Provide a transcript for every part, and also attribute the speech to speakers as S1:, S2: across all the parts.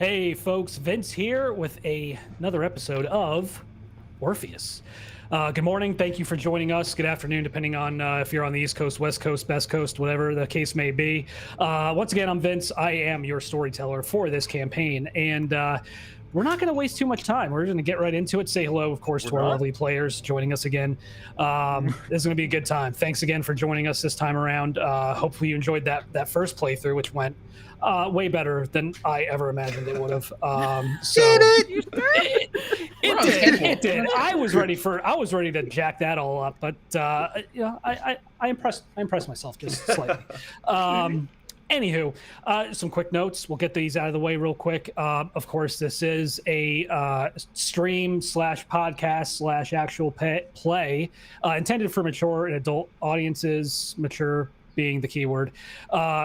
S1: Hey folks, Vince here with another episode of Orpheus. Good morning, thank you for joining us. Good afternoon, depending on if you're on the East Coast, West Coast, Best Coast, whatever the case may be. Once again, I'm Vince. I am your storyteller for this campaign, and we're not going to waste too much time. We're going to get right into it. Say hello, of course, to our lovely players joining us again. This is going to be a good time. Thanks again for joining us this time around. Hopefully you enjoyed that first playthrough, which went way better than I ever imagined it would have. It did. I was ready to jack that all up, but I impressed myself just slightly. Anywho, some quick notes. We'll get these out of the way real quick. Of course, this is a stream / podcast / actual play intended for mature and adult audiences. Mature being the key word.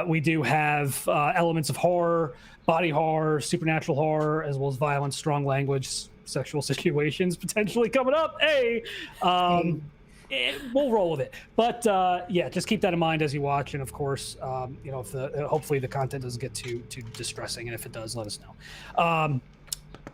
S1: We do have elements of horror, body horror, supernatural horror, as well as violence, strong language, sexual situations potentially coming up. Hey, we'll roll with it. But yeah, just keep that in mind as you watch. And of course, if hopefully the content doesn't get too distressing, and if it does, let us know.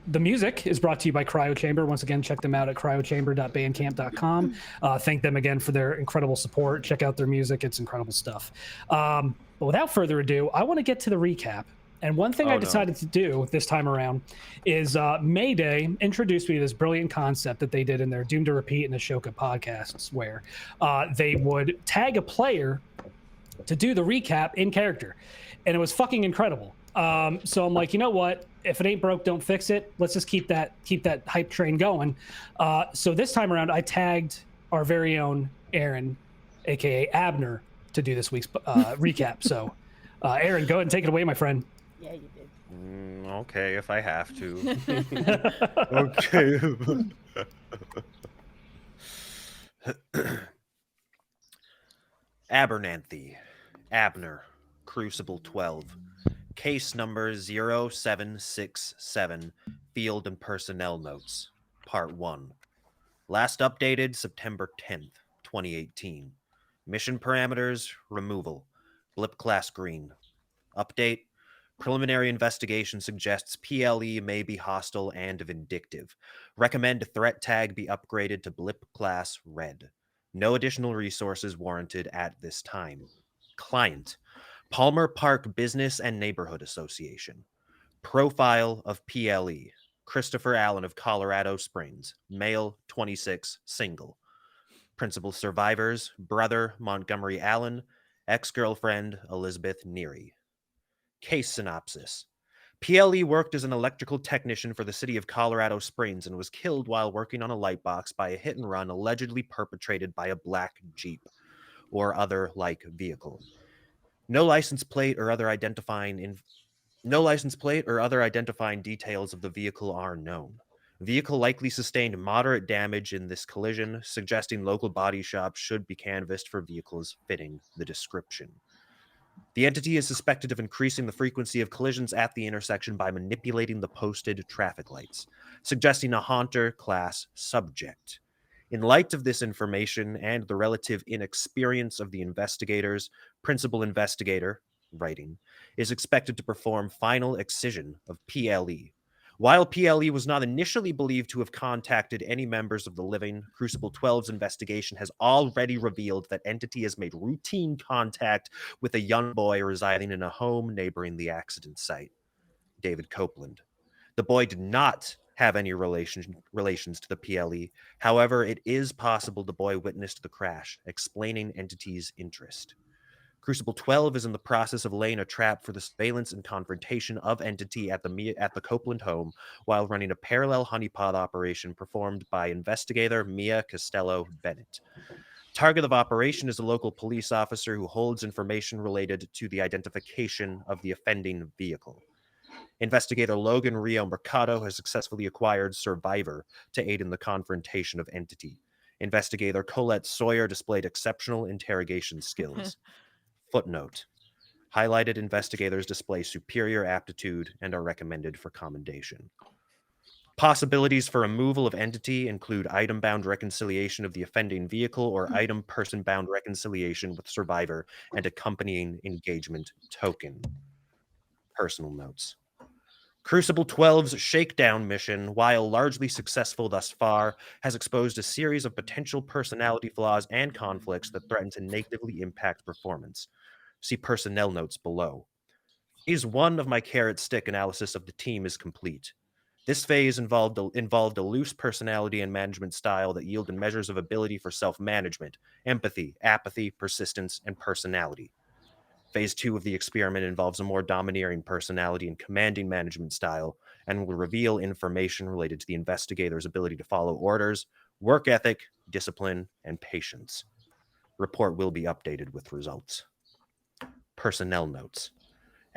S1: The music is brought to you by Cryo Chamber. Once again, check them out at cryochamber.bandcamp.com. Thank them again for their incredible support. Check out their music. It's incredible stuff. But without further ado, I want to get to the recap. And one thing I decided to do this time around is Mayday introduced me to this brilliant concept that they did in their Doom to Repeat and Ashoka podcasts, where they would tag a player to do the recap in character. And it was fucking incredible. So I'm like, you know what? If it ain't broke, don't fix it. Let's just keep that hype train going. So this time around, I tagged our very own Aaron, aka Abner, to do this week's recap. So, Aaron, go ahead and take it away, my friend.
S2: Yeah, you did.
S3: Okay, if I have to. Okay. Abernathy, Abner, Crucible 12. Case number 0767, Field and Personnel Notes, Part 1. Last updated September 10th, 2018. Mission parameters, removal. Blip class green. Update. Preliminary investigation suggests PLE may be hostile and vindictive. Recommend threat tag be upgraded to blip class red. No additional resources warranted at this time. Client. Palmer Park Business and Neighborhood Association. Profile of PLE. Christopher Allen of Colorado Springs. Male, 26, single. Principal survivors, brother Montgomery Allen, ex-girlfriend Elizabeth Neary. Case synopsis. PLE worked as an electrical technician for the city of Colorado Springs and was killed while working on a light box by a hit and run allegedly perpetrated by a black Jeep or other like vehicle. No license plate or other identifying details of the vehicle are known. Vehicle likely sustained moderate damage in this collision, suggesting local body shops should be canvassed for vehicles fitting the description. The entity is suspected of increasing the frequency of collisions at the intersection by manipulating the posted traffic lights, suggesting a haunter class subject. In light of this information and the relative inexperience of the investigators, principal investigator, writing, is expected to perform final excision of PLE. While PLE was not initially believed to have contacted any members of the living, Crucible 12's investigation has already revealed that entity has made routine contact with a young boy residing in a home neighboring the accident site, David Copeland. The boy did not have any relations to the PLE. However, it is possible the boy witnessed the crash, explaining entity's interest. Crucible 12 is in the process of laying a trap for the surveillance and confrontation of entity at the Copeland home while running a parallel honeypot operation performed by investigator Mia Castillo-Benet. Target of operation is a local police officer who holds information related to the identification of the offending vehicle. Investigator Logan Mercado has successfully acquired Survivor to aid in the confrontation of entity. Investigator Colette Sawyer displayed exceptional interrogation skills. Footnote. Highlighted investigators display superior aptitude and are recommended for commendation. Possibilities for removal of entity include item-bound reconciliation of the offending vehicle or item person-bound reconciliation with survivor and accompanying engagement token. Personal notes. Crucible 12's shakedown mission, while largely successful thus far, has exposed a series of potential personality flaws and conflicts that threaten to negatively impact performance. See personnel notes below. Phase 1 of my carrot stick analysis of the team is complete. This phase involved a loose personality and management style that yielded measures of ability for self-management, empathy, apathy, persistence, and personality. Phase 2 of the experiment involves a more domineering personality and commanding management style, and will reveal information related to the investigator's ability to follow orders, work ethic, discipline, and patience. Report will be updated with results. Personnel notes.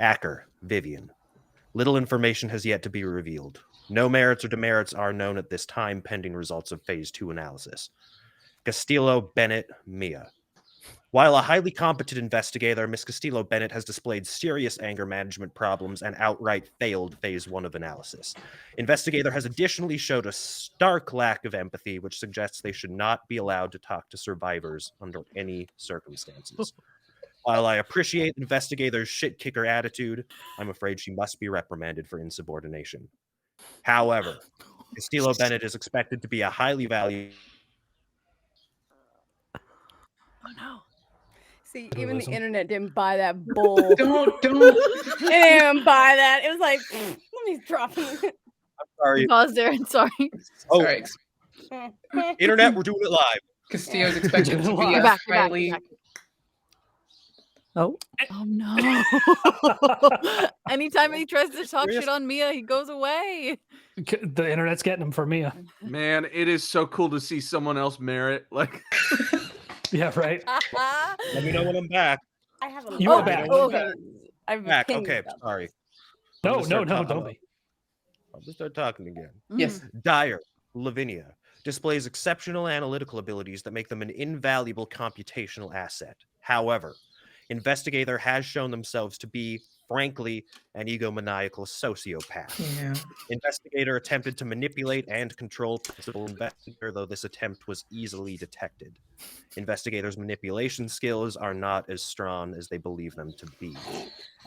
S3: Aaker, Vivian. Little information has yet to be revealed. No merits or demerits are known at this time, pending results of Phase 2 analysis. Castillo-Benet, Mia. While a highly competent investigator, Miss Castillo-Benet has displayed serious anger management problems and outright failed Phase 1 of analysis. Investigator has additionally showed a stark lack of empathy, which suggests they should not be allowed to talk to survivors under any circumstances. While I appreciate investigator's shit-kicker attitude, I'm afraid she must be reprimanded for insubordination. However, Castillo-Benet is expected to be a highly valued...
S2: Oh no. See,
S1: Who
S2: even the
S1: isn't?
S2: internet didn't buy that bull.
S4: Don't.
S2: It didn't buy that. It was like, let me drop it.
S3: Sorry.
S5: Pause there. Sorry.
S3: Oh,
S4: Sorry.
S3: internet, we're doing it live.
S4: Castillo's expected to be
S1: You're
S4: a
S5: back, you're back,
S4: highly.
S5: you're back.
S1: Oh.
S5: Oh no. Anytime he tries to talk shit on Mia, he goes away.
S1: The internet's getting them for Mia.
S6: Man, it is so cool to see someone else merit. Like,
S1: Yeah, right.
S3: Let me know when I'm back.
S2: I have a
S1: You are back.
S2: Okay. I'm
S3: Back.
S2: pinged
S3: Okay,
S2: stuff.
S3: sorry.
S1: No,
S3: I'm
S1: no,
S3: gonna
S1: no,
S3: start
S1: don't be.
S3: I'll just start talking again.
S4: Yes.
S3: Dyer, Lavinia, displays exceptional analytical abilities that make them an invaluable computational asset. However, investigator has shown themselves to be, frankly, an egomaniacal sociopath.
S4: Yeah.
S3: Investigator attempted to manipulate and control principal investigator, though this attempt was easily detected. Investigators' manipulation skills are not as strong as they believe them to be.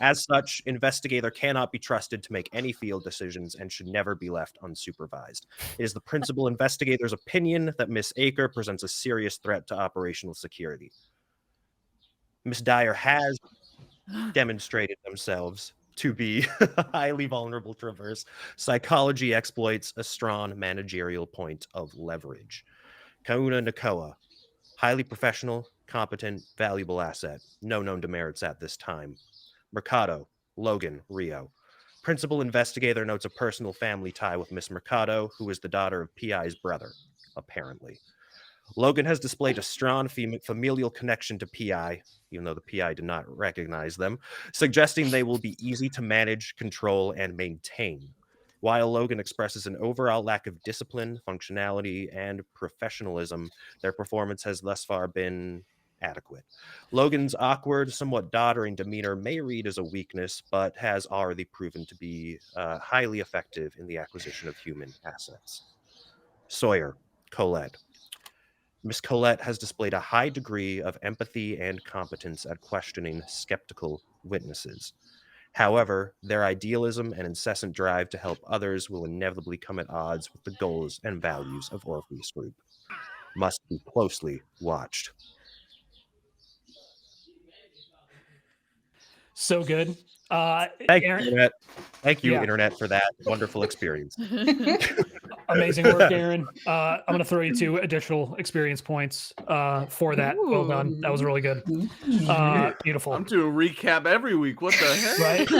S3: As such, investigator cannot be trusted to make any field decisions and should never be left unsupervised. It is the principal investigator's opinion that Miss Aaker presents a serious threat to operational security. Miss Dyer has demonstrated themselves to be highly vulnerable to reverse psychology exploits, a strong managerial point of leverage. Kauna Nakoa, highly professional, competent, valuable asset. No known demerits at this time. Mercado, Logan, Rio. Principal investigator notes a personal family tie with Miss Mercado, who is the daughter of PI's brother, apparently. Logan has displayed a strong familial connection to PI, even though the PI did not recognize them, suggesting they will be easy to manage, control, and maintain. While Logan expresses an overall lack of discipline, functionality, and professionalism, their performance has thus far been adequate. Logan's awkward, somewhat doddering demeanor may read as a weakness, but has already proven to be highly effective in the acquisition of human assets. Sawyer, Colette. Miss Colette has displayed a high degree of empathy and competence at questioning skeptical witnesses. However, their idealism and incessant drive to help others will inevitably come at odds with the goals and values of Orpheus Group. Must be closely watched.
S1: So good.
S3: Thank you,
S1: Aaron,
S3: Internet. Thank you,
S1: Yeah.
S3: Internet, for that wonderful experience.
S1: amazing work, Aaron. I'm going to throw you 2 additional experience points for that. Well done. That was really good. Beautiful.
S6: I'm doing a recap every week. What the heck?
S1: Right?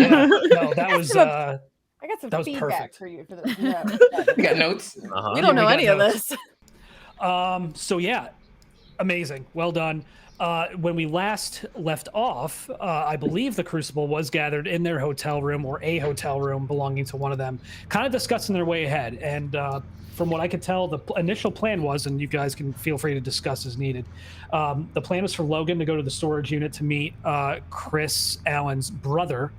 S1: Yeah. No, that was
S2: I got some
S1: that was
S2: feedback
S1: perfect.
S2: for you for the no.
S4: You got notes?
S3: Uh-huh.
S5: We don't know
S1: we got
S5: any of
S1: notes.
S5: this.
S1: So yeah, amazing. Well done. When we last left off, I believe the Crucible was gathered in their hotel room or a hotel room belonging to one of them, kind of discussing their way ahead. And from what I could tell, the initial plan was, and you guys can feel free to discuss as needed, the plan was for Logan to go to the storage unit to meet Chris Allen's brother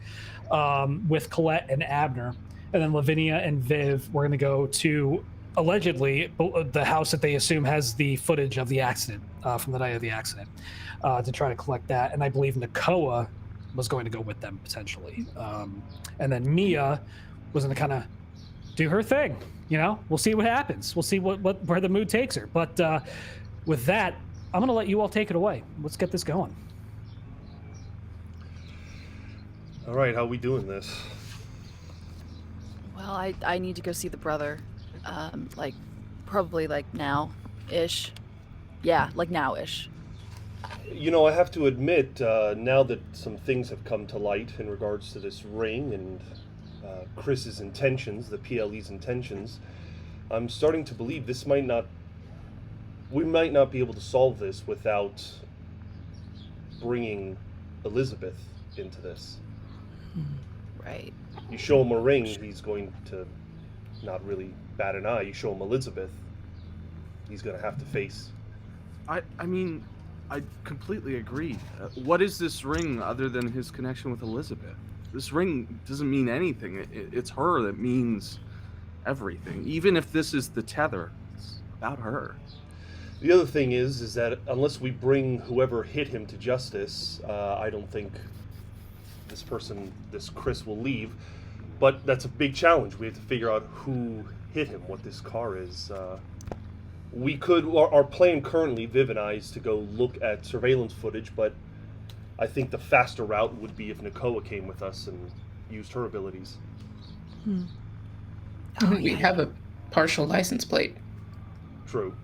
S1: with Colette and Abner. And then Lavinia and Viv were going to go to, allegedly, the house that they assume has the footage of the accident from the night of the accident to try to collect that. And I believe Nakoa was going to go with them potentially. And then Mia was going to kind of do her thing. We'll see what happens. We'll see where the mood takes her. But with that, I'm going to let you all take it away. Let's get this going.
S7: All right, how are we doing this?
S5: Well, I need to go see the brother. Probably now-ish. Yeah, now-ish.
S7: I have to admit, now that some things have come to light in regards to this ring and Chris's intentions, the PLE's intentions, I'm starting to believe we might not be able to solve this without bringing Elizabeth into this.
S5: Right.
S7: You show him a ring, he's going to not really bat an eye. You show him Elizabeth, he's going to have to face.
S6: I mean, I completely agree. What is this ring other than his connection with Elizabeth? This ring doesn't mean anything. It's her that means everything. Even if this is the tether, it's about her.
S7: The other thing is that unless we bring whoever hit him to justice, I don't think this Chris will leave. But that's a big challenge. We have to figure out who hit him, what this car is. Our plan currently, Viv and I, is to go look at surveillance footage, but I think the faster route would be if Nakoa came with us and used her abilities.
S4: We have a partial license plate.
S7: True.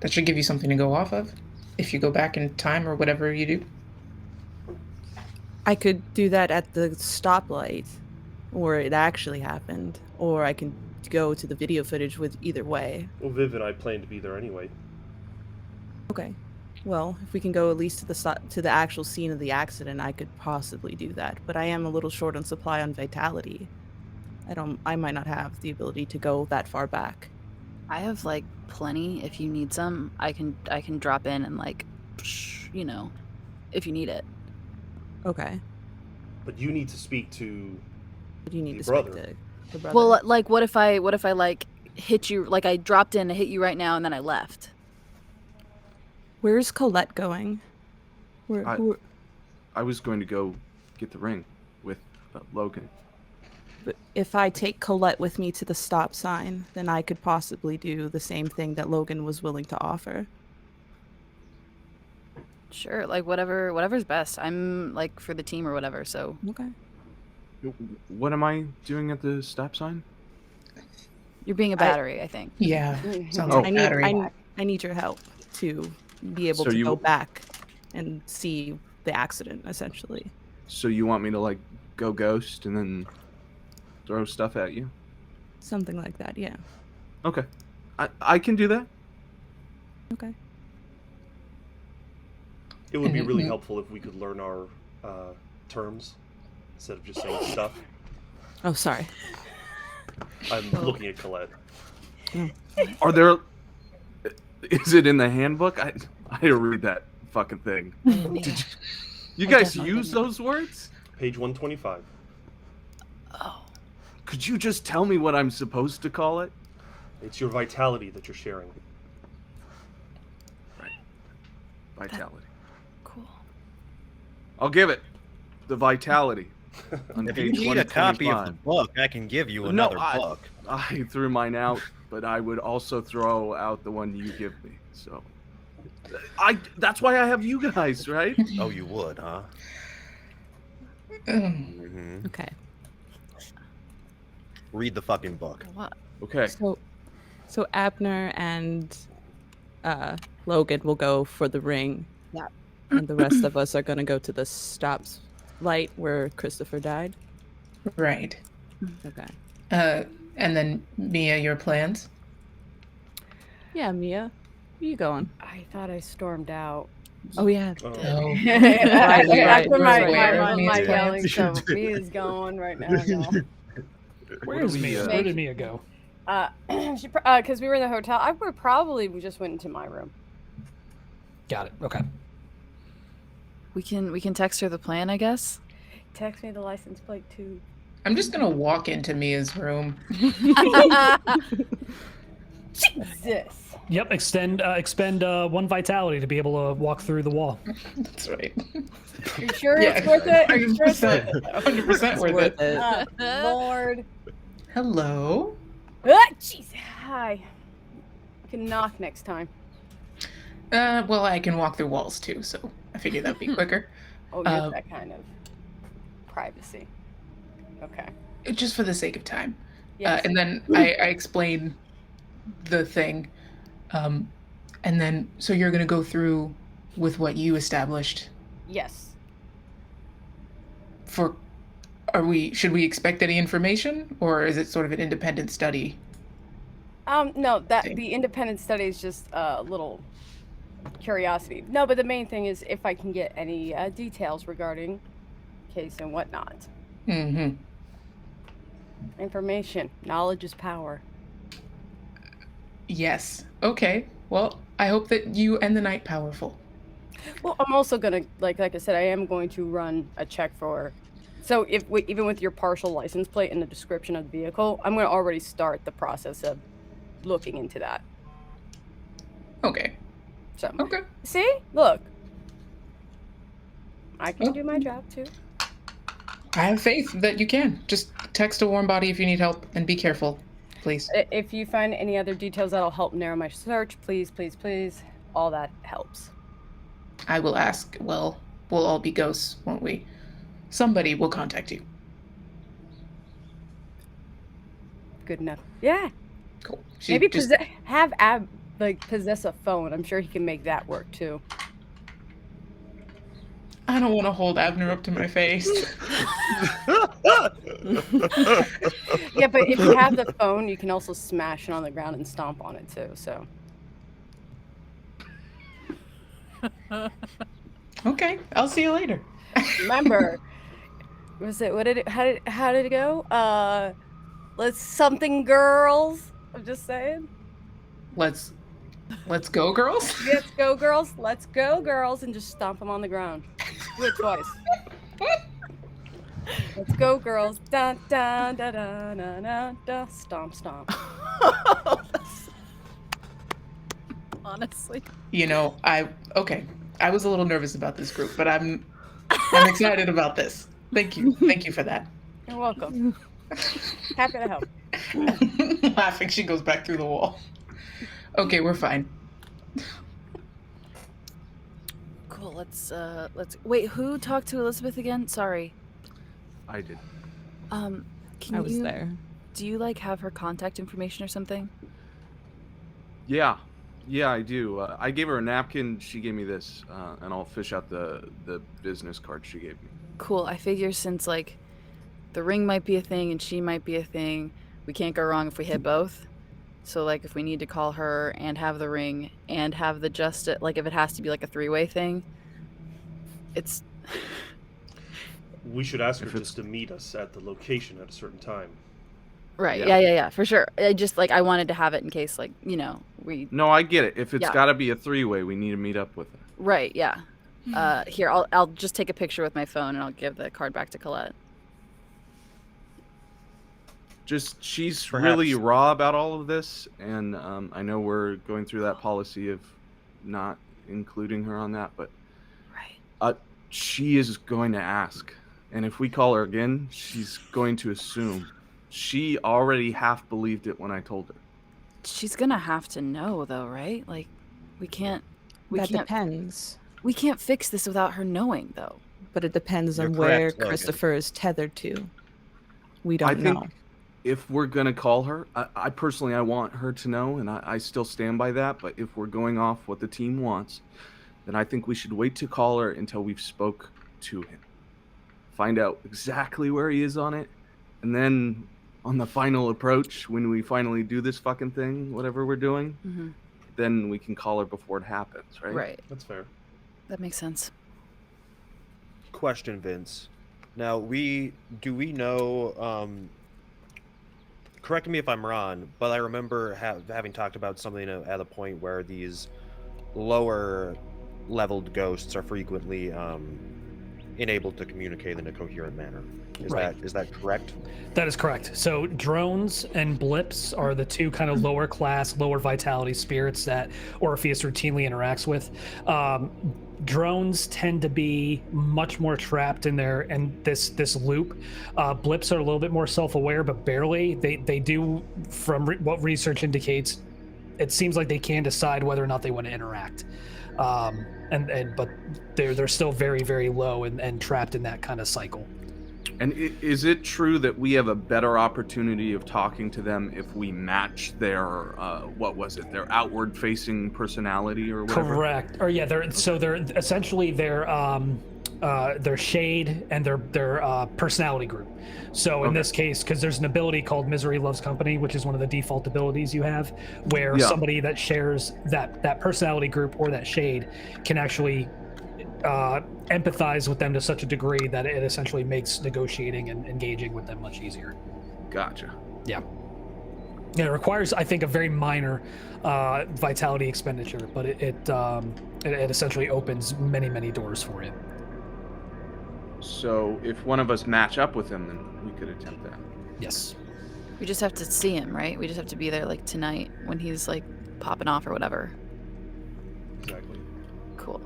S4: That should give you something to go off of if you go back in time or whatever you do.
S2: I could do that at the stoplight, or it actually happened, or I can go to the video footage with either way.
S7: Well, Viv and I plan to be there anyway.
S2: Okay. Well, if we can go at least to the actual scene of the accident, I could possibly do that. But I am a little short on supply on vitality. I might not have the ability to go that far back.
S5: I have plenty. If you need some, I can drop in and if you need it.
S2: Okay.
S7: But you need to speak to
S2: But you need
S7: the
S2: to
S7: brother.
S2: speak to the brother.
S5: Well, what if I hit you? I dropped in to hit you right now and then I left.
S2: Where's Colette going?
S6: I was going to go get the ring with Logan.
S2: But if I take Colette with me to the stop sign, then I could possibly do the same thing that Logan was willing to offer.
S5: Sure, whatever's best. I'm for the team or whatever. So
S2: Okay.
S6: What am I doing at the stop sign?
S5: you're being a battery, I think.
S4: Yeah. Sounds
S6: Oh.
S4: like battery.
S2: I need your help to be able
S6: So
S2: to
S6: you-
S2: go back and see the accident, essentially.
S6: So you want me to go ghost and then throw stuff at you?
S2: Something like that, yeah.
S6: Okay. I can do that.
S2: Okay.
S7: It would be really helpful if we could learn our terms instead of just saying stuff.
S2: Oh, sorry.
S7: I'm looking at Colette.
S6: Are there? Is it in the handbook? I didn't read that fucking thing. You guys
S5: definitely
S6: use
S5: didn't.
S6: those words?
S7: Page 125.
S5: Oh,
S6: Could you just tell me what I'm supposed to call it?
S7: It's your vitality that you're sharing.
S6: Vitality.
S5: cool.
S6: I'll give it the vitality. On
S3: If you
S6: page
S3: need a copy of the
S6: 125.
S3: book, I can give you
S6: No,
S3: another
S6: I-
S3: book.
S6: I threw mine out, but I would also throw out the one you give me. So, that's why I have you guys, right?
S3: Oh, you would, huh? Mhm.
S2: Okay.
S3: Read the fucking book.
S5: What?
S6: Okay.
S2: So Abner and Logan will go for the ring.
S5: Yeah.
S2: And the rest of us are going to go to the stops light where Christopher died.
S4: Right.
S2: Okay.
S4: And then Mia, your plans?
S2: Yeah, Mia. Where you going?
S8: I thought I stormed out.
S2: Oh, yeah.
S7: Oh.
S8: After my
S4: Mia's
S8: yelling,
S4: plans.
S8: so Mia's going right now. y'all.
S1: Where's Mia? Where did Mia go?
S8: Because we were in the hotel. I would probably just went into my room.
S1: Got it. Okay.
S5: We can text her the plan, I guess.
S8: Text me the license plate too.
S4: I'm just gonna walk into Mia's room.
S8: Jesus.
S1: Yep, expend 1 vitality to be able to walk through the wall.
S4: That's right.
S8: Are you sure it's worth it? Are you sure it's worth it?
S4: 100% worth it.
S8: Lord.
S4: Hello?
S8: Ah, jeez. Hi. You can knock next time.
S4: Well, I can walk through walls too, so I figured that'd be quicker.
S8: Oh, you're that kind of privacy. Okay.
S4: Just for the sake of time.
S8: Yes.
S4: And then I explain the thing. And then, so you're going to go through with what you established
S8: Yes.
S4: for, should we expect any information, or is it sort of an independent study?
S8: No,
S4: Thing.
S8: the independent study is just a little curiosity. No, but the main thing is if I can get any details regarding case and whatnot.
S4: Mm-hmm.
S8: Information. Knowledge is power.
S4: Yes. Okay. Well, I hope that you end the night powerful.
S8: Well, I'm also gonna like I said, I am going to run a check for. So even with your partial license plate in the description of the vehicle, I'm gonna already start the process of looking into that.
S4: Okay.
S8: So
S4: Okay.
S8: see, look, I can do my job too.
S4: I have faith that you can. Just text a warm body if you need help, and be careful, please.
S8: If you find any other details that'll help narrow my search, please, please, please. All that helps.
S4: I will ask. Well, we'll all be ghosts, won't we? Somebody will contact you.
S8: Good enough. Yeah.
S4: Cool.
S8: Maybe have Ab possess a phone. I'm sure he can make that work too.
S4: I don't want to hold Abner up to my face.
S8: Yeah, but if you have the phone, you can also smash it on the ground and stomp on it too. So.
S4: Okay, I'll see you later.
S8: Remember, how did it go? Let's something girls. I'm just saying.
S4: Let's go, girls.
S8: Let's go girls. Let's go girls, and just stomp them on the ground. Do it twice. Let's go girls. Dun dun dun dun dun dun dun. Stomp stomp.
S5: Honestly.
S4: You know, I was a little nervous about this group, but I'm excited about this. Thank you for that.
S8: You're welcome. Happy to help.
S4: Laughing, she goes back through the wall. Okay, we're fine.
S5: Cool. Let's wait. Who talked to Elizabeth again? Sorry.
S6: I did.
S5: Can
S2: I was
S5: you
S2: there.
S5: do you have her contact information or something?
S6: Yeah, I do. I gave her a napkin. She gave me this, and I'll fish out the business card she gave me.
S5: Cool. I figure since the ring might be a thing and she might be a thing, we can't go wrong if we hit both. So if we need to call her and have the ring and have the justice, if it has to be a 3-way thing, it's.
S7: We should ask her just to meet us at the location at a certain time.
S5: Right.
S6: Yeah.
S5: Yeah, for sure. I just I wanted to have it in case we.
S6: No, I get it. If it's
S5: Yeah.
S6: got to be a 3-way, we need to meet up with her.
S5: Right. Yeah. Here, I'll just take a picture with my phone and I'll give the card back to Colette.
S6: Just she's
S3: Perhaps.
S6: really raw about all of this, and I know we're going through that policy of not including her on that, but
S5: Right.
S6: she is going to ask, and if we call her again, she's going to assume. She already half believed it when I told her.
S5: She's gonna have to know though, right? We can't.
S2: That depends.
S5: We can't fix this without her knowing though.
S2: But it depends
S3: You're
S2: on where
S3: correct, Logan.
S2: Christopher is tethered to. We
S6: I
S2: don't
S6: think
S2: know.
S6: if we're gonna call her, I personally I want her to know, and I still stand by that. But if we're going off what the team wants, then I think we should wait to call her until we've spoke to him, find out exactly where he is on it, and then on the final approach, when we finally do this fucking thing, whatever we're doing,
S5: Mm-hmm.
S6: then we can call her before it happens, right?
S5: Right.
S7: That's fair.
S5: That makes sense.
S3: Question, Vince. Now, do we know? Correct me if I'm wrong, but I remember having talked about something at a point where these lower leveled ghosts are frequently unable to communicate in a coherent manner.
S1: Right.
S3: Is that correct?
S1: That is correct. So drones and blips are the two kind of lower class, lower vitality spirits that Orpheus routinely interacts with. Drones tend to be much more trapped in this loop. Blips are a little bit more self-aware, but barely. They do, from what research indicates, it seems like they can decide whether or not they want to interact. But they're still very, very low and trapped in that kind of cycle.
S6: And is it true that we have a better opportunity of talking to them if we match their their outward-facing personality or whatever?
S1: Correct. Or yeah, they're essentially their shade and their personality group. So in this case, because there's an ability called Misery Loves Company, which is one of the default abilities you have, where somebody that shares that personality group or that shade can actually empathize with them to such a degree that it essentially makes negotiating and engaging with them much easier.
S6: Gotcha.
S1: Yeah. It requires, I think, a very minor vitality expenditure, but it essentially opens many, many doors for you.
S6: So if one of us match up with him, then we could attempt that.
S1: Yes.
S5: We just have to see him, right? We just have to be there like tonight when he's like popping off or whatever.
S7: Exactly.
S5: Cool.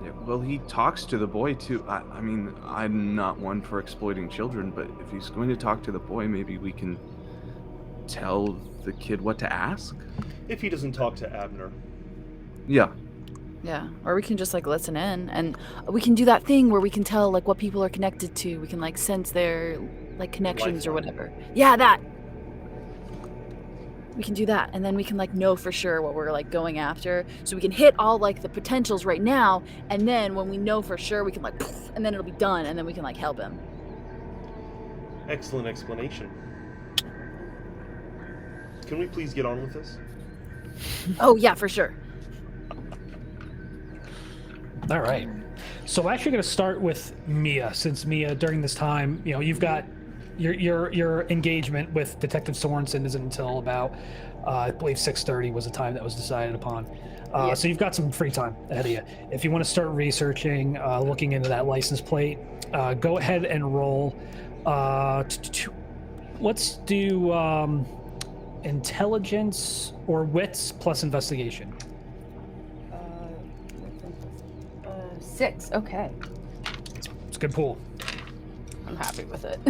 S6: Yeah, well, he talks to the boy too. I mean, I'm not one for exploiting children, but if he's going to talk to the boy, maybe we can tell the kid what to ask?
S7: If he doesn't talk to Abner.
S6: Yeah.
S5: Yeah, or we can just like listen in, and we can do that thing where we can tell like what people are connected to. We can like sense their like connections or whatever. Yeah, that. We can do that, and then we can like know for sure what we're like going after, so we can hit all like the potentials right now, and then when we know for sure, we can like, poof, and then it'll be done, and then we can like help him.
S7: Excellent explanation. Can we please get on with this?
S5: Oh yeah, for sure.
S1: All right. So we're actually going to start with Mia, since Mia, during this time, you know, you've got your engagement with Detective Sorensen isn't until about, I believe 6:30 was the time that was decided upon. So you've got some free time ahead of you. If you want to start researching, looking into that license plate, go ahead and roll. Let's do intelligence or wits plus investigation.
S8: 6. Okay.
S1: It's a good pool.
S8: I'm happy with it.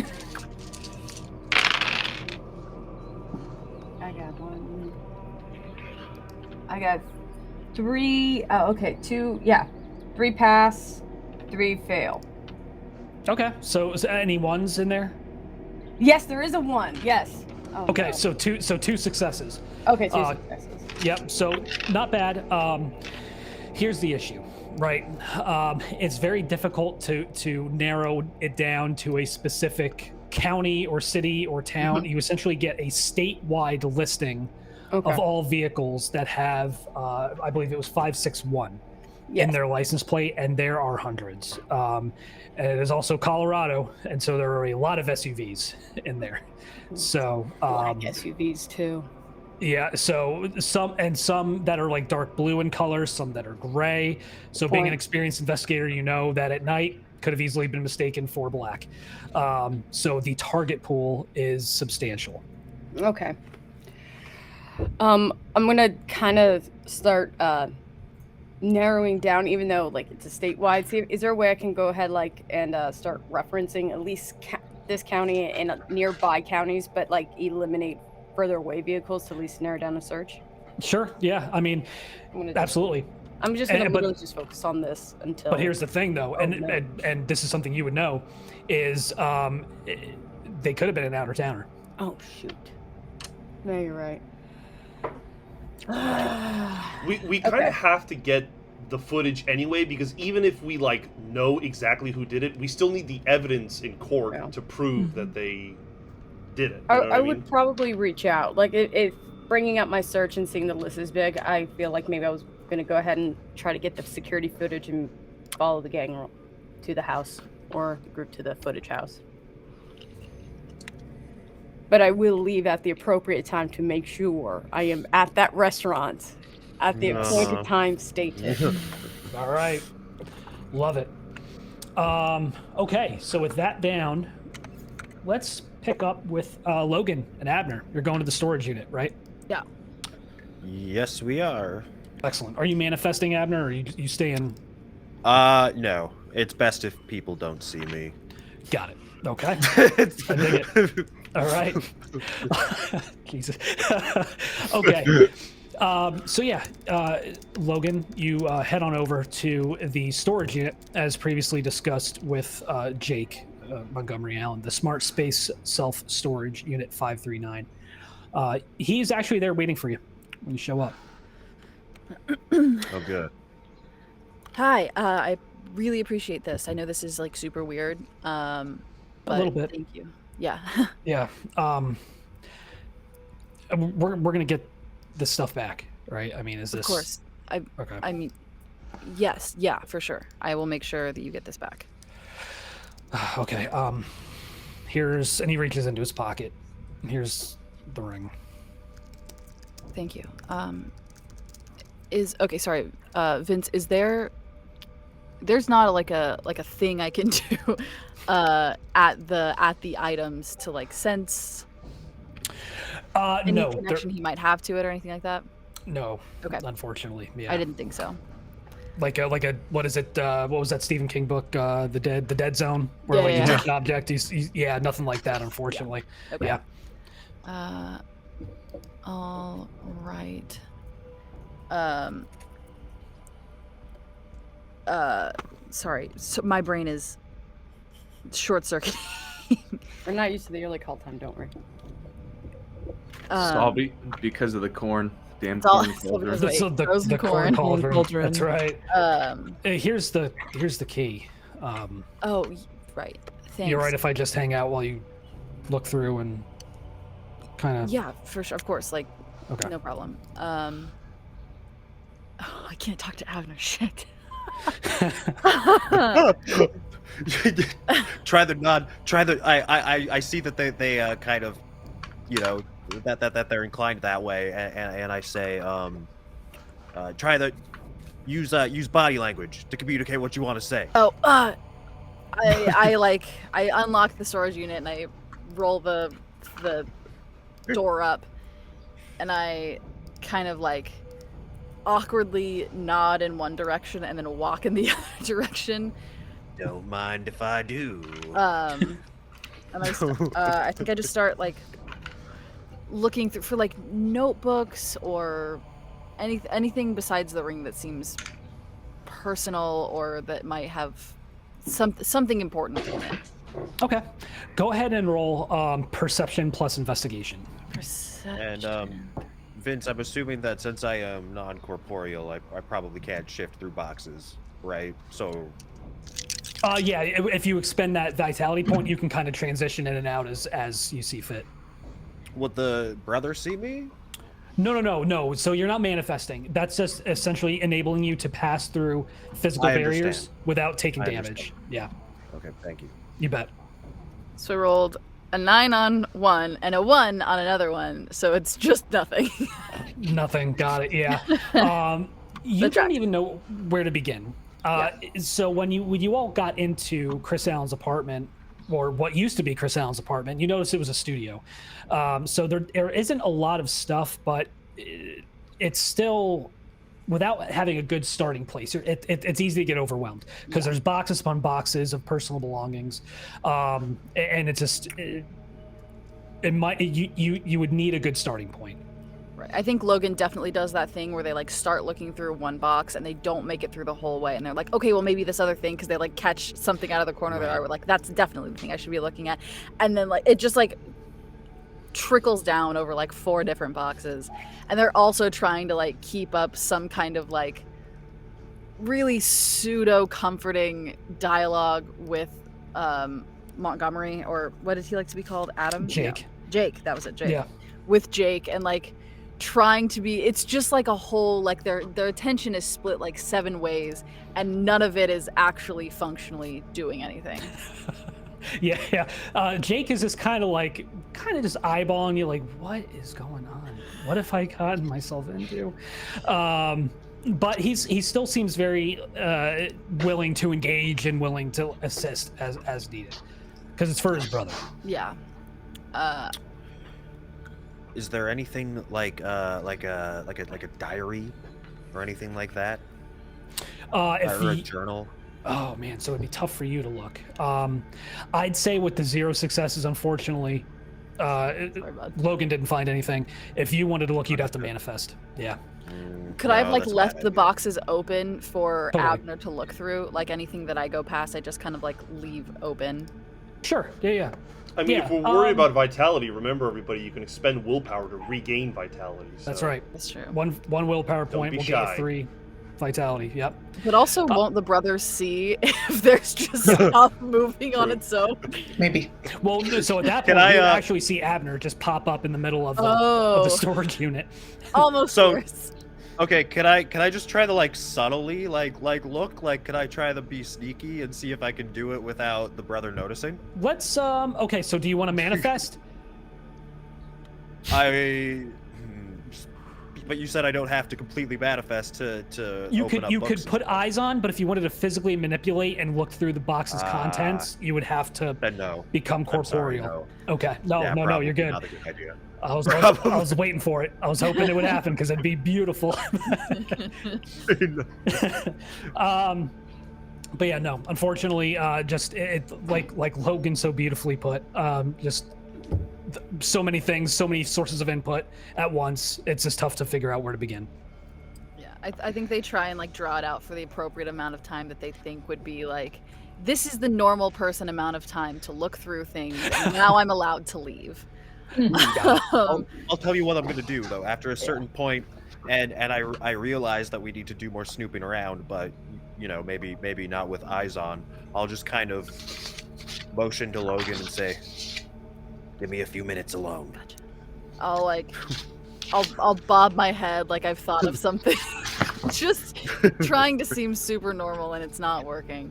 S8: I got 3. Oh, okay. 2. Yeah. 3 pass, 3 fail.
S1: Okay. So is any ones in there?
S8: Yes, there is a 1. Yes. Oh,
S1: Okay.
S8: no.
S1: So two successes.
S8: Okay, 2 successes.
S1: Yep. So not bad. Here's the issue, right? It's very difficult to narrow it down to a specific county or city or town. You essentially get a statewide listing of all vehicles that have, I believe it was 561 in their license plate, and there are hundreds. And it is also Colorado, and so there are a lot of SUVs in there. So
S8: like SUVs too.
S1: Yeah, so some that are like dark blue in color, some that are gray. So being an experienced investigator, you know that at night could have easily been mistaken for black. So the target pool is substantial.
S8: Okay. I'm gonna kind of start narrowing down, even though like it's a statewide. See, is there a way I can go ahead and start referencing at least this county and nearby counties, but like eliminate further away vehicles to at least narrow down a search?
S1: Sure. Yeah. I mean, absolutely.
S8: I'm just gonna really just focus on this until.
S1: But here's the thing, though, and this is something you would know, is they could have been an outer towner.
S8: Oh shoot! No, you're right.
S7: We kind of have to get the footage anyway, because even if we like know exactly who did it, we still need the evidence in court to prove that they did it.
S8: I would probably reach out. Like if bringing up my search and seeing the list is big, I feel like maybe I was going to go ahead and try to get the security footage and follow the gang to the house, or the group to the footage house. But I will leave at the appropriate time to make sure I am at that restaurant at the appointed time stated.
S1: All right. Love it. Okay, so with that down, let's pick up with Logan and Abner. You're going to the storage unit, right?
S5: Yeah.
S3: Yes, we are.
S1: Excellent. Are you manifesting, Abner, or you staying?
S3: No. It's best if people don't see me.
S1: Got it. Okay. I dig it. All right. Jesus. Okay. So yeah, Logan, you head on over to the storage unit as previously discussed with Jake Montgomery Allen, the Smart Space Self-Storage Unit 539. He's actually there waiting for you when you show up.
S3: Oh, good.
S5: Hi, I really appreciate this. I know this is like super weird. But
S1: A little bit.
S5: Thank you. Yeah.
S1: Yeah. We're gonna get this stuff back, right? I mean, is this?
S5: Of course.
S1: Okay.
S5: I mean, yes. Yeah, for sure. I will make sure that you get this back.
S1: Okay. And he reaches into his pocket. Here's the ring.
S5: Thank you. Sorry, Vince, is there's not like a thing I can do at the items to like sense any
S1: No.
S5: connection he might have to it or anything like that?
S1: No.
S5: Okay.
S1: Unfortunately, yeah.
S5: I didn't think so.
S1: Like a what is it? What was that Stephen King book? The Dead Zone, where
S5: Yeah,
S1: you
S5: yeah.
S1: take an object. He's nothing like that, unfortunately.
S5: Okay.
S1: Yeah.
S5: All right. Sorry. So my brain is short-circuiting.
S8: We're not used to the early call time, don't worry.
S6: It's all because of the corn. Damn
S5: It's all-
S6: corn cauldron.
S5: it's all-
S1: The
S5: frozen
S1: corn
S5: corn.
S1: cauldron. That's right. Here's the key.
S5: Right. Thanks.
S1: You're right if I just hang out while you look through and kind of.
S5: Yeah, for sure. Of course. Like,
S1: Okay.
S5: no problem. I can't talk to Abner. Shit.
S3: Try the nod. I see that they kind of, that they're inclined that way, and I say, try the use body language to communicate what you want to say.
S5: Oh, I unlock the storage unit and I roll the door up, and I kind of like awkwardly nod in one direction and then walk in the other direction.
S3: Don't mind if I do.
S5: And I think I just start like looking through for like notebooks or anything besides the ring that seems personal or that might have something important in it.
S1: Okay. Go ahead and roll perception plus investigation.
S5: Perception.
S3: And Vince, I'm assuming that since I am non-corporeal, I probably can't shift through boxes, right? So.
S1: Yeah. If you expend that vitality point, you can kind of transition in and out as you see fit.
S3: Would the brother see me?
S1: No. So you're not manifesting. That's just essentially enabling you to pass through physical barriers
S3: understand.
S1: without taking
S3: I
S1: damage.
S3: understand.
S1: Yeah.
S3: Okay, thank you.
S1: You bet.
S5: So I rolled a 9 on one and a 1 on another one, so it's just nothing.
S1: Nothing. Got it. Yeah. You don't even know where to begin. So when you all got into Chris Allen's apartment, or what used to be Chris Allen's apartment, you noticed it was a studio. So there isn't a lot of stuff, but it's still, without having a good starting place, it's easy to get overwhelmed because there's boxes upon boxes of personal belongings, and it's just you would need a good starting point.
S5: Right. I think Logan definitely does that thing where they like start looking through one box and they don't make it through the whole way, and they're like, okay, well maybe this other thing, because they like catch something out of the corner of their eye. We're like, that's definitely the thing I should be looking at, and then like it just like trickles down over like 4 different boxes, and they're also trying to like keep up some kind of like really pseudo comforting dialogue with Montgomery, or what did he like to be called? Adam?
S1: Jake.
S5: Yeah. Jake, that was it. Jake.
S1: Yeah.
S5: With Jake, and like trying to be, it's just like a whole, like their attention is split like 7 ways, and none of it is actually functionally doing anything.
S1: Yeah. Jake is just kind of just eyeballing you, like, what is going on? What have I gotten myself into? But he still seems very willing to engage and willing to assist as needed, because it's for his brother.
S5: Yeah.
S3: Is there anything like a diary or anything like that? Or a journal?
S1: Oh man, so it'd be tough for you to look. I'd say with the 0 successes, unfortunately, Logan didn't find anything. If you wanted to look, you'd have to manifest. Yeah.
S5: Could I have like
S3: that's
S5: left
S3: bad
S5: the
S3: idea.
S5: boxes open for
S1: Totally.
S5: Abner to look through? Like anything that I go past, I just kind of like leave open.
S1: Sure. Yeah.
S7: I mean,
S1: Yeah,
S7: if we're worried about vitality, remember, everybody, you can expend willpower to regain vitality.
S1: That's
S7: so-
S1: right.
S5: That's true.
S1: One willpower
S7: Don't
S1: point
S7: be
S1: will
S7: shy.
S1: get you 3 vitality. Yep.
S5: But also, won't the brothers see if there's just stuff moving on its own?
S4: Maybe.
S1: Well, so at that
S3: Can
S1: point,
S3: I,
S1: you actually see Abner just pop up in the middle of the
S5: Oh.
S1: storage unit.
S5: Almost
S3: So-
S5: worse.
S3: Okay, can I just try to like subtly like look like could I try to be sneaky and see if I can do it without the brother noticing?
S1: Let's okay, so do you want to manifest?
S3: But you said I don't have to completely manifest to
S1: You
S3: open
S1: could
S3: up
S1: you
S3: books
S1: could put eyes on, but if you wanted to physically manipulate and look through the box's
S3: Ah.
S1: contents, you would have to
S3: Then no.
S1: become
S3: I'm sorry,
S1: corporeal.
S3: no.
S1: Okay. No,
S3: Yeah,
S1: no,
S3: probably
S1: you're good.
S3: Not a good idea.
S1: I was waiting for it. I was hoping it would happen because it'd be beautiful. But yeah, no. Unfortunately, just like Logan so beautifully put. So many things, so many sources of input at once. It's just tough to figure out where to begin.
S5: Yeah, I think they try and like draw it out for the appropriate amount of time that they think would be like, this is the normal person amount of time to look through things. And now I'm allowed to leave.
S3: I'll tell you what I'm gonna do though. After a certain point, and I realize that we need to do more snooping around, but you know maybe not with eyes on. I'll just kind of motion to Logan and say, "Give me a few minutes alone."
S5: I'll bob my head like I've thought of something, just trying to seem super normal and it's not working.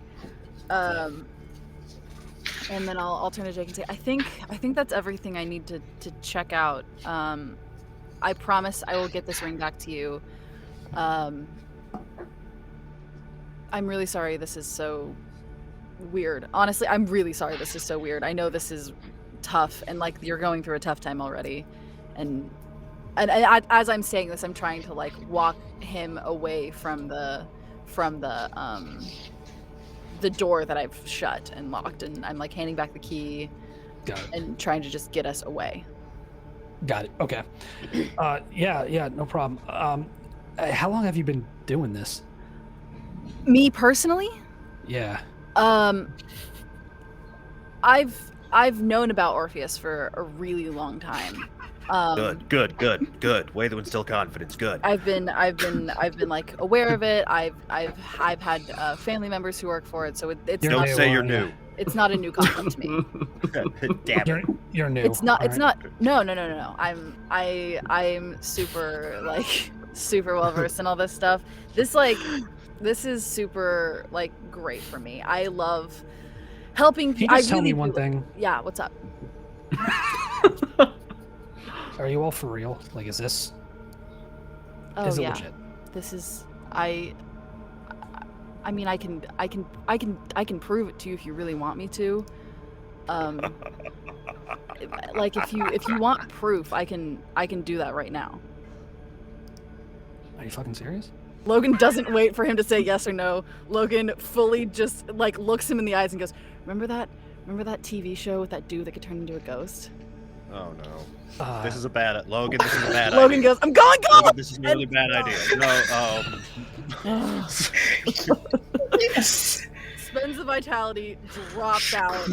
S5: And then I'll turn to Jake and say, I think that's everything I need to check out. I promise I will get this ring back to you. I'm really sorry this is so weird. Honestly, I'm really sorry this is so weird. I know this is tough and like you're going through a tough time already. And as I'm saying this, I'm trying to like walk him away from the door that I've shut and locked, and I'm like handing back the key and trying to just get us away.
S1: Got it. Okay. Yeah, no problem. How long have you been doing this?
S5: Me personally?
S1: Yeah.
S5: I've known about Orpheus for a really long time.
S3: Good. Way to instill confidence. Good.
S5: I've been like aware of it. I've had family members who work for it, so it's
S1: You're
S3: Don't
S5: not
S1: new,
S3: say you're
S1: yeah.
S3: new.
S5: it's not a new concept to me.
S3: Damn
S1: You're new.
S5: It's not.
S1: all
S5: It's
S1: right?
S5: not. No. I'm super super well versed in all this stuff. This is super like great for me. I love helping.
S1: Can you just tell me one thing?
S5: Yeah. What's up?
S1: Are you all for real? Like, is this?
S5: Oh
S1: is it
S5: yeah.
S1: legit?
S5: This is. I mean, I can prove it to you if you really want me to. Like if you want proof, I can do that right now.
S1: Are you fucking serious?
S5: Logan doesn't wait for him to say yes or no. Logan fully just like looks him in the eyes and goes, Remember that TV show with that dude that could turn into a ghost?
S3: Oh no. This is a bad Logan. This is a bad
S5: Logan
S3: idea.
S5: goes, I'm going, go!
S3: Logan, this is a really bad idea. No.
S5: Spends the vitality, drops out.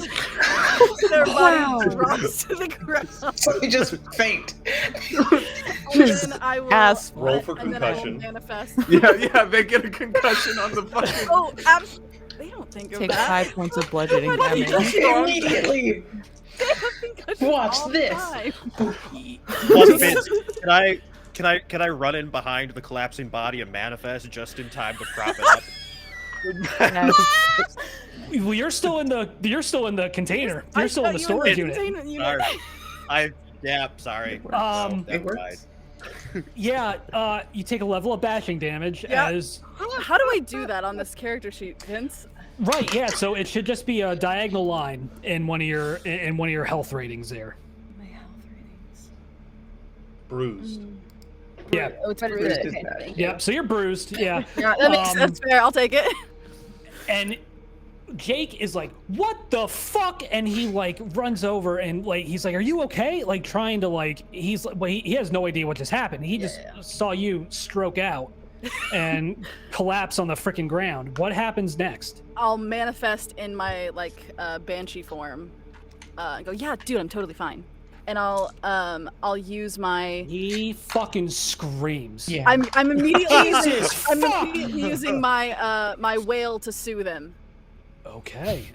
S5: Their body drops to the ground.
S9: So we just faint.
S5: And then I will
S2: Gasp.
S7: Roll for
S5: and then I will
S7: concussion.
S5: manifest.
S6: Yeah, they get a concussion on the fucking.
S5: Oh, they don't think of
S2: Take
S5: that.
S2: 5 points of bludgeoning
S5: Why don't you
S2: damage.
S5: just go on?
S9: Immediately.
S5: They have concussions
S9: Watch
S5: all the
S9: this.
S5: time.
S3: Plus, Vince, can I run in behind the collapsing body and manifest just in time to prop it up?
S1: Well, you're still in the container. You're still in the
S5: I thought you were
S1: storage
S5: in the
S1: unit.
S5: containment unit.
S3: Sorry. Sorry.
S1: Um,
S3: Never
S9: It
S3: mind.
S1: Yeah, you take a level of bashing damage as...
S5: How do I do that on this character sheet, Vince?
S1: Right, yeah, so it should just be a diagonal line in one of your health ratings there.
S5: My health ratings.
S7: Bruised.
S1: Yeah.
S5: Oh, it's
S8: But
S5: bruised.
S8: it's
S5: Okay,
S8: bad.
S5: thank you.
S1: Yeah, so you're bruised, yeah.
S5: Yeah, that makes sense. Fair. I'll take it.
S1: And Jake is like, what the fuck? And he like runs over and like he's like, are you okay? Like trying to like he's well, he has no idea what just happened. He just saw you stroke out and collapse on the freaking ground. What happens next?
S5: I'll manifest in my banshee form. And go, yeah, dude, I'm totally fine. And I'll use my.
S1: He fucking screams.
S9: Yeah.
S5: I'm immediately
S1: Jesus
S5: I'm
S1: fuck!
S5: immediately using my my wail to soothe him.
S1: Okay.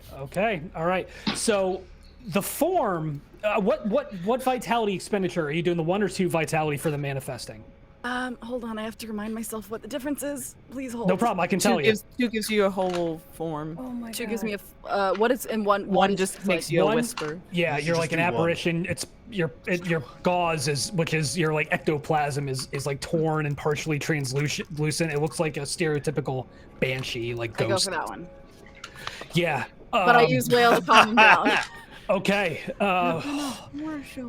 S1: All right. So the form. What vitality expenditure are you doing? The 1 or 2 vitality for the manifesting?
S5: Hold on, I have to remind myself what the difference is. Please hold.
S1: No problem. I can tell you.
S2: 2 gives you a whole form.
S8: Oh my
S5: 2
S8: god.
S5: gives me a what is in one.
S2: 1 just makes you a
S1: one-
S2: whisper.
S1: Yeah,
S3: You should
S1: you're
S3: just
S1: like an
S3: do one.
S1: apparition. It's your gauze is, which is your like ectoplasm is like torn and partially translucent. It looks like a stereotypical banshee, like
S5: I go
S1: ghost.
S5: for that one.
S1: Yeah.
S5: But I use wail to calm him down.
S1: Okay.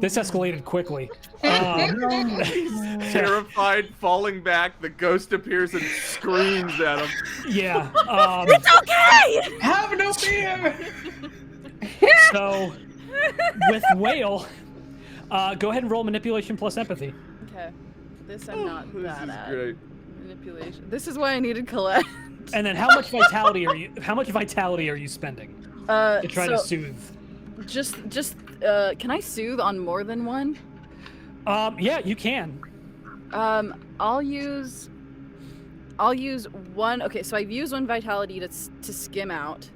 S1: This escalated quickly.
S6: Terrified, falling back, the ghost appears and screams at him.
S1: Yeah.
S5: It's okay.
S9: Have no fear.
S1: So with Whale, go ahead and roll manipulation plus empathy.
S5: Okay. This I'm not
S6: This
S5: bad
S6: is
S5: at.
S6: great.
S5: Manipulation. This is why I needed Colette.
S1: And then how much vitality are you spending to try to soothe?
S5: Just can I soothe on more than one?
S1: Yeah, you can.
S5: I'll use one. Okay, so I've used 1 vitality to skim out.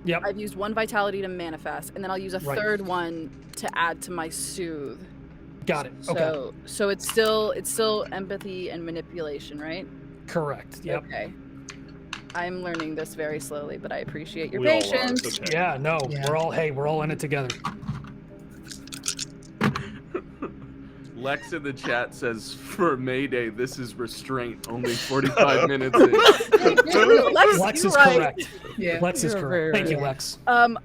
S1: Yep.
S5: I've used 1 vitality to manifest, and then I'll use a
S1: Right.
S5: 3rd one to add to my soothe.
S1: Got it. Okay.
S5: So it's still empathy and manipulation, right?
S1: Correct. Yep.
S5: Okay. I'm learning this very slowly, but I appreciate your
S7: We all are,
S5: patience.
S7: it's okay.
S1: Yeah. No.
S9: Yeah.
S1: We're all in it together.
S6: Lex in the chat says, for Mayday, this is restraint, only 45 minutes in.
S1: Lex
S5: you're
S1: is
S5: right.
S1: correct.
S9: Yeah.
S1: Lex is
S2: You're
S1: correct.
S2: very
S1: Thank you,
S2: right.
S1: Lex.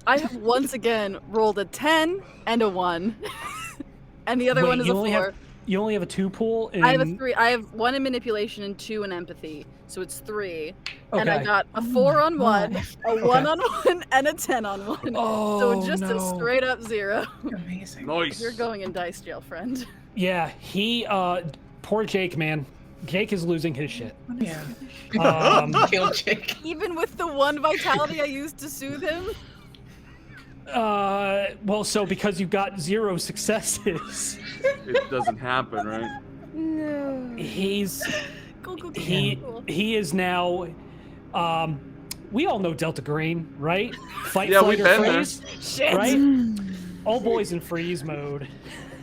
S5: I have once again rolled a 10 and a 1. And the other
S1: Wait,
S5: one is
S1: you
S5: a 4.
S1: only have You only have a 2 pool.
S5: I have a 3. I have 1 in manipulation and 2 in empathy, so it's 3. And I
S1: Okay.
S5: got a 4 on 1, a 1
S1: Okay.
S5: on 1, and a 10 on 1.
S1: Oh,
S5: So just a
S1: no.
S5: straight up 0.
S9: Amazing.
S6: Nice.
S5: You're going in dice jail, friend.
S1: Yeah, poor Jake, man. Jake is losing his shit.
S9: Yeah.
S6: Kill Jake.
S5: Even with the 1 vitality I used to soothe him.
S1: Well, so because you got 0 successes,
S6: It doesn't happen, right?
S8: No.
S1: he's
S5: Cool.
S1: he is now. We all know Delta Green, right? Fight,
S6: Yeah,
S1: flight,
S6: we've
S1: or
S6: been there.
S1: freeze,
S5: Shit.
S1: right? All boys in freeze mode.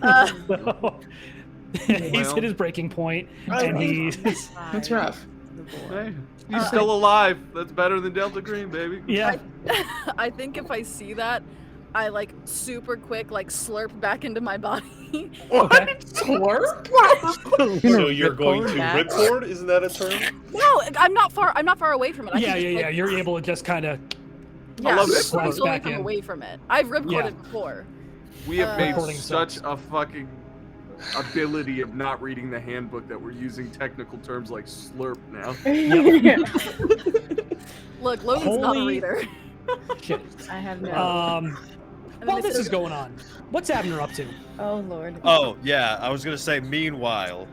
S1: So, he's
S6: Well.
S1: hit his breaking point, and he's
S9: That's rough.
S6: Hey, he's still alive. That's better than Delta Green, baby.
S1: yeah.
S5: I think if I see that, I super quick slurp back into my body.
S1: Okay.
S9: Slurp?
S7: So you're going to
S2: Ripcord?
S7: ripcord? Isn't that a term?
S5: No, I'm not far away from it. I
S1: Yeah,
S5: can just,
S1: yeah. You're able to just kind of.
S5: Yeah,
S6: I love that.
S5: slowly
S1: Slice back
S5: come
S1: in.
S5: away from it. I've ripcorded
S1: Yeah.
S5: before.
S6: We have made
S1: Recording
S6: such
S1: sucks.
S6: a fucking ability of not reading the handbook that we're using technical terms like slurp now.
S5: Look, Logan's not a
S1: Holy-
S5: reader.
S1: Shit.
S8: I have no.
S5: And then
S1: While
S5: they
S1: this
S5: said-
S1: is going on, what's Abner up to?
S8: Oh lord.
S3: Oh, yeah, I was gonna say, meanwhile,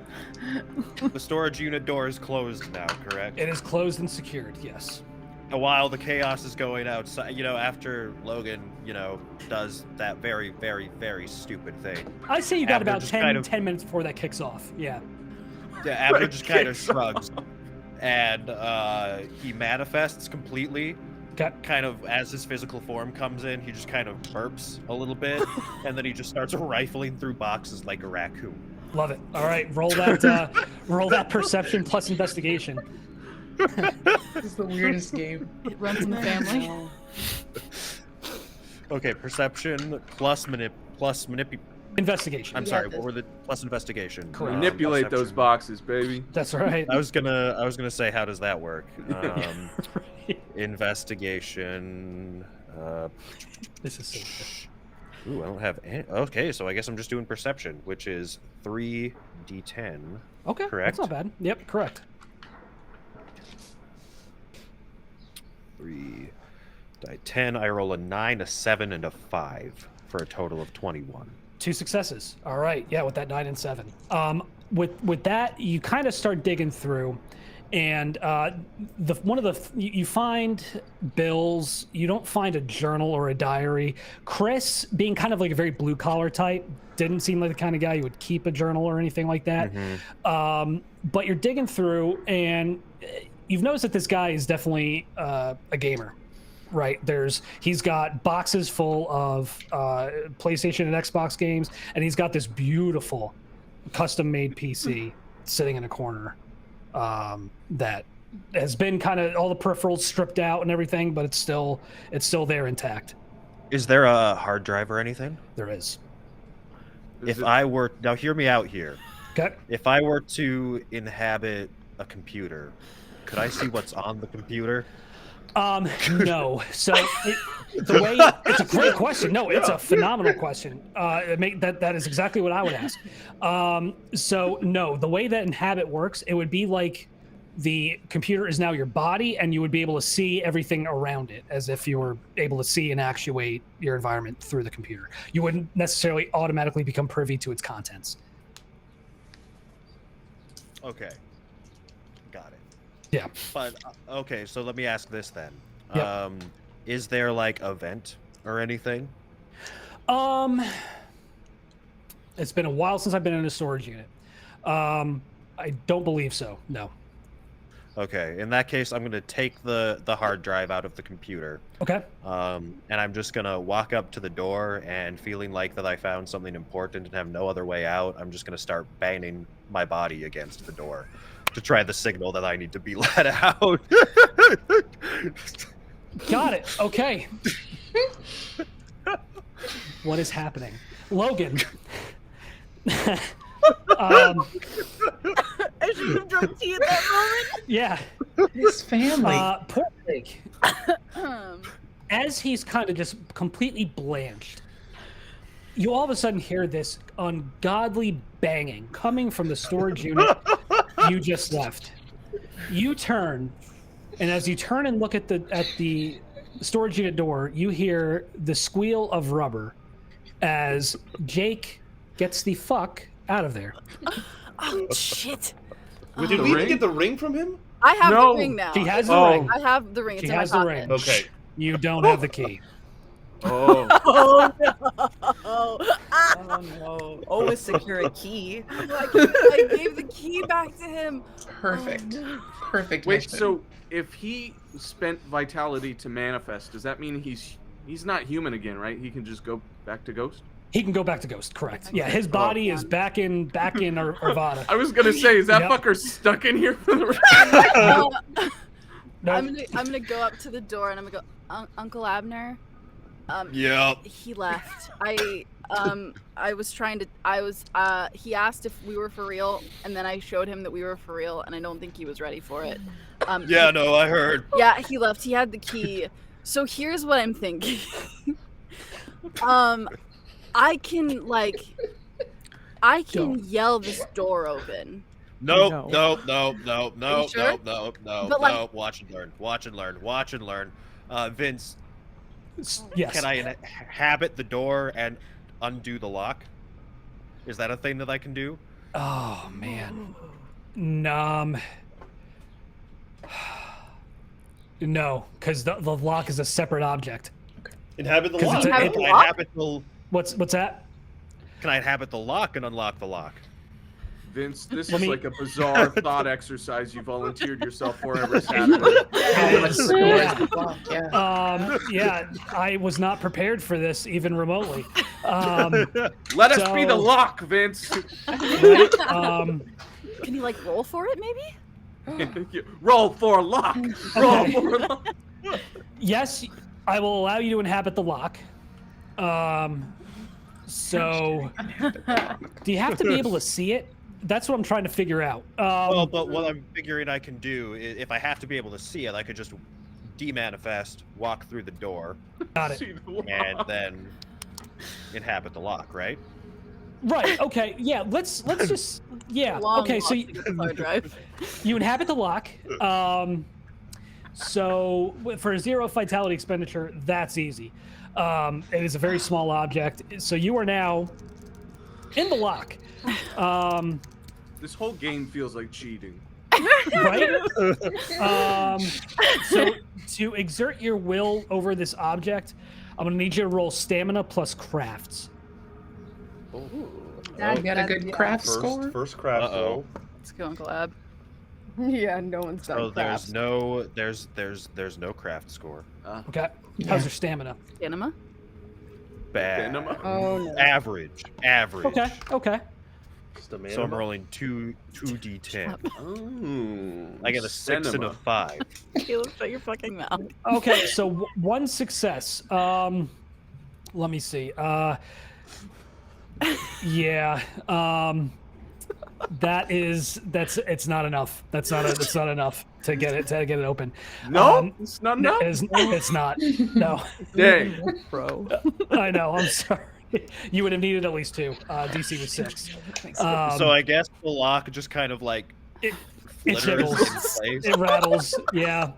S3: the storage unit door is closed now, correct?
S1: It is closed and secured. Yes.
S3: And while the chaos is going outside, after Logan, does that very, very, very stupid thing.
S1: I say you got
S3: Abner
S1: about
S3: just
S1: 10,
S3: kind of-
S1: 10 minutes before that kicks off. Yeah.
S3: Yeah, Abner just kind of
S6: Kicks
S3: shrugs. And he manifests completely.
S1: Okay.
S3: Kind of as his physical form comes in, he just kind of burps a little bit, and then he just starts rifling through boxes like a raccoon.
S1: Love it. All right. Roll that perception plus investigation.
S9: This is the weirdest game.
S5: It runs in the family.
S3: Okay, perception plus
S1: Investigation.
S3: I'm
S5: Yeah,
S3: sorry.
S5: the-
S3: What were the plus investigation?
S1: Correct.
S6: Manipulate those
S3: Perception.
S6: boxes, baby.
S1: That's right.
S3: I was gonna say, how does that work? Investigation.
S1: This is so good.
S3: Ooh, I don't have any. Okay, so I guess I'm just doing perception, which is 3d10.
S1: Okay,
S3: Correct.
S1: that's not bad. Yep, correct.
S3: 3d10. I roll a 9, a 7, and a 5 for a total of 21.
S1: 2 successes. All right. Yeah, with that 9 and 7. With that, you kind of start digging through, and you find bills. You don't find a journal or a diary. Chris, being kind of like a very blue collar type, didn't seem like the kind of guy who would keep a journal or anything like that. But you're digging through, and you've noticed that this guy is definitely a gamer. Right, he's got boxes full of PlayStation and Xbox games, and he's got this beautiful custom-made PC sitting in a corner that has been kind of all the peripherals stripped out and everything, but it's still there intact.
S3: Is there a hard drive or anything?
S1: There is.
S3: Now hear me out here.
S1: Okay.
S3: If I were to inhabit a computer, could I see what's on the computer?
S1: No. So it's a great question. No, it's a phenomenal question. That is exactly what I would ask. So no, the way that Inhabit works, it would be like the computer is now your body, and you would be able to see everything around it as if you were able to see and actuate your environment through the computer. You wouldn't necessarily automatically become privy to its contents.
S3: Okay. Got it.
S1: Yeah.
S3: But okay, so let me ask this then.
S1: Yep.
S3: Is there like a vent or anything?
S1: It's been a while since I've been in a storage unit. I don't believe so. No.
S3: Okay. In that case, I'm going to take the hard drive out of the computer.
S1: Okay.
S3: And I'm just going to walk up to the door, and feeling like that I found something important and have no other way out, I'm just going to start banging my body against the door to try the signal that I need to be let out.
S1: Got it. Okay. What is happening? Logan.
S2: I should have drunk tea at that moment.
S1: Yeah.
S9: His family.
S1: Poor Jake. As he's kind of just completely blanched, you all of a sudden hear this ungodly banging coming from the storage unit you just left. You turn, and as you turn and look at the storage unit door, you hear the squeal of rubber as Jake gets the fuck out of there.
S5: Oh shit!
S7: Did we even get the ring from him?
S5: I have
S6: No.
S5: the ring now.
S1: She has the
S6: Oh.
S1: ring.
S5: I have the ring. It's
S1: She
S5: in my
S1: has the
S5: pocket.
S1: ring.
S7: Okay.
S1: You don't have the key.
S6: Oh.
S2: Oh no! Oh no! Always secure a key.
S5: I gave the key back to him.
S9: Perfect. Perfect.
S6: Wait,
S9: mission.
S6: so if he spent vitality to manifest, does that mean he's not human again, right? He can just go back to ghost?
S1: He can go back to Ghost, correct. Yeah, his body is back in Arvada.
S6: I was gonna say, is that
S1: Yep.
S6: fucker stuck in here for the rest?
S1: No,
S5: I'm gonna go up to the door and I'm gonna go, Uncle Abner.
S3: Yeah.
S5: He left. I was trying to. He asked if we were for real, and then I showed him that we were for real, and I don't think he was ready for it.
S3: Yeah, no, I heard.
S5: Yeah, he left. He had the key. So here's what I'm thinking. I can
S1: Don't.
S5: yell this door open.
S3: No.
S5: Are you sure?
S3: No.
S5: But, like-
S3: Watch and learn. Vince,
S1: yes.
S3: can I inhabit the door and undo the lock? Is that a thing that I can do?
S1: Oh man. No, because the lock is a separate object.
S7: Inhabit the
S1: 'Cause
S7: lock.
S1: it's a-
S5: Inhabit
S3: Can
S5: the
S3: I
S5: lock?
S3: inhabit the?
S1: What's that?
S3: Can I inhabit the lock and unlock the lock?
S6: Vince, this
S1: Let
S6: is
S1: me-
S6: like a bizarre thought exercise you volunteered yourself for every Saturday.
S1: Yeah. Yeah, I was not prepared for this even remotely.
S6: Let us be the
S1: So-
S6: lock, Vince.
S1: Right?
S5: Can you roll for it maybe?
S6: Roll for lock. Roll
S1: Okay.
S6: for lock.
S1: Yes, I will allow you to inhabit the lock. So, do you have to be able to see it? That's what I'm trying to figure out.
S3: Well, but what I'm figuring I can do is, if I have to be able to see it, I could just demanifest, walk through the door,
S1: Got it.
S6: See the lock.
S3: and then inhabit the lock, right?
S1: Right. Okay. Yeah. Let's just. Yeah.
S5: Long
S1: Okay. So
S5: walk to get the hard drive.
S1: you inhabit the lock. So for a 0 vitality expenditure, that's easy. It is a very small object. So you are now in the lock.
S6: This whole game feels like cheating.
S1: Right? So to exert your will over this object, I'm gonna need you to roll stamina plus crafts.
S9: You got a good craft score?
S7: First craft
S3: Uh-oh.
S7: roll.
S5: Let's go, Uncle Ab.
S8: Yeah, no one's done
S3: So
S8: crafts.
S3: there's no craft score.
S1: Okay. How's your stamina?
S5: Anima?
S3: Bad.
S8: Oh no.
S3: Average.
S1: Okay. Okay.
S3: So I'm rolling 2d10.
S6: Oh,
S3: I get a 6 and a 5.
S5: Caleb, shut your fucking mouth.
S1: Okay. So one success. Let me see. Yeah. It's not enough. That's not enough to get it open.
S6: no, it's not enough.
S1: It's not. No.
S6: Dang.
S2: Bro.
S1: I know. I'm sorry. You would have needed at least 2. DC was 6.
S3: So I guess the lock just kind of like
S1: it
S3: flitters in
S1: jiggles.
S3: place.
S1: It rattles. Yeah.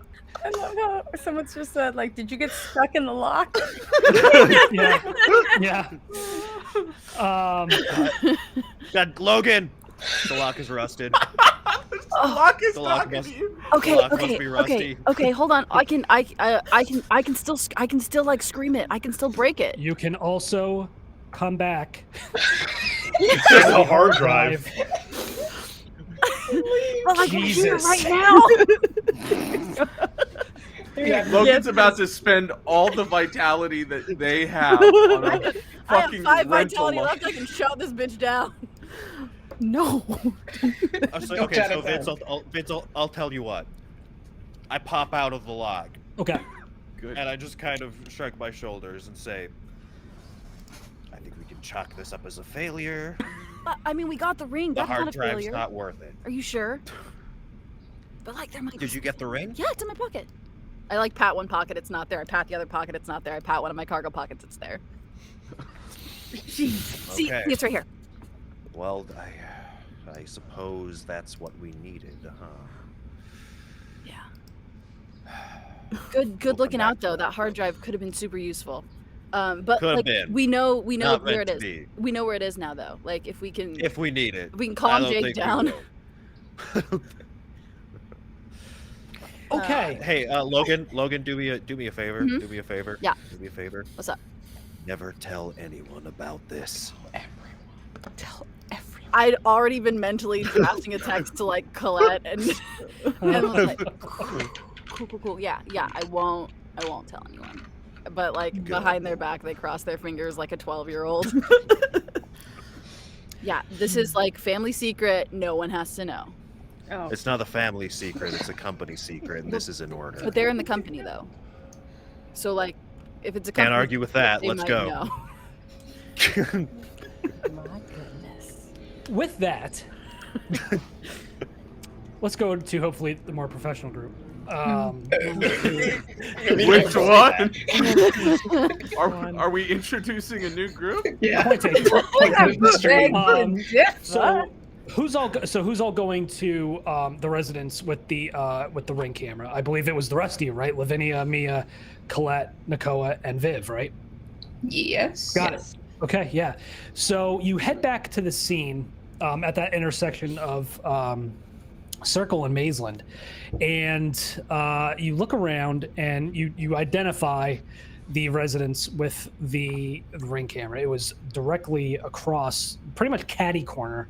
S8: I love how someone's just said, like, did you get stuck in the lock?
S1: Yeah. Yeah.
S3: God, Logan! The lock is rusted.
S6: The lock is
S3: The lock
S6: talking
S3: must-
S6: to you.
S5: Okay,
S3: lock must
S5: okay,
S3: be
S5: okay,
S3: rusty.
S5: okay. Hold on. I can still like scream it. I can still break it.
S1: You can also come back.
S7: Check the hard drive.
S5: Well, I can hear it
S1: Jesus.
S5: right now.
S6: Logan's about to spend all the vitality that they have on a
S5: I have
S6: fucking
S5: 5
S6: rental
S5: vitality
S6: lock.
S5: left. I can shut this bitch down.
S2: No.
S3: Vince, I'll tell you what. I pop out of the lock,
S1: Okay.
S6: Good.
S3: and I just kind of shrug my shoulders and say, I think we can chalk this up as a failure.
S5: But, I mean, we got the ring.
S3: The
S5: That's not
S3: hard
S5: a
S3: drive's
S5: failure.
S3: not worth it.
S5: Are you sure? But like, there might be
S3: Did you get the ring?
S5: Yeah, it's in my pocket. I like pat one pocket, it's not there. I pat the other pocket, it's not there. I pat one of my cargo pockets, it's there. See,
S3: Okay.
S5: it's right here.
S3: Well, I suppose that's what we needed, huh?
S5: Yeah. Good looking out though. That hard drive could have been super useful. But
S3: Could have
S5: like
S3: been.
S5: we know
S3: Not
S5: where
S3: meant
S5: it
S3: to
S5: is.
S3: be.
S5: We know where it is now though. Like if we can
S3: If we need it.
S5: we can
S3: I
S5: calm
S3: don't
S5: Jake
S3: think we
S5: down.
S3: will.
S1: Okay.
S3: Hey, Logan, do me a favor.
S5: Mhm.
S3: Do me a favor.
S5: Yeah.
S3: Do me a favor.
S5: What's up?
S3: Never tell anyone about this.
S2: Tell everyone.
S5: I'd already been mentally drafting a text to like Colette and was like, cool. Yeah, I won't tell anyone. But like
S3: Good.
S5: behind their back, they cross their fingers like a 12-year-old. Yeah, this is like family secret. No one has to know.
S8: Oh.
S3: It's not a family secret. It's a company secret, and this is in order.
S5: But they're in the company though. So like, if it's a company,
S3: Can't argue with that.
S5: they
S3: Let's
S5: might
S3: go.
S5: know.
S8: My goodness.
S1: With that, let's go to hopefully the more professional group.
S6: Which one? Are we introducing a new group?
S9: Yeah.
S1: Point taken.
S8: So,
S1: Who's all going to the residence with the ring camera? I believe it was the rest of you, right? Lavinia, Mia, Colette, Nakoa, and Viv, right?
S9: Yes.
S1: Got it. Okay, yeah. So you head back to the scene at that intersection of Circle and Mazeland, and you look around and you identify the residence with the ring camera. It was directly across, pretty much catty corner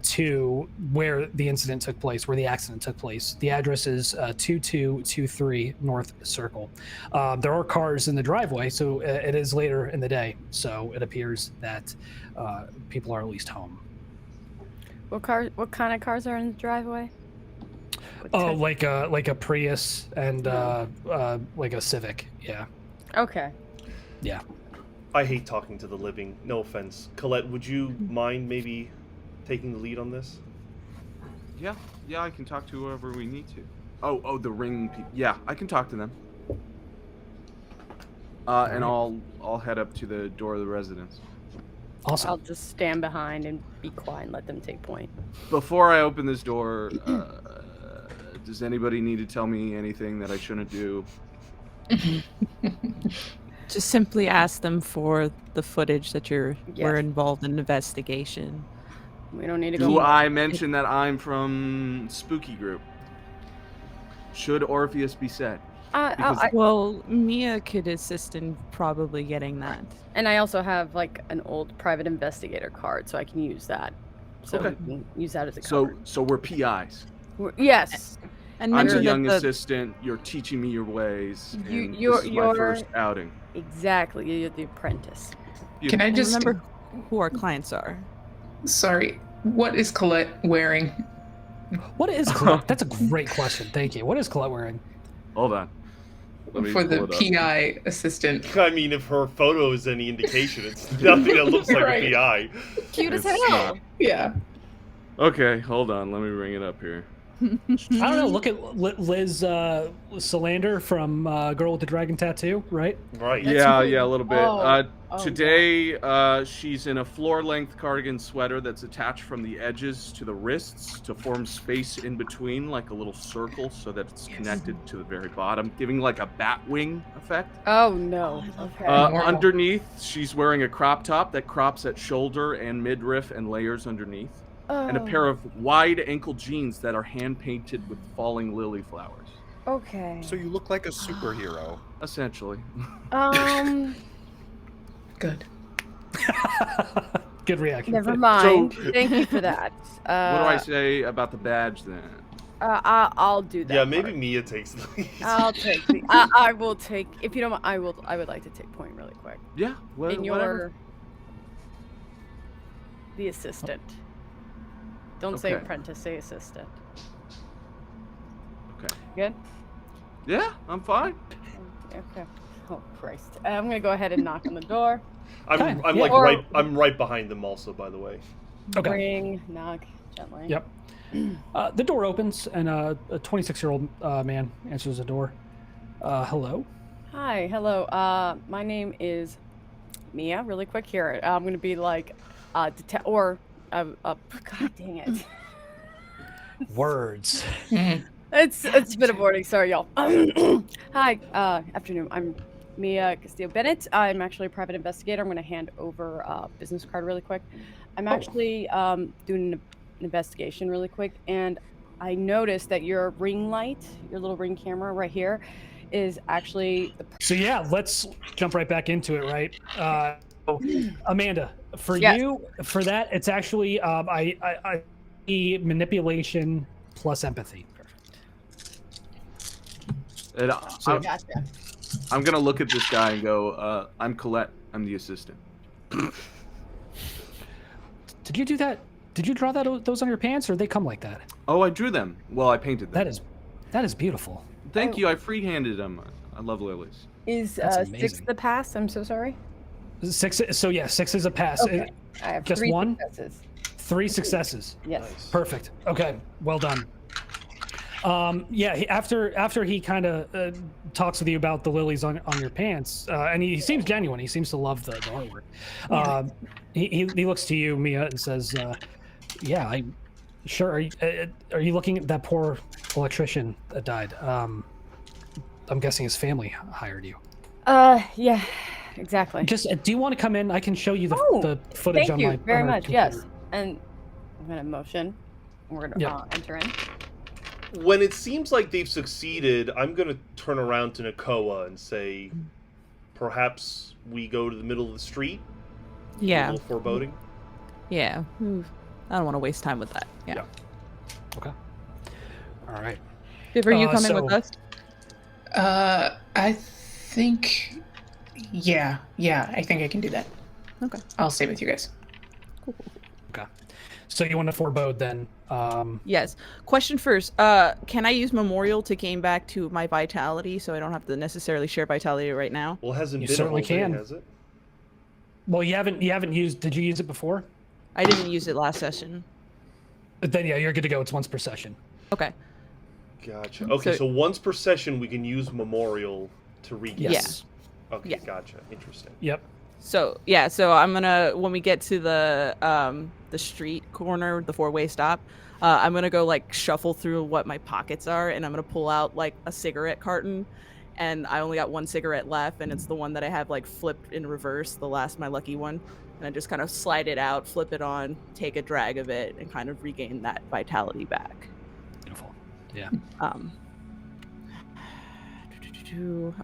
S1: to where the incident took place, where the accident took place. The address is 2223 North Circle. There are cars in the driveway, so it is later in the day, so it appears that people are at least home.
S8: what kind of cars are in the driveway?
S1: Oh, like a Prius and like a Civic. Yeah.
S8: Okay.
S1: Yeah.
S7: I hate talking to the living. No offense. Colette, would you mind maybe taking the lead on this?
S6: Yeah, I can talk to whoever we need to. Oh, the ring people. Yeah, I can talk to them. And I'll head up to the door of the residence.
S1: Awesome.
S8: I'll just stand behind and be quiet and let them take point.
S6: Before I open this door, does anybody need to tell me anything that I shouldn't do?
S2: Just simply ask them for the footage that we're
S8: Yes.
S2: involved in investigation.
S8: We don't need to go.
S6: Do I mention that I'm from Spooky Group? Should Orpheus be said?
S2: Well, Mia could assist in probably getting that.
S8: And I also have like an old private investigator card, so I can use that. So
S6: Okay.
S8: we can use that as a
S6: So
S8: cover.
S6: we're PIs.
S8: Yes.
S2: And
S6: I'm a
S2: mention
S6: young
S2: that the,
S6: assistant. You're teaching me your ways.
S8: You-
S6: And
S8: you're-
S6: this is my
S8: you're-
S6: first outing.
S8: Exactly. You're the apprentice.
S4: Can I
S2: and
S4: just
S2: remember who our clients are.
S4: Sorry, what is Colette wearing?
S1: What is Colette? That's a great question. Thank you. What is Colette wearing?
S6: Hold on. Let me
S4: For the
S6: pull it up.
S4: PI assistant.
S7: I mean, if her photo is any indication, it's nothing that looks like
S4: Right.
S7: a PI.
S8: Cute as
S6: It's
S8: hell.
S6: not.
S4: Yeah.
S6: Okay, hold on. Let me bring it up here.
S1: I don't know. Look at Liz Salander from Girl with the Dragon Tattoo, right?
S7: Right.
S6: Yeah, a little bit.
S8: Oh,
S6: Today, she's in a floor-length cardigan sweater that's attached from the edges to the wrists to form space in between, like a little circle, so that it's connected to the very bottom, giving like a bat wing effect.
S8: Oh no. Okay.
S6: Underneath, she's wearing a crop top that crops at shoulder and midriff and layers underneath, and a pair of wide ankle jeans that are hand-painted with falling lily flowers.
S8: Okay.
S3: So you look like a superhero.
S6: Essentially.
S4: Good.
S1: Good reaction.
S8: Never mind.
S6: So-
S8: Thank you for that.
S6: What do I say about the badge then?
S8: I'll do that.
S7: Yeah, maybe
S8: part.
S7: Mia takes the lead.
S8: I'll take. I will take. If you don't mind, I would like to take point really quick.
S6: Yeah,
S8: In your
S6: whatever.
S8: the assistant. Don't say
S6: Okay.
S8: apprentice. Say assistant.
S6: Okay.
S8: Good.
S6: Yeah, I'm fine.
S8: Okay. Oh Christ! I'm gonna go ahead and knock on the door.
S1: Okay,
S7: I'm
S1: yeah.
S7: like
S8: Or-
S7: I'm right behind them also, by the way.
S1: Okay.
S8: Ring, knock gently.
S1: Yep. The door opens, and a 26-year-old man answers the door. Hello.
S8: Hi. Hello. My name is Mia. Really quick here. I'm gonna be like, God dang it.
S1: Words.
S8: It's a bit of boring. Sorry, y'all. Hi. Afternoon. I'm Mia Castillo-Benet. I'm actually a private investigator. I'm going to hand over a business card really quick. I'm actually doing an investigation really quick, and I noticed that your ring light, your little ring camera right here, is actually the.
S1: So yeah, let's jump right back into it, right? Amanda, for
S8: Yes.
S1: you, for that, it's actually I manipulation plus empathy.
S6: And
S1: So-
S8: Gotcha.
S6: I'm gonna look at this guy and go, I'm Colette. I'm the assistant.
S1: Did you do that? Did you draw those on your pants, or they come like that?
S6: Oh, I drew them. Well, I painted them.
S1: That is beautiful.
S6: Thank you. I free-handed them. I love lilies.
S8: Is
S1: That's
S8: 6
S1: amazing.
S8: the pass? I'm so sorry.
S1: 6. So yeah, 6 is a pass.
S8: Okay. I have
S1: Just
S8: 3
S1: one?
S8: successes.
S1: 3 successes.
S8: Yes.
S7: Nice.
S1: Perfect. Okay, well done. Yeah, after he kind of talks with you about the lilies on your pants, and he seems genuine. He seems to love the artwork. He looks to you, Mia, and says, "Yeah, I sure. Are you looking at that poor electrician that died? I'm guessing his family hired you.
S8: Yeah, exactly.
S1: Just do you want to come in? I can show you the footage
S8: Thank
S1: on
S8: you
S1: my
S8: very
S1: on our
S8: much. Yes,
S1: computer.
S8: and I'm gonna motion. We're gonna
S1: Yeah.
S8: enter in.
S7: When it seems like they've succeeded, I'm going to turn around to Nakoa and say, perhaps we go to the middle of the street? A
S2: Yeah.
S7: little foreboding?
S2: Yeah. I don't want to waste time with that. Yeah.
S1: Okay. All right.
S2: Viv, are you coming with
S1: so-
S2: us?
S4: I think. Yeah, I think I can do that.
S2: Okay.
S4: I'll stay with you guys.
S1: Okay. So you want to forebode then?
S2: Yes. Question first. Can I use Memorial to gain back to my vitality so I don't have to necessarily share vitality right now?
S7: Well, it hasn't
S1: You
S7: been a
S1: certainly
S7: whole day,
S1: can.
S7: has it?
S1: Well, you haven't used. Did you use it before?
S2: I didn't use it last session.
S1: But then yeah, you're good to go. It's once per session.
S2: Okay.
S7: Gotcha. Okay, so once per session we can use Memorial to regain.
S1: Yes.
S7: Okay,
S2: Yeah.
S7: gotcha. Interesting.
S1: Yep.
S2: So yeah, so I'm gonna when we get to the street corner, the 4-way stop, I'm gonna go like shuffle through what my pockets are, and I'm gonna pull out like a cigarette carton, and I only got one cigarette left, and it's the one that I have like flipped in reverse, my lucky one, and I just kind of slide it out, flip it on, take a drag of it, and kind of regain that vitality back.
S1: Beautiful. Yeah.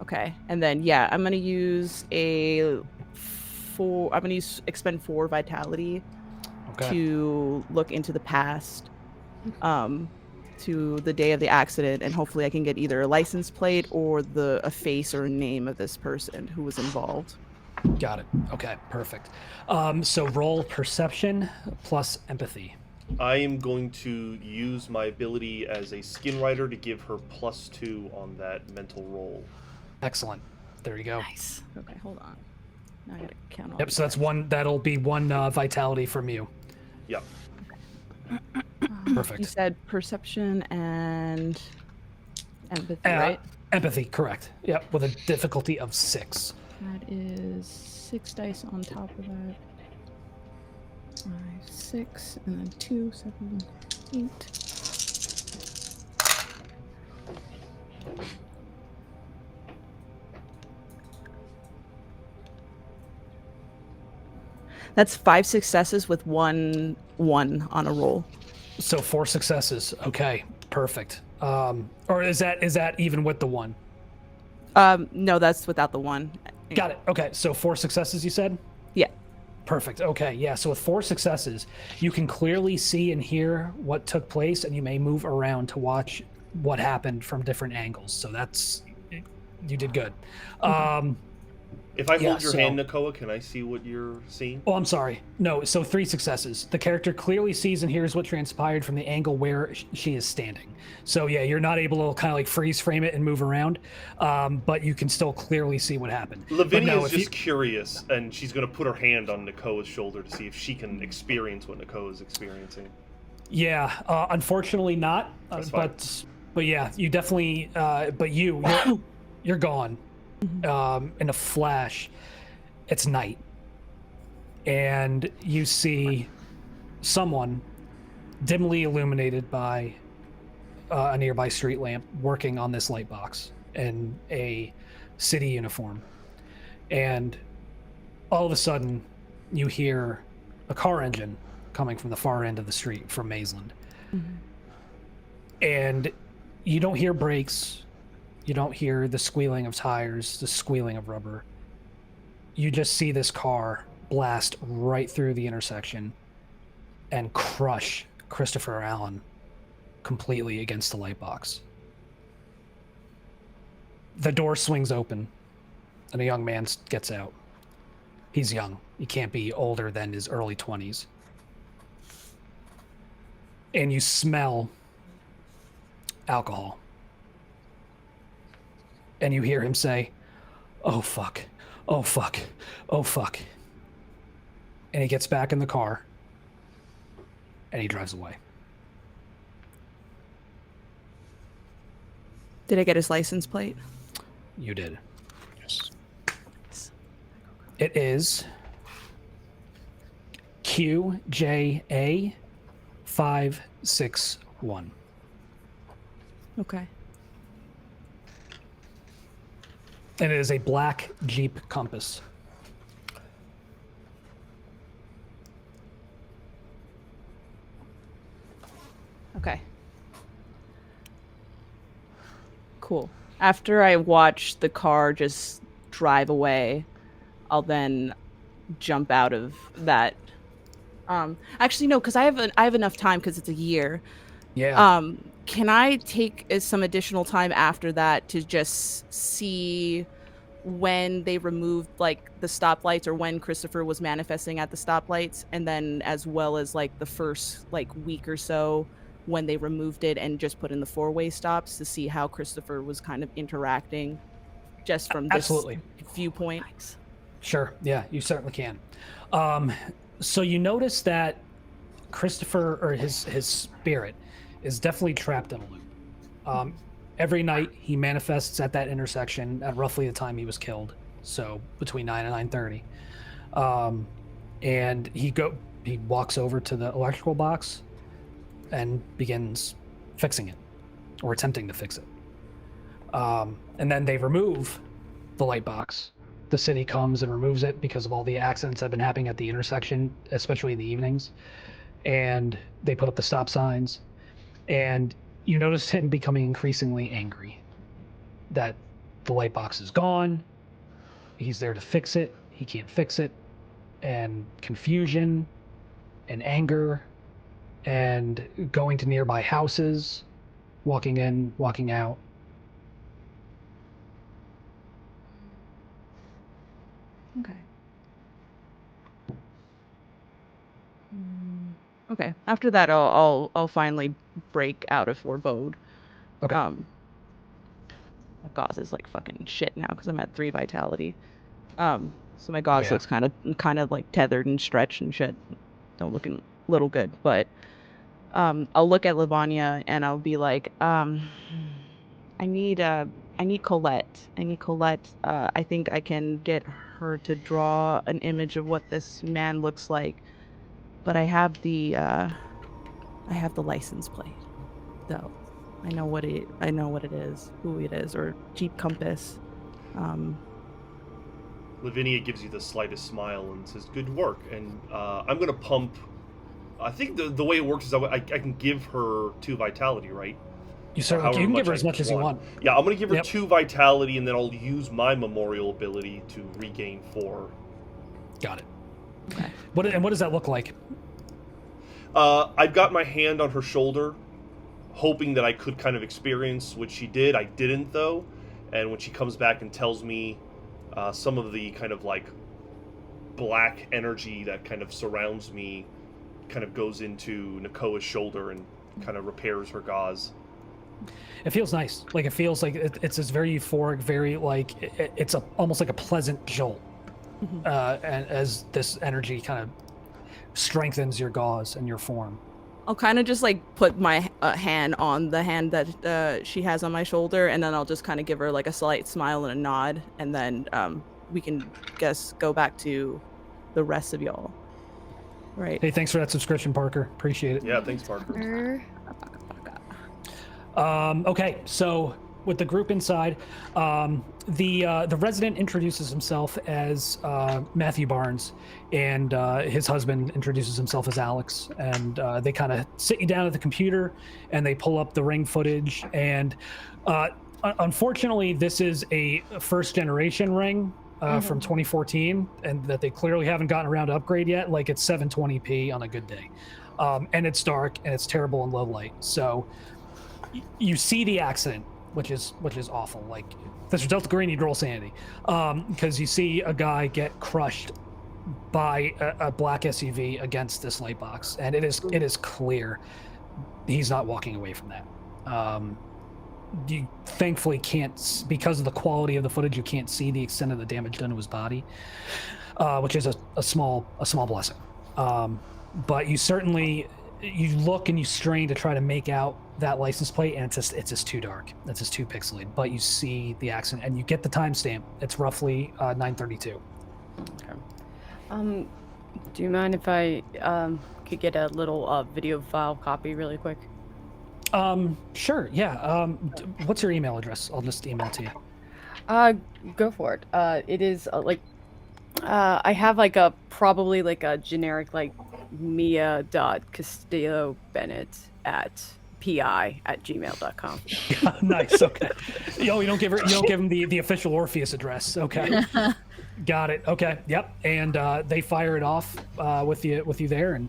S2: Okay, and then yeah, I'm gonna use expend 4 vitality to look into the past, to the day of the accident, and hopefully I can get either a license plate or a face or a name of this person who was involved.
S1: Got it. Okay, perfect. So roll perception plus empathy.
S7: I am going to use my ability as a skin writer to give her +2 on that mental roll.
S1: Excellent. There you go.
S5: Nice.
S2: Okay, hold on. Now I gotta count all.
S1: Yep. So that's one. That'll be one vitality from you.
S7: Yep.
S1: Perfect.
S2: You said perception and empathy, right?
S1: Empathy, correct. Yep. With a difficulty of 6.
S2: That is 6 dice on top of that. 5, 6, and then 2, 7, 8. That's 5 successes with 1 on a roll.
S1: So 4 successes. Okay, perfect. Or is that even with the 1?
S2: No, that's without the 1.
S1: Got it. Okay, so 4 successes, you said?
S2: Yeah.
S1: Perfect. Okay, yeah. So with 4 successes, you can clearly see and hear what took place, and you may move around to watch what happened from different angles. So you did good.
S7: If I hold your hand, Nakoa, can I see what you're seeing?
S1: Oh, I'm sorry. No, so 3 successes. The character clearly sees and hears what transpired from the angle where she is standing. So yeah, you're not able to kind of like freeze frame it and move around, but you can still clearly see what happened.
S7: Lavinia is just curious, and she's going to put her hand on Nakoa's shoulder to see if she can experience what Nakoa is experiencing.
S1: Yeah, unfortunately not. But yeah, you definitely. But you're gone. In a flash, it's night, and you see someone dimly illuminated by a nearby street lamp working on this light box in a city uniform. And all of a sudden, you hear a car engine coming from the far end of the street from Maysland. Mm-hmm. And you don't hear brakes. You don't hear the squealing of tires, the squealing of rubber. You just see this car blast right through the intersection and crush Christopher Allen completely against the light box. The door swings open, and a young man gets out. He's young. He can't be older than his early 20s. And you smell alcohol. And you hear him say, "Oh, fuck. Oh, fuck. Oh, fuck." And he gets back in the car, and he drives away.
S2: Did I get his license plate?
S1: You did.
S5: Yes.
S1: It is QJA 561.
S2: Okay.
S1: And it is a black Jeep Compass.
S2: Okay. Cool. After I watch the car just drive away, I'll then jump out of that. Actually, no, because I have enough time because it's a year.
S1: Yeah.
S2: Can I take some additional time after that to just see when they removed like the stoplights or when Christopher was manifesting at the stoplights, and then as well as like the first like week or so when they removed it and just put in the 4-way stops to see how Christopher was kind of interacting just from this viewpoint?
S1: Sure. Yeah, you certainly can. So you notice that Christopher, or his spirit, is definitely trapped in a loop. Every night he manifests at that intersection at roughly the time he was killed, so between 9 and 9:30. And he walks over to the electrical box and begins fixing it, or attempting to fix it. And then they remove the light box. The city comes and removes it because of all the accidents that have been happening at the intersection, especially in the evenings. And they put up the stop signs. And you notice him becoming increasingly angry that the light box is gone. He's there to fix it. He can't fix it. And confusion and anger and going to nearby houses, walking in, walking out.
S2: Okay. Okay. After that, I'll finally break out of forebode.
S1: Okay.
S2: My gauze is like fucking shit now because I'm at 3 vitality. So my gauze looks kind of like tethered and stretched and shit. Don't look a little good, but I'll look at Lavinia and I'll be like, I need Colette. I need Colette. I think I can get her to draw an image of what this man looks like, but I have the license plate, though. I know what it is, who it is, or Jeep Compass.
S7: Lavinia gives you the slightest smile and says, "Good work." And I'm gonna pump. I think the way it works is I can give her 2 vitality, right?
S1: You certainly can give her as much as you want.
S7: Yeah, I'm gonna give her 2 vitality, and then I'll use my memorial ability to regain 4.
S1: Got it. Okay. What does that look like?
S7: I've got my hand on her shoulder, hoping that I could kind of experience what she did. I didn't, though. And when she comes back and tells me some of the kind of like black energy that kind of surrounds me kind of goes into Nakoa's shoulder and kind of repairs her gauze.
S1: It feels nice. Like, it feels like it's this very euphoric, very like it's almost like a pleasant jolt. And as this energy kind of strengthens your gauze and your form.
S2: I'll kind of just like put my hand on the hand that she has on my shoulder, and then I'll just kind of give her like a slight smile and a nod, and then we can go back to the rest of y'all. Right.
S1: Hey, thanks for that subscription, Parker. Appreciate it.
S7: Yeah, thanks, Parker.
S1: Okay, so with the group inside, the resident introduces himself as Matthew Barnes, and his husband introduces himself as Alex, and they kind of sit you down at the computer and they pull up the ring footage, and unfortunately this is a first generation ring from 2014, and that they clearly haven't gotten around to upgrade yet. Like, it's 720p on a good day, and it's dark and it's terrible in low light. So you see the accident, which is awful. Like, if this was Delta Green, you'd roll sanity, because you see a guy get crushed by a black SUV against this light box, and it is clear he's not walking away from that. You thankfully can't, because of the quality of the footage, you can't see the extent of the damage done to his body, which is a small blessing. But you certainly, you look and you strain to try to make out that license plate, and it's just too dark. It's just too pixelated. But you see the accident, and you get the timestamp. It's roughly 9:32.
S8: Okay. Do you mind if I could get a little video file copy really quick?
S1: Sure. Yeah. What's your email address? I'll just email it to you.
S8: Go for it. It is I have like probably a generic Mia.Castillo-Benet at pi@gmail.com.
S1: Nice. Okay. You don't give him the official Orpheus address. Okay. Got it. Okay. Yep. And they fire it off with you there, and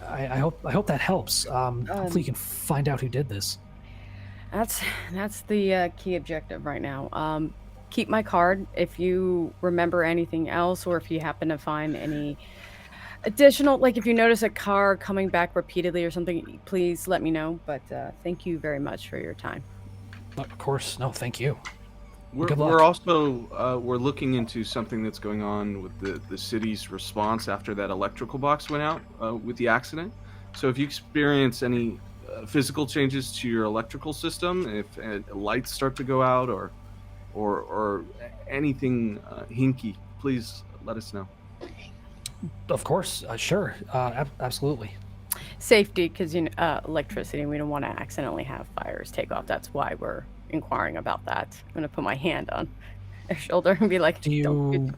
S1: I hope that helps. Hopefully you can find out who did this.
S8: That's the key objective right now. Keep my card if you remember anything else, or if you happen to find any additional, if you notice a car coming back repeatedly or something, please let me know. But thank you very much for your time.
S1: Of course. No, thank you.
S6: We're also we're looking into something that's going on with the city's response after that electrical box went out with the accident. So if you experience any physical changes to your electrical system, if lights start to go out or anything hinky, please let us know.
S1: Of course, sure, absolutely.
S8: Safety, because electricity, we don't want to accidentally have fires take off. That's why we're inquiring about that. I'm gonna put my hand on her shoulder and be like,
S1: Do you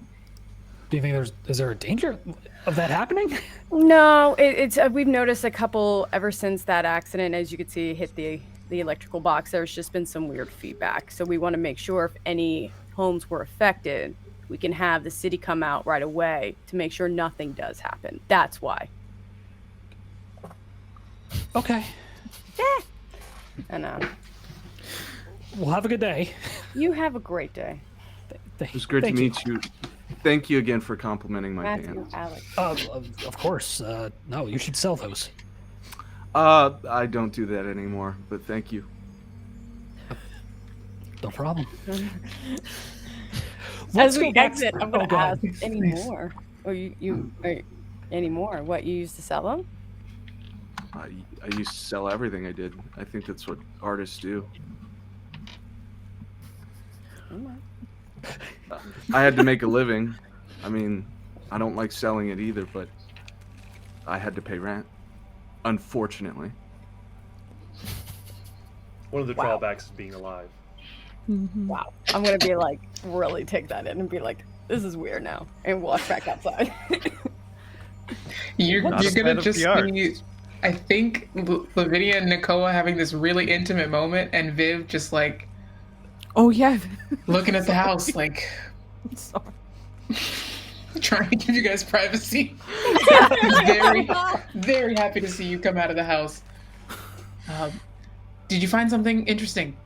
S1: think is there a danger of that happening?
S8: No, it's we've noticed a couple ever since that accident. As you can see, hit the electrical box. There's just been some weird feedback. So we want to make sure if any homes were affected, we can have the city come out right away to make sure nothing does happen. That's why.
S1: Okay.
S8: Yeah. And
S1: Well, have a good day.
S8: you have a great day.
S6: It was great to meet you. Thank you again for complimenting my
S8: Matthew,
S6: pants.
S8: Alex.
S1: Of course. No, you should sell those.
S6: I don't do that anymore, but thank you.
S1: No problem.
S8: As we
S1: go back
S8: exit,
S1: to-
S8: I'm going
S1: oh,
S8: to
S1: go
S8: ask
S1: ahead.
S8: any more. Or any more? What you used to sell them?
S6: I used to sell everything I did. I think that's what artists do. I had to make a living. I mean, I don't like selling it either, but I had to pay rent. Unfortunately.
S7: One of the drawbacks is being alive.
S8: Wow. I'm going to be like, really take that in and be like, this is weird now. And walk back outside.
S4: You're
S3: Not a fan
S4: gonna
S3: of
S4: just
S3: the art.
S4: see, I think, Lavinia and Nakoa having this really intimate moment, and Viv just like
S2: Oh yeah.
S4: looking at the house, like
S2: I'm sorry.
S4: trying to give you guys privacy. very, very happy to see you come out of the house. Did you find something interesting?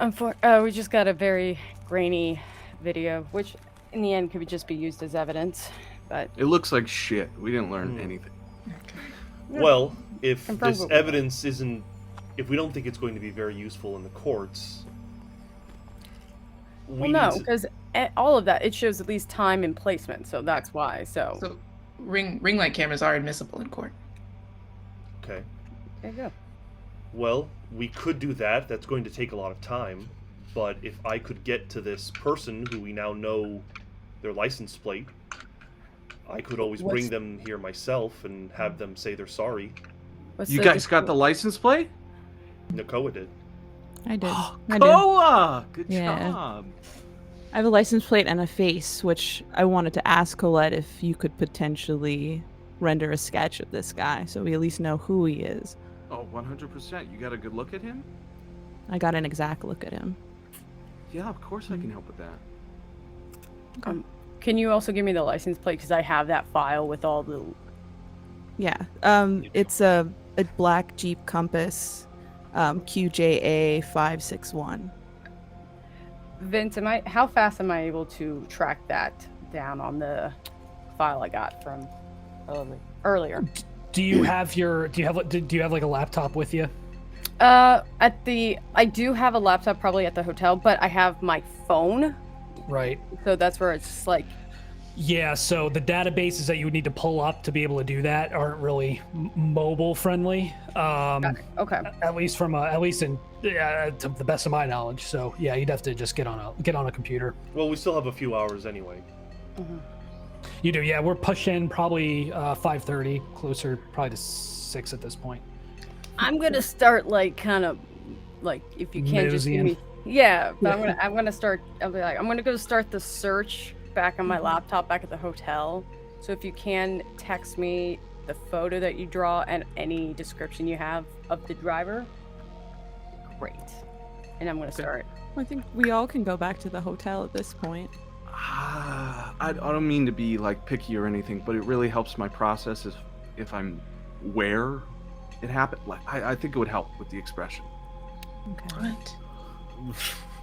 S8: We just got a very grainy video, which in the end could just be used as evidence. But
S6: It looks like shit. We didn't learn anything.
S7: Well, if
S8: Confirm
S7: this
S8: what we
S7: evidence isn't, if we don't think it's going to be very useful in the courts,
S8: well, no, because all of that, it shows at least time and placement, so that's why.
S4: So ring light cameras are admissible in court.
S7: Okay.
S8: There you go.
S7: Well, we could do that. That's going to take a lot of time. But if I could get to this person who we now know their license plate, I could always bring them here myself and have them say they're sorry.
S6: You guys got the license plate?
S7: Nakoa did.
S2: I did. I did.
S6: Koa! Good
S2: Yeah.
S6: job.
S2: I have a license plate and a face, which I wanted to ask Colette if you could potentially render a sketch of this guy so we at least know who he is.
S6: Oh, 100%. You got a good look at him?
S2: I got an exact look at him.
S6: Yeah, of course I can help with that.
S8: Can you also give me the license plate? Because I have that file with all the...
S2: Yeah. It's a black Jeep Compass, QJA 561.
S8: Vince, how fast am I able to track that down on the file I got from earlier?
S1: Do you have like a laptop with you?
S8: I do have a laptop probably at the hotel, but I have my phone.
S1: Right.
S8: So that's where it's like...
S1: Yeah, so the databases that you would need to pull up to be able to do that aren't really mobile friendly.
S8: Okay.
S1: At least to the best of my knowledge. So yeah, you'd have to just get on a computer.
S7: Well, we still have a few hours anyway.
S8: Mm-hmm.
S1: You do, yeah. We're pushing probably 5:30, closer probably to 6 at this point.
S8: I'm gonna start kind of if you can just give
S1: Nosing.
S8: me. Yeah, but I'm gonna start. I'm gonna go start the search back on my laptop back at the hotel. So if you can text me the photo that you draw and any description you have of the driver, great. And I'm gonna start.
S2: I think we all can go back to the hotel at this point.
S6: I don't mean to be picky or anything, but it really helps my process if I'm where it happened. I think it would help with the expression.
S2: Okay.
S4: What?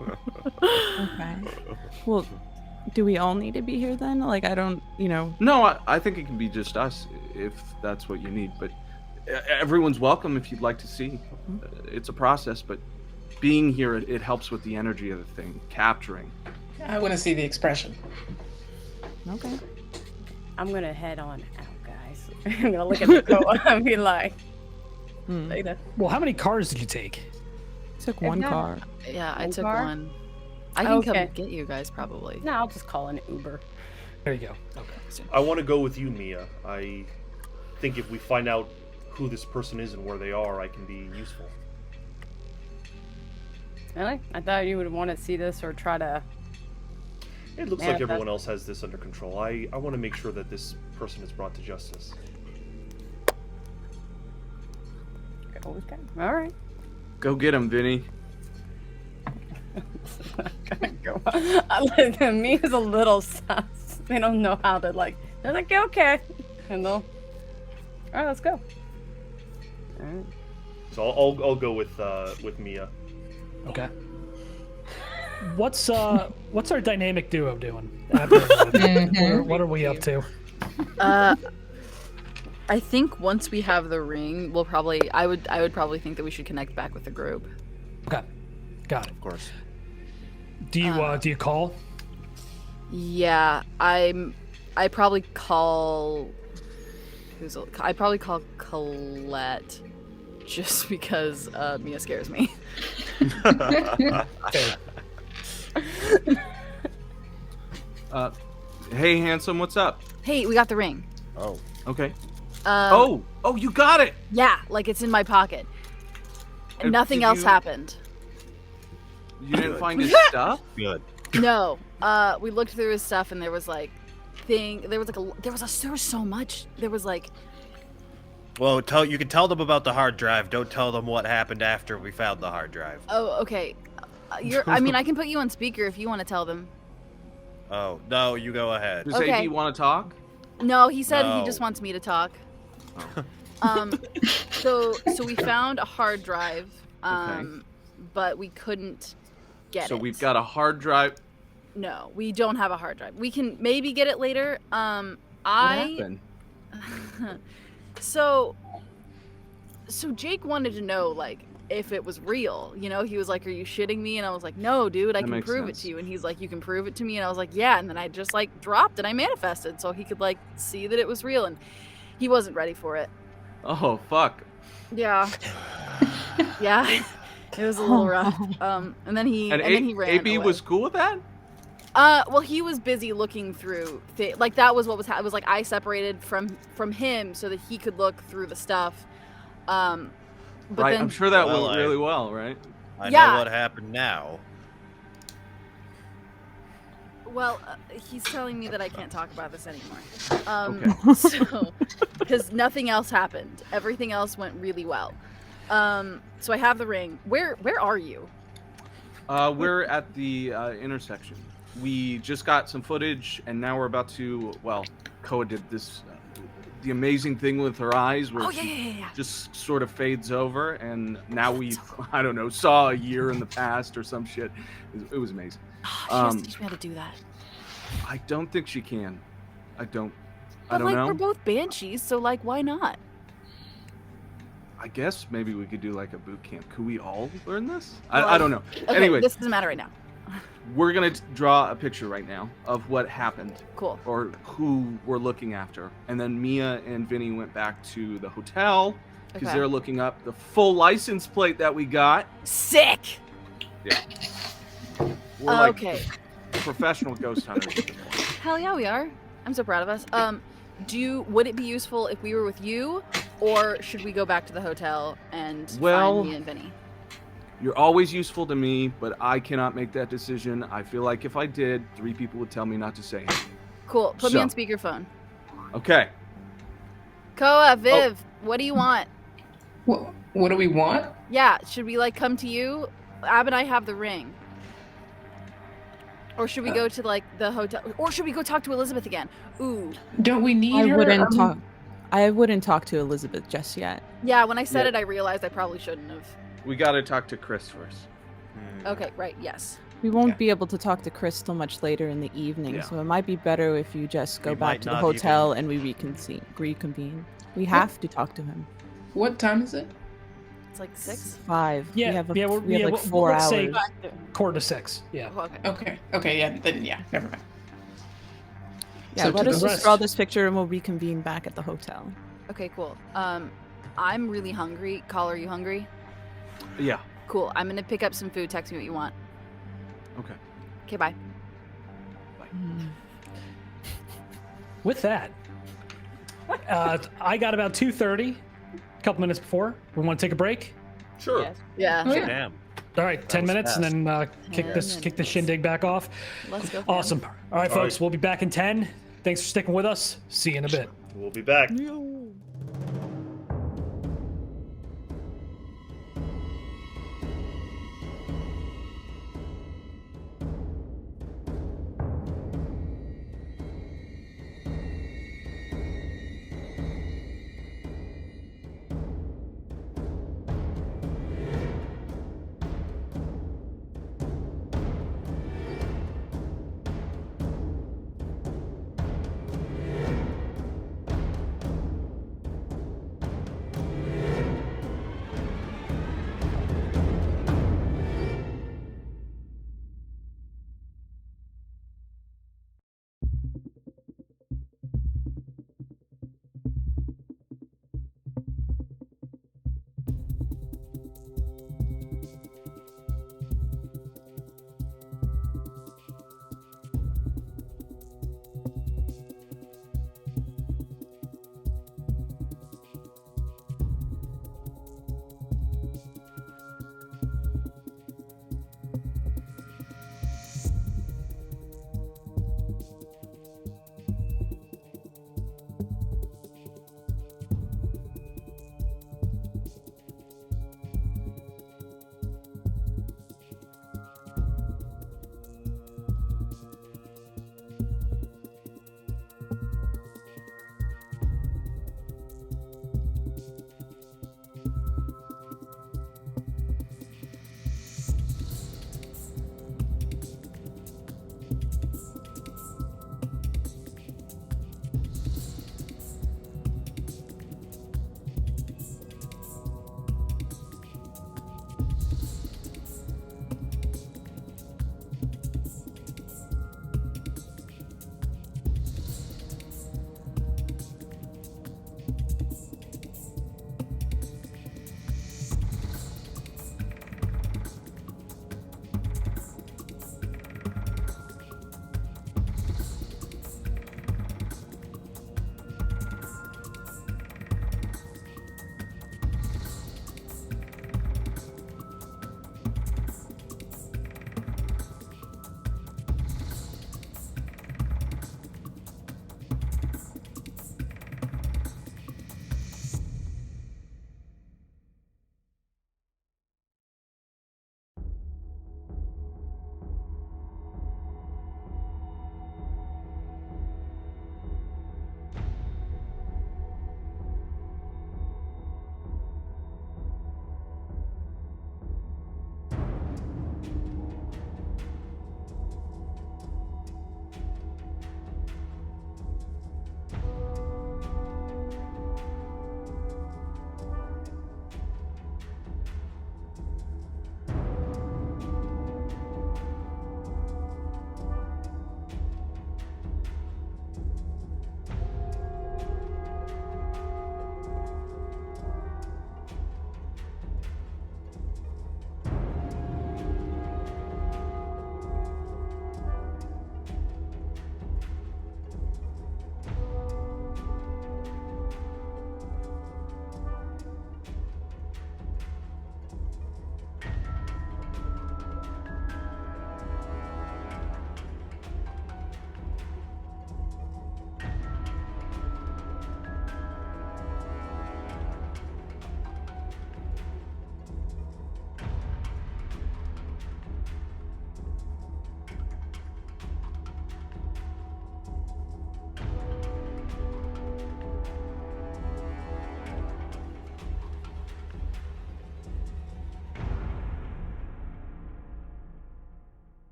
S2: Okay. Well, do we all need to be here then? I don't,
S6: No, I think it can be just us if that's what you need, but everyone's welcome if you'd like to see. It's a process, but being here, it helps with the energy of the thing, capturing.
S9: I want to see the expression.
S2: Okay.
S8: I'm gonna head on out, guys. I'm gonna look at Nakoa and be like, later.
S1: Well, how many cars did you take?
S2: Took one car.
S5: Yeah, I
S8: One
S5: took
S8: car?
S5: one. I can
S8: Okay.
S5: come get you guys probably.
S8: No, I'll just call an Uber.
S1: There you go. Okay.
S7: I want to go with you, Mia. I think if we find out who this person is and where they are, I can be useful.
S8: Really? I thought you would want to see this or try to.
S7: It looks
S8: Yeah,
S7: like everyone else has this under control. I want to make sure that this person is brought to justice.
S8: Okay. All right.
S6: Go get him, Vinny.
S8: Listen, me is a little sus. They don't know how to like. They're like, okay, and they'll. All right, let's go. All right.
S7: So I'll go with Mia.
S1: Okay. What's our dynamic duo doing? What are we up to?
S5: I think once we have the ring, we'll probably. I would probably think that we should connect back with the group.
S1: Okay. Got it.
S3: Of course.
S1: Do you call?
S5: Yeah, I probably call. I probably call Colette, just because Mia scares me.
S1: Fair.
S6: Hey, handsome, what's up?
S5: Hey, we got the ring.
S3: Oh.
S6: Okay.
S5: Um,
S6: Oh, you got it.
S5: Yeah, like it's in my pocket. And nothing
S6: did
S5: else
S6: you-
S5: happened.
S6: You didn't find his stuff?
S3: Good.
S5: No, we looked through his stuff and there was like there was so much. There was like,
S3: Well, you can tell them about the hard drive. Don't tell them what happened after we found the hard drive.
S5: oh, okay. I mean, I can put you on speaker if you want to tell them.
S3: Oh, no, you go ahead.
S6: Does
S5: Okay.
S6: AB want to talk?
S5: No, he said he
S3: No.
S5: just wants me to talk. So we found a hard drive, but we couldn't get it.
S6: So we've got a hard drive.
S5: No, we don't have a hard drive. We can maybe get it later.
S6: What happened?
S5: So Jake wanted to know, like, if it was real. You know, he was like, "Are you shitting me?" And I was like, "No, dude, I
S6: That
S5: can
S6: makes
S5: prove
S6: sense.
S5: it to you." And he's like, "You can prove it to me?" And I was like, "Yeah." And then I just like dropped and I manifested so he could like see that it was real. And he wasn't ready for it.
S6: Oh, fuck.
S5: Yeah. Yeah. It was a little rough. And then he
S6: And
S5: ran
S6: AB
S5: away.
S6: was cool with that?
S5: Well, he was busy looking through like that was what was it was like I separated from him so that he could look through the stuff. But
S6: Right,
S5: then
S6: I'm sure that
S3: Well,
S6: went really well, right?
S3: I
S5: Yeah.
S3: know what happened now.
S5: well, he's telling me that I can't talk about this anymore.
S6: Okay.
S5: So because nothing else happened. Everything else went really well. So I have the ring. Where are you?
S6: We're at the intersection. We just got some footage, and now we're about to. Well, Koa did this, the amazing thing with her eyes, where
S5: Oh
S6: she
S5: yeah.
S6: just sort of fades over, and now we, I don't know, saw a year in the past or some shit. It was amazing.
S5: She has to teach me how to do that.
S6: I don't think she can. I don't
S5: But like
S6: know.
S5: we're both banshees, so like why not?
S6: I guess maybe we could do like a boot camp. Could we all learn this?
S5: Well,
S6: I don't know.
S5: Okay,
S6: Anyway,
S5: this doesn't matter right now.
S6: we're gonna draw a picture right now of what happened
S5: Cool.
S6: or who we're looking after, and then Mia and Vinny went back to the hotel because
S5: Okay.
S6: they're looking up the full license plate that we got.
S5: Sick.
S6: We're like
S5: Okay.
S6: professional ghost hunters. at this point.
S5: Hell yeah, we are. I'm so proud of us. Would it be useful if we were with you, or should we go back to the hotel and
S6: Well-
S5: find me and Vinny?
S6: You're always useful to me, but I cannot make that decision. I feel like if I did, 3 people would tell me not to say anything.
S5: Cool. Put me
S6: So-
S5: on speakerphone.
S6: Okay.
S5: Koa, Viv, what do you want?
S9: What do we want?
S5: Yeah, should we like come to you? Ab and I have the ring. Or should we go to like the hotel? Or should we go talk to Elizabeth again? Ooh.
S9: Don't we need
S2: I
S9: her?
S2: wouldn't talk to Elizabeth just yet.
S5: Yeah, when I said
S6: Yeah.
S5: it, I realized I probably shouldn't have.
S6: We got to talk to Chris first.
S5: Okay, right, yes.
S2: We won't be able to talk to Chris till much later in the evening,
S6: Yeah.
S2: so it might be better if you just go
S3: We
S2: back
S3: might
S2: to the
S3: not
S2: hotel and we reconvene. We have to talk to him.
S9: What time is it?
S5: It's like 6.
S2: 5.
S1: Yeah,
S2: we have,
S1: yeah,
S2: we have like 4
S1: let's
S2: hours.
S1: say 4 to 6. Yeah.
S5: Oh, okay.
S9: Okay. Okay. Yeah. Then yeah. Never mind.
S2: Yeah,
S9: So
S2: let
S9: to
S2: us
S9: the
S2: just
S1: rest-
S2: draw this picture and we'll reconvene back at the hotel.
S5: Okay, cool. I'm really hungry. Call, are you hungry?
S6: Yeah.
S5: Cool. I'm gonna pick up some food. Text me what you want.
S6: Okay.
S5: Okay, bye.
S1: With that, I got about 2:30, a couple minutes before. We want to take a break.
S7: Sure.
S8: Yes.
S5: Yeah.
S9: Oh, yeah.
S3: Damn.
S1: All right, 10
S3: was
S1: minutes,
S3: fast.
S1: and then kick
S5: 10
S1: this
S5: minutes.
S1: shindig back off.
S5: Let's go. fam.
S1: Awesome. All right,
S7: All
S1: folks,
S7: right.
S1: we'll be back in 10. Thanks for sticking with us. See you in a bit.
S7: We'll be back.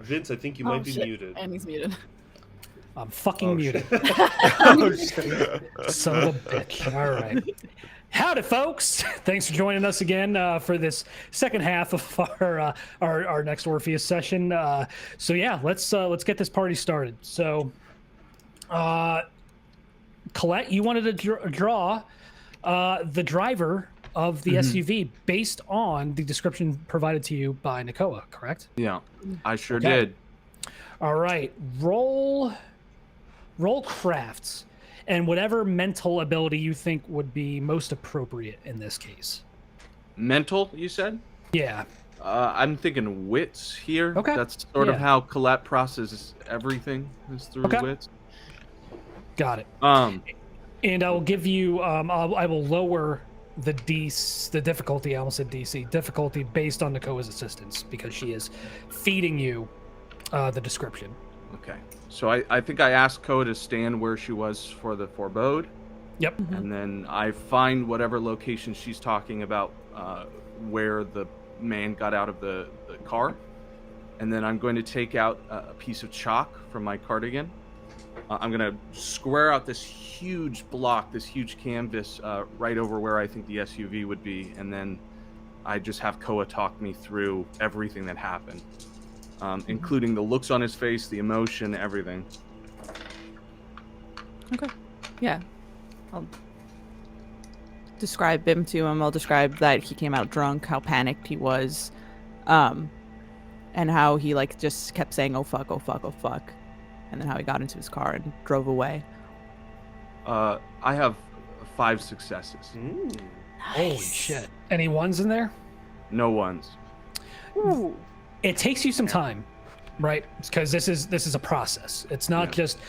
S7: Vince, I think you
S8: Oh,
S7: might be
S8: shit.
S7: muted.
S5: And he's muted.
S1: I'm fucking muted.
S3: Oh, shit.
S1: Son of a bitch. All right. Howdy, folks. Thanks for joining us again for this second half of our next Orpheus session. So yeah, let's get this party started. So, Colette, you wanted to draw the driver of the SUV based on the description provided to you by Nakoa, correct?
S6: Yeah, I sure
S1: Okay.
S6: did.
S1: All right. Roll crafts and whatever mental ability you think would be most appropriate in this case.
S6: Mental, you said?
S1: Yeah.
S6: I'm thinking wits here.
S1: Okay.
S6: That's sort of
S1: Yeah.
S6: how Colette processes everything, is through
S1: Okay.
S6: wits.
S1: Got it. And I will give you I will lower the difficulty. I almost said DC difficulty based on Nakoa's assistance because she is feeding you the description.
S6: Okay. So I think I asked Koa to stand where she was for the forebode.
S1: Yep.
S6: And then I find whatever location she's talking about where the man got out of the car. And then I'm going to take out a piece of chalk from my cardigan. I'm going to square out this huge block, this huge canvas right over where I think the SUV would be. And then I just have Koa talk me through everything that happened, including the looks on his face, the emotion, everything.
S2: Okay. Yeah. I'll describe him to him. I'll describe that he came out drunk, how panicked he was, and how he like just kept saying, "Oh fuck, oh fuck, oh fuck," and then how he got into his car and drove away.
S6: I have 5 successes.
S1: Holy shit. Any ones in there?
S6: No ones.
S8: Ooh.
S1: It takes you some time, right? Because this is a process. It's not just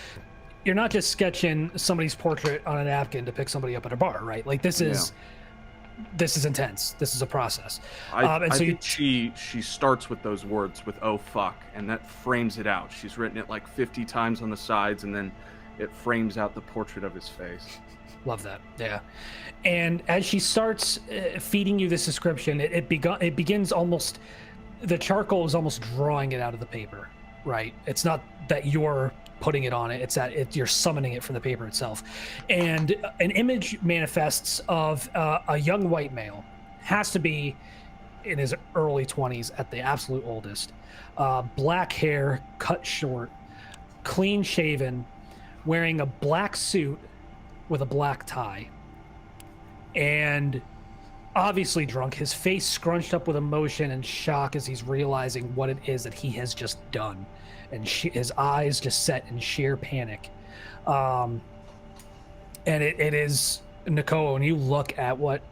S1: you're not just sketching somebody's portrait on a napkin to pick somebody up at a bar, right? Like this is intense. This is a process.
S6: I think she starts with those words with "oh fuck," and that frames it out. She's written it like 50 times on the sides, and then it frames out the portrait of his face.
S1: Love that. Yeah. And as she starts feeding you this description, it begins almost, the charcoal is almost drawing it out of the paper, right? It's not that you're putting it on it, it's that you're summoning it from the paper itself. And an image manifests of a young white male, has to be in his early 20s at the absolute oldest, black hair, cut short, clean shaven, wearing a black suit with a black tie, and obviously drunk, his face scrunched up with emotion and shock as he's realizing what it is that he has just done, and his eyes just set in sheer panic. And it is, Nakoa, when you look at what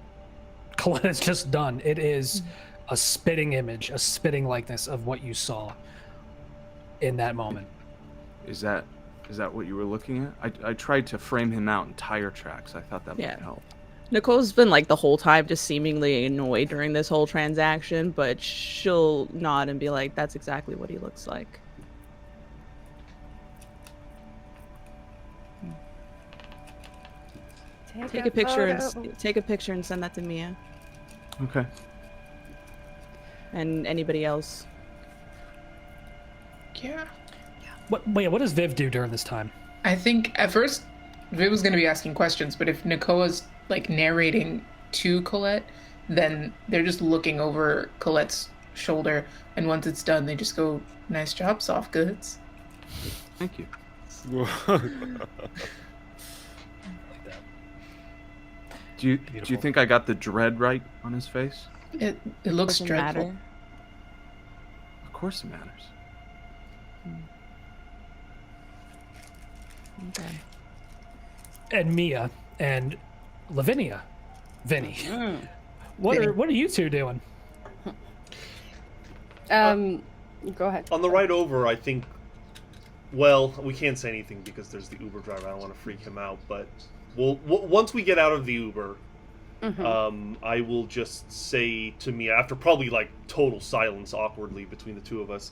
S1: Colette has just done, it is a spitting image, a spitting likeness of what you saw in that moment.
S6: Is that what you were looking at? I tried to frame him out in tire tracks. I thought that might help.
S2: Nicole's been like the whole time just seemingly annoyed during this whole transaction, but she'll nod and be like, "That's exactly what he looks like." Take a picture and send that to Mia.
S6: Okay.
S2: And anybody else.
S4: Yeah.
S1: What does Viv do during this time?
S4: I think at first Viv was going to be asking questions, but if Nakoa's like narrating to Colette, then they're just looking over Colette's shoulder, and once it's done, they just go, "Nice job, soft goods."
S6: Thank you. Do you think I got the dread right on his face?
S4: It looks
S2: Doesn't
S4: dreadful.
S2: matter.
S6: Of course it matters.
S2: Okay.
S1: And Mia and Lavinia, Vinny. What are you two doing?
S8: Go ahead.
S7: On the ride over, I think. Well, we can't say anything because there's the Uber driver. I don't want to freak him out, but once we get out of the Uber, I will just say to Mia, after probably like total silence, awkwardly between the two of us,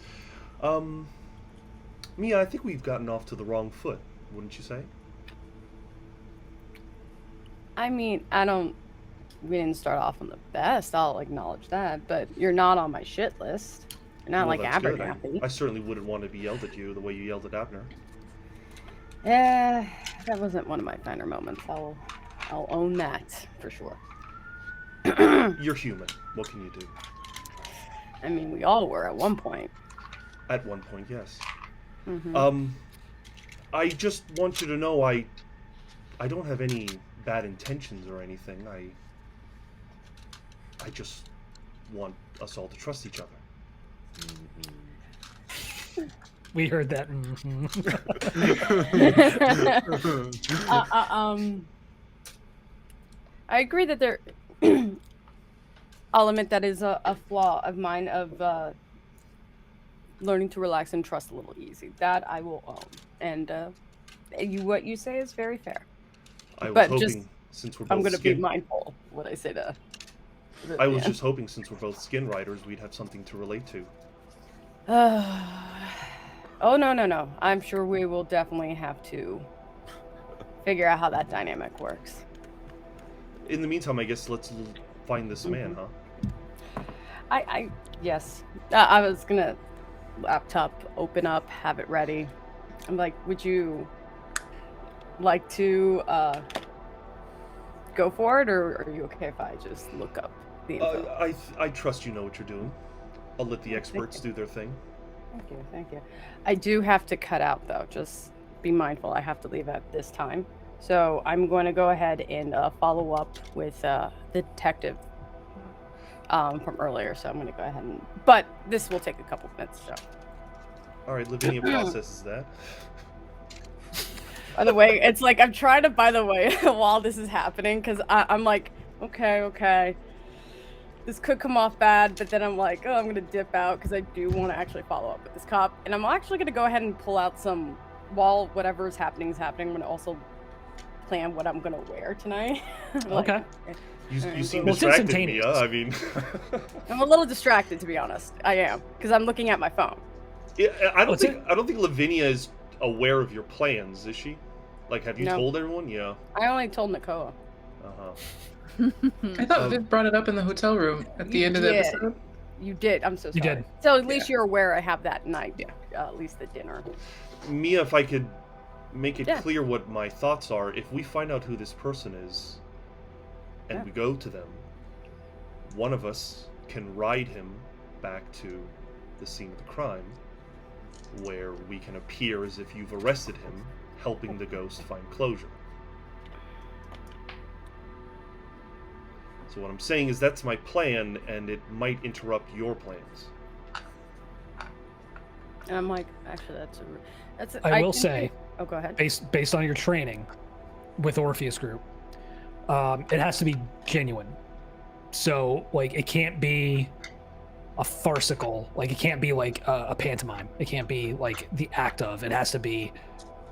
S7: Mia, I think we've gotten off to the wrong foot. Wouldn't you say?
S8: I mean, we didn't start off on the best, I'll acknowledge that, but you're not on my shit list. Not
S7: Well,
S8: like
S7: that's good.
S8: Abernathy.
S7: I certainly wouldn't want to be yelled at you the way you yelled at Abner.
S8: That wasn't one of my finer moments. I'll own that for sure.
S7: You're human. What can you do?
S8: I mean, we all were at one point.
S7: At one point, yes.
S8: Mm-hmm.
S7: I just want you to know I don't have any bad intentions or anything. I just want us all to trust each other.
S1: We heard that.
S8: I agree that there. I'll admit that is a flaw of mine of learning to relax and trust a little easy. That I will own, and what you say is very fair.
S7: I was
S8: But
S7: hoping,
S8: just-
S7: since we're
S8: I'm
S7: both
S8: going to be mindful what I say to.
S7: I was
S8: yeah.
S7: just hoping, since we're both skin riders, we'd have something to relate to.
S8: Oh no! I'm sure we will definitely have to figure out how that dynamic works.
S7: In the meantime, I guess let's find this man, huh?
S8: Yes. I was gonna laptop open up, have it ready. I'm like, would you like to go for it, or are you okay if I just look up the info?
S7: I trust you know what you're doing. I'll let the experts do their thing.
S8: Thank you. I do have to cut out though. Just be mindful. I have to leave at this time. So I'm going to go ahead and follow up with the detective from earlier. So I'm going to go ahead and. But this will take a couple minutes. So.
S7: All right, Lavinia processes that.
S8: By the way, it's like I'm trying to. By the way, while this is happening, because I'm like, okay. This could come off bad, but then I'm like, oh, I'm gonna dip out because I do want to actually follow up with this cop, and I'm actually gonna go ahead and pull out some. While whatever is happening, I'm gonna also plan what I'm gonna wear tonight.
S1: Okay.
S7: You seem
S1: Well, it's
S7: distracted,
S1: instantaneous.
S7: Mia. I mean,
S8: I'm a little distracted, to be honest. I am, because I'm looking at my phone.
S7: yeah, I don't
S1: What's
S7: think Lavinia is aware of your plans, is she? Like, have you
S8: No.
S7: told everyone? Yeah.
S8: I only told Nakoa.
S7: Uh-huh.
S4: I thought Viv brought it up in the hotel room at the end of the
S8: Yeah.
S4: episode.
S8: You did. I'm so sorry.
S1: You did.
S8: So at least you're aware I have that night. At least the dinner.
S7: Mia, if I could make it
S8: Yeah.
S7: clear what my thoughts are, if we find out who this person is, and
S8: Yeah.
S7: we go to them, one of us can ride him back to the scene of the crime, where we can appear as if you've arrested him, helping the ghost find closure. So what I'm saying is that's my plan, and it might interrupt your plans.
S8: And I'm like, actually, that's.
S1: I will
S8: think-
S1: say,
S8: Oh, go ahead.
S1: based on your training with Orpheus Group, it has to be genuine. So, like, it can't be a farcical. Like, it can't be like a pantomime. It can't be like the act of. It has to be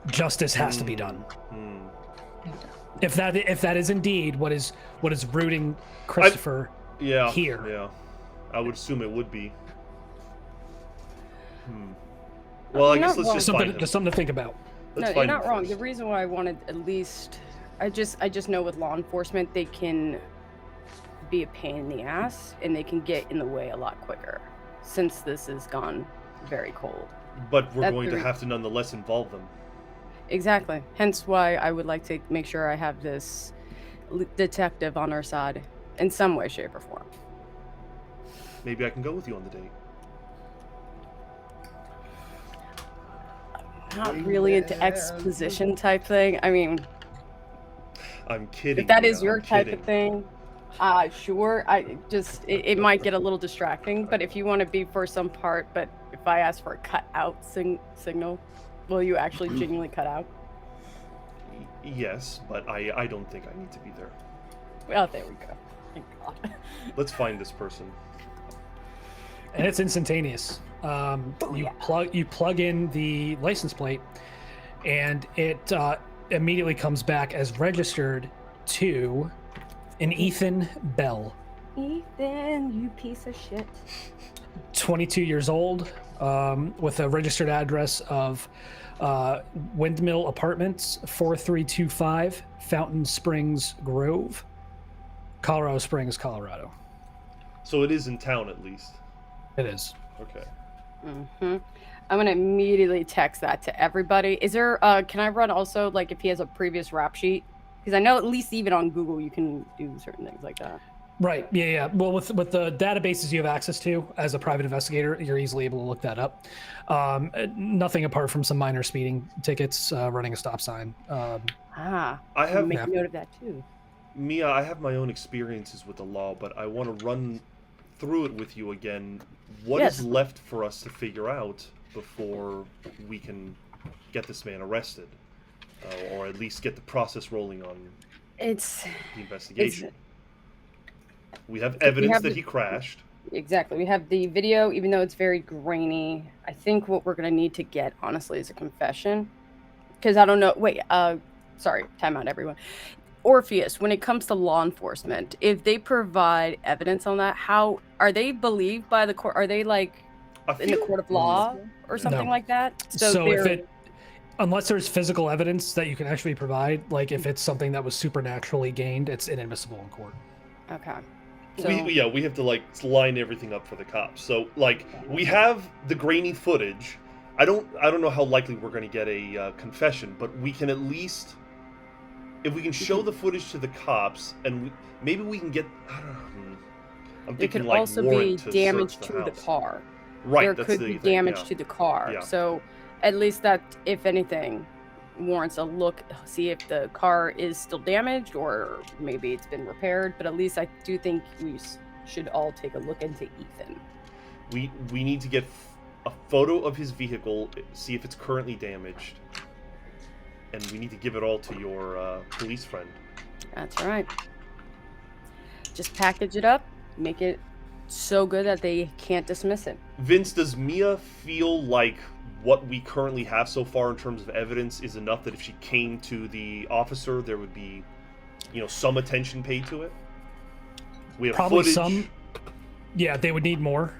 S1: justice has to be done. If that is indeed what is rooting Christopher
S7: Yeah.
S1: here.
S7: Yeah. I would assume it would be. Well, I
S8: You're
S7: guess
S8: not
S7: let's just find him.
S1: Just something to think about.
S7: Let's
S8: No, you're
S7: find
S8: not
S7: him
S8: wrong.
S7: first.
S8: The reason why I wanted at least, I just know with law enforcement they can be a pain in the ass and they can get in the way a lot quicker since this has gone very cold.
S7: But we're
S8: That's
S7: going
S8: the
S7: to have to nonetheless involve them.
S8: Exactly. Hence why I would like to make sure I have this detective on our side in some way, shape, or form.
S7: Maybe I can go with you on the date.
S8: Not really into exposition type thing. I mean,
S7: I'm kidding.
S8: if that is
S7: Mia,
S8: your
S7: I'm
S8: type
S7: kidding.
S8: of thing, sure. It might get a little distracting, but if you want to be for some part, but if I ask for a cut out signal, will you actually genuinely cut out?
S7: Yes, but I don't think I need to be there.
S8: Well, there we go. Thank God.
S7: Let's find this person.
S1: And it's instantaneous. You plug in the license plate, and it immediately comes back as registered to an Ethan Bell,
S8: Ethan, you piece of shit.
S1: 22 years old, with a registered address of Windmill Apartments, 4325 Fountain Springs Grove, Colorado Springs, Colorado.
S7: So it is in town at least.
S1: It is.
S7: Okay.
S8: Mm-hmm. I'm gonna immediately text that to everybody. Is there? Can I run also like if he has a previous rap sheet? Because I know at least even on Google you can do certain things like that.
S1: Right. Yeah. Well, with the databases you have access to as a private investigator, you're easily able to look that up. Nothing apart from some minor speeding tickets, running a stop sign.
S8: I
S7: have
S8: make a note of that too.
S7: Mia, I have my own experiences with the law, but I want to run through it with you again. What is left for us to figure out before we can get this man arrested, or at least get the process rolling on the investigation? We have evidence that he crashed.
S8: Exactly. We have the video, even though it's very grainy. I think what we're going to need to get, honestly, is a confession. Because I don't know. Wait, sorry. Time out, everyone. Orpheus, when it comes to law enforcement, if they provide evidence on that, how are they believed by the court? Are they like in the court of law or something like that?
S1: So unless there's physical evidence that you can actually provide, like if it's something that was supernaturally gained, it's inadmissible in court.
S8: Okay. So,
S7: we have to like line everything up for the cops. So like we have the grainy footage. I don't know how likely we're going to get a confession, but we can at least, if we can show the footage to the cops, and maybe we can get. I don't know. I'm thinking
S8: could
S7: like
S8: also be damage to the
S7: house.
S8: car.
S7: Right.
S8: There
S7: that's
S8: could
S7: the
S8: be
S7: thing,
S8: damage to the car.
S7: Yeah.
S8: So at least that, if anything, warrants a look, see if the car is still damaged or maybe it's been repaired. But at least I do think we should all take a look into Ethan.
S7: We need to get a photo of his vehicle, see if it's currently damaged, and we need to give it all to your police friend.
S8: That's right. Just package it up, make it so good that they can't dismiss it.
S7: Vince, does Mia feel like what we currently have so far in terms of evidence is enough that if she came to the officer, there would be, some attention paid to it? We have
S1: probably
S7: footage.
S1: Some. Yeah, they would need more.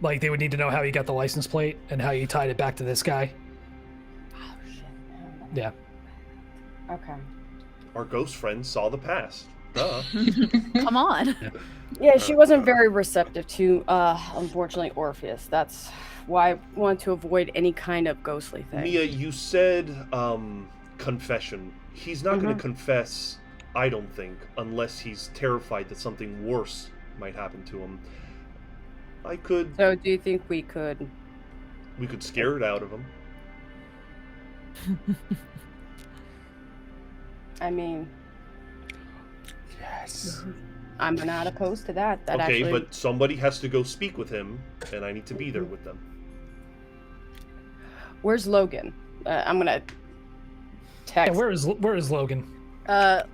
S1: Like they would need to know how you got the license plate and how you tied it back to this guy.
S8: Oh shit.
S1: Yeah.
S8: Okay.
S7: Our ghost friend saw the past. Duh.
S5: Come on.
S8: Yeah, she wasn't very receptive to, unfortunately, Orpheus. That's why I want to avoid any kind of ghostly thing.
S7: Mia, you said confession. He's not going to confess, I don't think, unless he's terrified that something worse might happen to him.
S8: So do you think we could...
S7: We could scare it out of him.
S8: I mean...
S7: Yes.
S8: I'm not opposed to that.
S7: Okay, but somebody has to go speak with him, and I need to be there with them.
S8: Where's Logan? I'm gonna text.
S1: Yeah, where is Logan?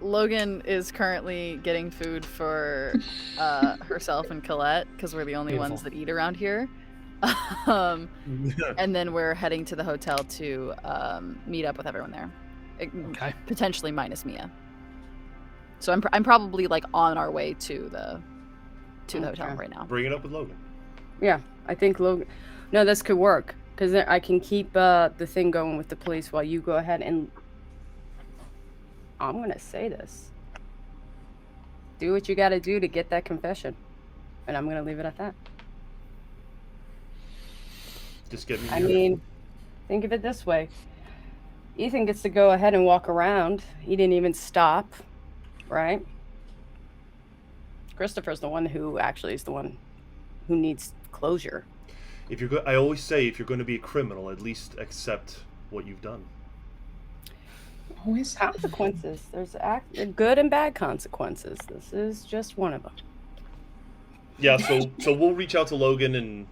S5: Logan is currently getting food for herself and Colette because we're the only ones that eat around here. And then we're heading to the hotel to meet up with everyone there.
S1: Okay.
S5: Potentially minus Mia. So I'm probably like on our way to the hotel right now.
S7: Bring it up with Logan.
S8: Yeah, I think Logan. No, this could work because I can keep the thing going with the police while you go ahead and. I'm gonna say this. Do what you gotta do to get that confession, and I'm gonna leave it at that.
S7: Just get me.
S8: I mean, think of it this way. Ethan gets to go ahead and walk around. He didn't even stop, right? Christopher's the one who actually is the one who needs closure.
S7: I always say, if you're going to be a criminal, at least accept what you've done.
S8: Always consequences. There's good and bad consequences. This is just one of them.
S7: Yeah, so we'll reach out to Logan and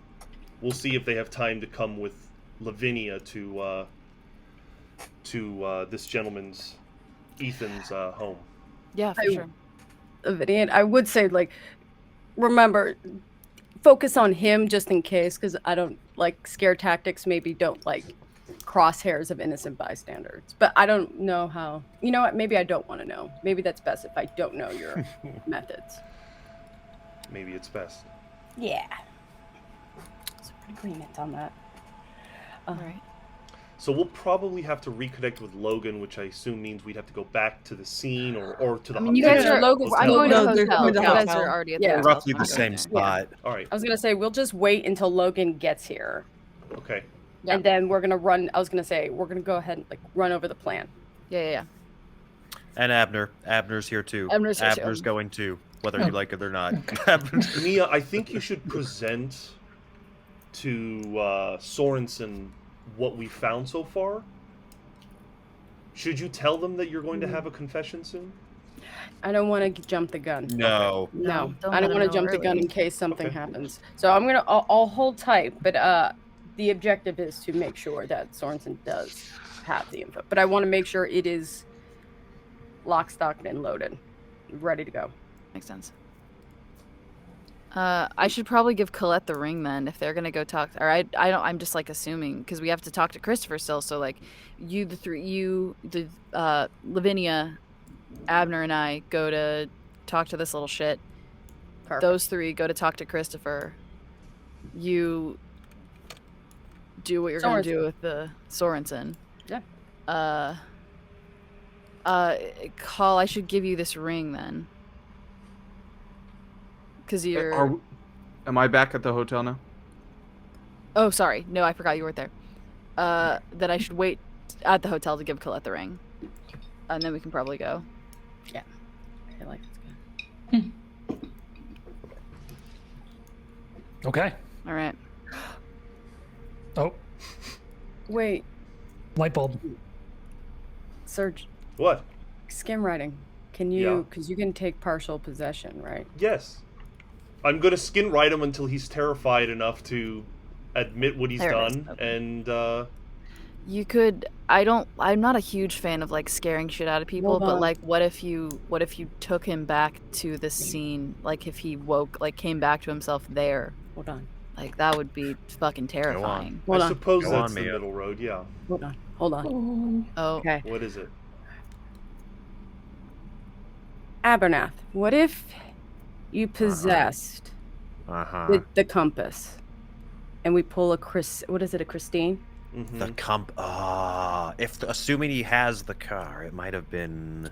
S7: we'll see if they have time to come with Lavinia to this gentleman's, Ethan's home.
S5: Yeah, for sure.
S8: Lavinia, I would say, remember, focus on him just in case, because I don't like scare tactics. Maybe don't like crosshairs of innocent bystanders. But I don't know how. You know what? Maybe I don't want to know. Maybe that's best if I don't know your methods.
S7: Maybe it's best.
S8: Yeah. There's an agreement on that.
S5: All right.
S7: So we'll probably have to reconnect with Logan, which I assume means we'd have to go back to the scene or to the.
S5: I mean, you guys are.
S8: Logan's
S5: I'm going to the
S2: No, they're
S5: hotel.
S2: going to
S5: You
S2: the
S5: guys
S2: hotel.
S5: are already at the
S8: Yeah.
S5: hotel.
S3: Roughly
S5: so
S3: the
S5: I'm
S3: same
S5: going
S3: spot.
S7: All right.
S8: I was gonna say we'll just wait until Logan gets here,
S7: Okay.
S8: and then we're gonna run. I was gonna say we're gonna go ahead and like run over the plan.
S5: Yeah.
S3: And Abner's here too.
S5: Abner's here too.
S3: Abner's going too, whether you like it or not.
S7: Mia, I think you should present to Sorensen what we found so far. Should you tell them that you're going to have a confession soon?
S8: I don't want to jump the gun.
S3: No.
S8: No,
S5: don't
S8: I don't
S5: let
S8: want
S5: him
S8: to jump
S5: know
S8: the gun
S5: early.
S8: in case something
S7: Okay.
S8: happens. So I'll hold tight, but the objective is to make sure that Sorensen does have the info. But I want to make sure it is lock, stock, and loaded, ready to go.
S5: Makes sense. I should probably give Colette the ring then if they're gonna go talk. Or I don't. I'm just like assuming because we have to talk to Christopher still. So like, Lavinia, Abner, and I go to talk to this little shit.
S8: Perfect.
S5: Those three go to talk to Christopher. You do what you're gonna do
S8: Sorensen.
S5: with the Sorensen.
S8: Yeah.
S5: Call. I should give you this ring then. Because you're.
S6: Am I back at the hotel now?
S5: Oh, sorry. No, I forgot you weren't there. That I should wait at the hotel to give Colette the ring. And then we can probably go.
S8: I feel like it's good.
S1: Okay.
S5: All right.
S1: Oh,
S8: Wait,
S1: light bulb.
S8: Serge,
S7: What?
S8: skim writing. Can
S7: Yeah.
S8: you? Because you can take partial possession, right?
S7: Yes. I'm going to skin ride him until he's terrified enough to admit what he's
S5: There it is.
S7: done.
S5: Okay.
S7: And,
S5: You could. I'm not a huge fan of like scaring shit out of people,
S8: Hold
S5: but
S8: on.
S5: like, what if you took him back to the scene? Like, if he came back to himself there,
S8: Hold on.
S5: like that would be fucking terrifying.
S8: Hold
S7: I
S8: on.
S7: suppose
S3: Go
S7: that's
S3: on,
S7: the
S3: Mia.
S7: middle road, yeah.
S8: Hold on. Hold on.
S5: Oh,
S8: Okay.
S7: What is it?
S8: Abernathy, what if you possessed
S3: Uh-huh.
S8: the compass, and we pull a what is it, a Christine?
S7: Mm-hmm.
S3: If assuming he has the car, it might have been.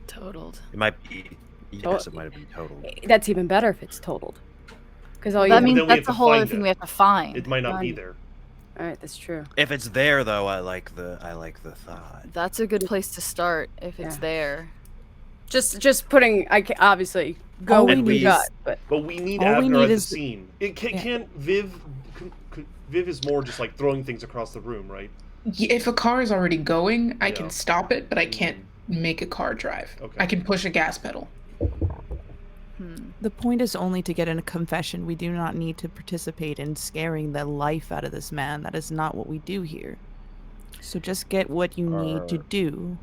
S5: totaled.
S3: It might be. Yes, it might have been totaled.
S8: That's even better if it's totaled. Because all you
S5: That
S8: have
S5: means
S7: then we have
S5: that's
S7: to
S5: a whole other
S7: find
S5: thing
S7: it.
S5: we have to find.
S7: It might not be
S8: Fine.
S7: there.
S8: All right, that's true.
S3: If it's there, though, I like the thought.
S5: That's a good place to start if it's
S8: Yeah.
S5: there.
S8: Just putting. I can obviously go
S2: All
S8: with
S7: we
S8: the
S7: need
S8: gut,
S7: is-
S8: but
S7: But we need
S2: All we
S7: Abner
S2: need
S7: at the
S2: is-
S7: scene. It can't,
S2: Yeah.
S7: can't Viv. Viv is more just like throwing things across the room, right?
S4: If a car is already going, I
S7: Yeah.
S4: can stop it, but I can't make a car drive.
S7: Okay.
S4: I can push a gas pedal.
S2: The point is only to get in a confession. We do not need to participate in scaring the life out of this man. That is not what we do here. So just get what you need to do.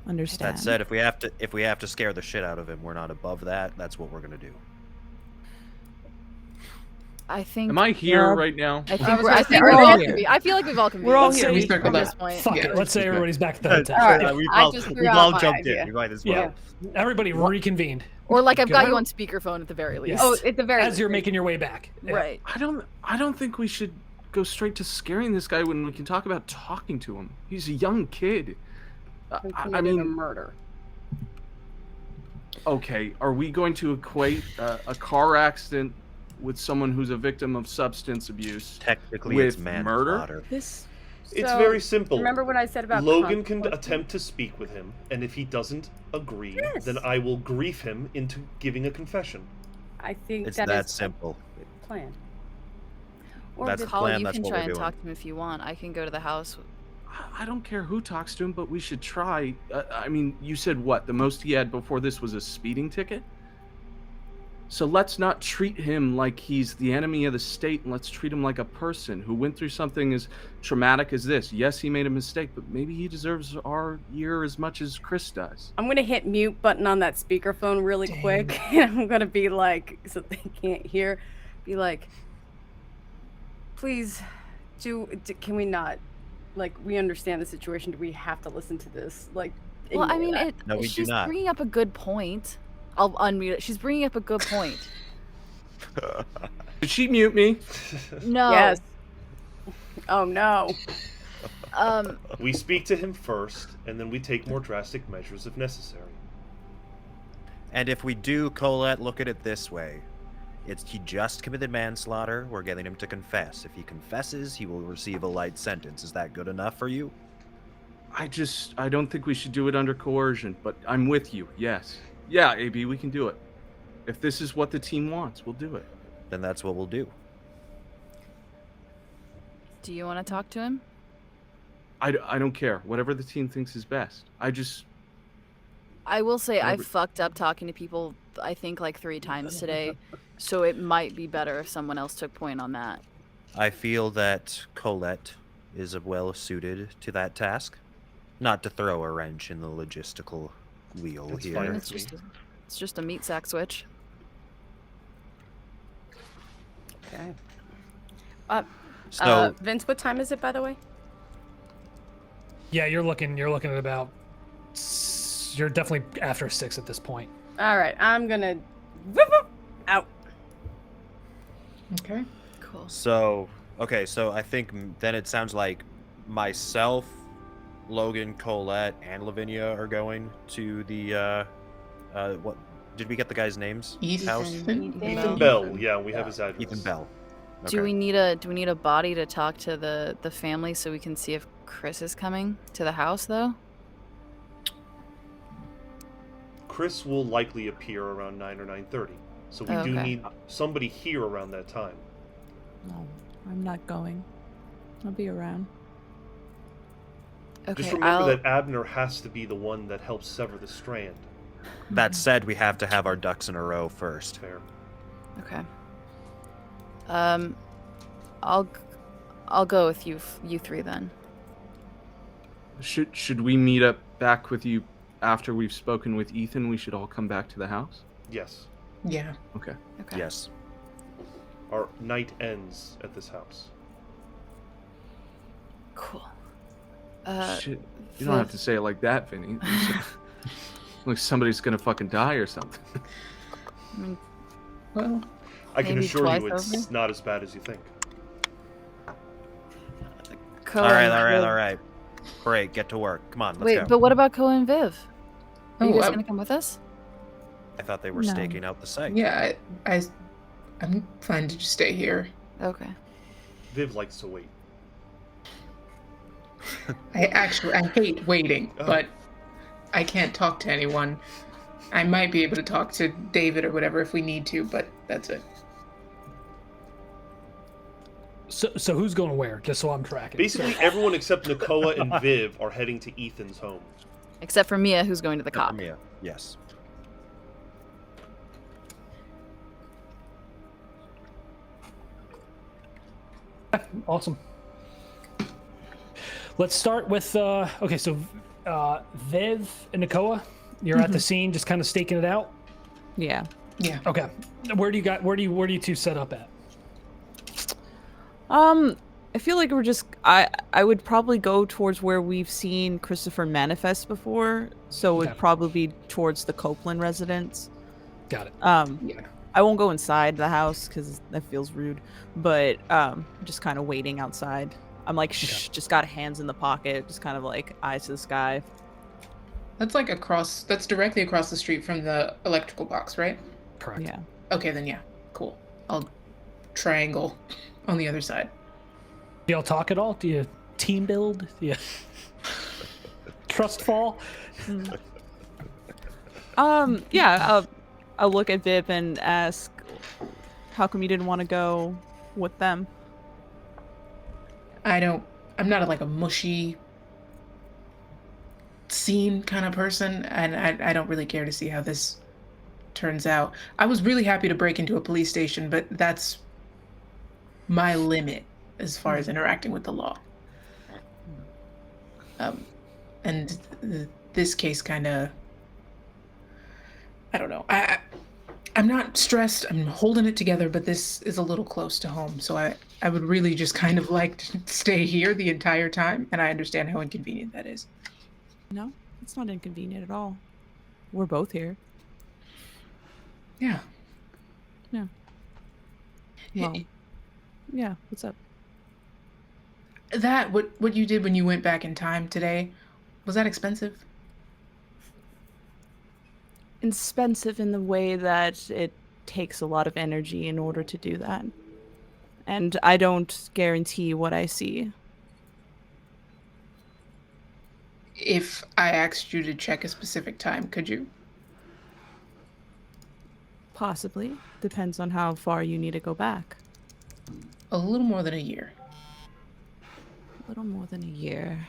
S2: Understand?
S3: That said, if we have to scare the shit out of him, we're not above that. That's what we're gonna do.
S5: I think.
S6: Am I here
S2: Yeah.
S6: right now?
S5: I think
S4: was
S5: we're.
S4: gonna
S5: I
S4: say,
S5: think
S4: are
S5: we're
S4: we
S5: all
S2: here?
S5: convened. I feel like we've all convened.
S2: We're all
S7: Let's
S2: here.
S7: say
S4: We
S7: we-
S4: circled
S5: at
S4: up.
S5: this point.
S1: Fuck
S4: Yeah.
S1: it. Let's say everybody's back at the hotel.
S8: All right.
S3: Yeah, we've
S5: I
S3: all,
S5: just
S3: we've
S5: threw out
S3: all
S5: my
S3: jumped
S5: idea.
S3: in. We might as well.
S1: Yeah. Everybody reconvened.
S5: Or like I've got
S1: Good.
S5: you on speakerphone at the very least.
S1: Yes.
S8: oh, at the very
S1: As you're making your way back. Yeah.
S5: Right.
S6: I don't think we should go straight to scaring this guy when we can talk about talking to him. He's a young kid.
S8: Who
S6: I
S8: committed a
S6: mean,
S8: murder.
S6: okay, are we going to equate a car accident with someone who's a victim of substance abuse?
S3: Technically,
S6: With
S3: it's
S6: murder?
S3: manslaughter.
S8: This.
S7: It's
S8: So,
S7: very simple.
S8: Remember what I said about
S7: Logan can
S8: consequences?
S7: attempt to speak with him, and if he doesn't agree,
S8: Yes.
S7: then I will grief him into giving a confession.
S8: I think
S3: It's
S8: that
S3: that
S8: is
S3: simple.
S8: the plan. Or
S3: That's
S8: the-
S3: the
S5: Paul,
S3: plan,
S5: you
S3: that's
S5: can
S3: what
S5: try
S3: we're
S5: and
S3: doing.
S5: talk to him if you want. I can go to the house.
S6: I don't care who talks to him, but we should try. I mean, you said what? The most he had before this was a speeding ticket? So let's not treat him like he's the enemy of the state, and let's treat him like a person who went through something as traumatic as this. Yes, he made a mistake, but maybe he deserves our ear as much as Chris does.
S8: I'm gonna hit mute button on that speakerphone really quick, and I'm gonna be like, so they can't hear, be like, please, can we not, like, we understand the situation. Do we have to listen to this? Like,
S5: Well, I
S8: ignore
S5: mean,
S8: that.
S3: No, we do
S5: she's
S3: not.
S5: bringing up a good point. I'll unmute it. She's bringing up a good point.
S6: Did she mute me?
S5: No.
S8: Yes. Oh no.
S7: We speak to him first, and then we take more drastic measures if necessary.
S3: And if we do, Colette, look at it this way. He just committed manslaughter. We're getting him to confess. If he confesses, he will receive a light sentence. Is that good enough for you?
S6: I don't think we should do it under coercion, but I'm with you, yes. Yeah, AB, we can do it. If this is what the team wants, we'll do it.
S3: Then that's what we'll do.
S5: Do you want to talk to him?
S6: I don't care. Whatever the team thinks is best.
S5: I will say I fucked up talking to people, I think, like 3 times today, so it might be better if someone else took point on that.
S3: I feel that Colette is well suited to that task. Not to throw a wrench in the logistical wheel
S7: That's
S3: here.
S7: fine.
S5: It's just a meat sack switch.
S8: Okay.
S3: So,
S8: Vince, what time is it, by the way?
S1: Yeah, you're looking at about. You're definitely after 6 at this point.
S8: All right, I'm gonna whoop out.
S4: Okay.
S5: Cool.
S3: so I think then it sounds like myself, Logan, Colette, and Lavinia are going to the what did we get the guys' names? House?
S7: Ethan Bell. Yeah, we have his address.
S3: Ethan Bell.
S5: Do
S3: Okay.
S5: we need a body to talk to the family so we can see if Chris is coming to the house though?
S7: Chris will likely appear around 9 or 9:30, so we do
S5: Okay.
S7: need somebody here around that time.
S2: No, I'm not going. I'll be around.
S5: Okay,
S7: Just remember that Abner has to be the one that helps sever the Strand.
S3: That said, we have to have our ducks in a row first.
S7: Fair.
S5: Okay. I'll go with you 3 then.
S6: Should we meet up back with you after we've spoken with Ethan? We should all come back to the house?
S7: Yes.
S4: Yeah.
S6: Okay.
S5: Okay.
S3: Yes.
S7: Our night ends at this house.
S5: Cool.
S6: Shit. You don't have to say it like that, Vinny. Like somebody's gonna fucking die or something.
S5: I mean,
S4: Well,
S7: I can
S5: Maybe
S7: assure you
S5: twice
S7: it's not as bad as you think.
S5: Ko
S3: All right,
S5: and
S3: all right,
S5: Viv-
S3: all right. Great, get to work. Come on, let's
S5: Wait,
S3: go.
S5: but what about Ko and Viv? Are you
S4: Oh,
S5: guys
S4: I-
S5: gonna come with us?
S3: I thought they were
S2: No.
S3: staking out the site.
S4: yeah, I'm fine to just stay here.
S5: Okay.
S7: Viv likes to wait.
S4: I hate waiting,
S7: Oh.
S4: but I can't talk to anyone. I might be able to talk to David or whatever if we need to, but that's it.
S1: So who's going where? Just so I'm tracking.
S7: Basically, everyone except Nakoa and Viv are heading to Ethan's home.
S5: Except for Mia, who's going to the cop.
S3: Mia. Yes.
S1: Awesome. Let's start with okay. So Viv and Nakoa, you're at the scene, just kind of staking it out.
S2: Yeah.
S4: Yeah.
S1: Okay. Where do you two set up at?
S2: I feel like we're just I would probably go towards where we've seen Christopher manifest before, so it would
S1: Okay.
S2: probably be towards the Copeland residence.
S1: Got it.
S4: Yeah.
S2: I won't go inside the house because that feels rude, but just kind of waiting outside. I'm like, shh, just got hands in the pocket, just kind of like eyes to the sky.
S4: That's like that's directly across the street from the electrical box, right?
S1: Correct.
S2: Yeah.
S4: Okay, then yeah. Cool. I'll triangle on the other side.
S1: Do y'all talk at all? Do you team build? Do you trust fall?
S2: Yeah. I'll look at Viv and ask, how come you didn't want to go with them?
S4: I'm not like a mushy scene kind of person, and I don't really care to see how this turns out. I was really happy to break into a police station, but that's my limit as far as interacting with the law. And this case kind of, I don't know. I'm not stressed. I'm holding it together, but this is a little close to home. So I would really just kind of like to stay here the entire time. And I understand how inconvenient that is.
S2: No, it's not inconvenient at all. We're both here.
S4: Yeah.
S2: Yeah. Well, yeah. What's up?
S4: That what you did when you went back in time today, was that expensive?
S2: Expensive in the way that it takes a lot of energy in order to do that. And I don't guarantee what I see.
S4: If I asked you to check a specific time, could you?
S2: Possibly. Depends on how far you need to go back.
S4: A little more than a year.
S2: A little more than a year.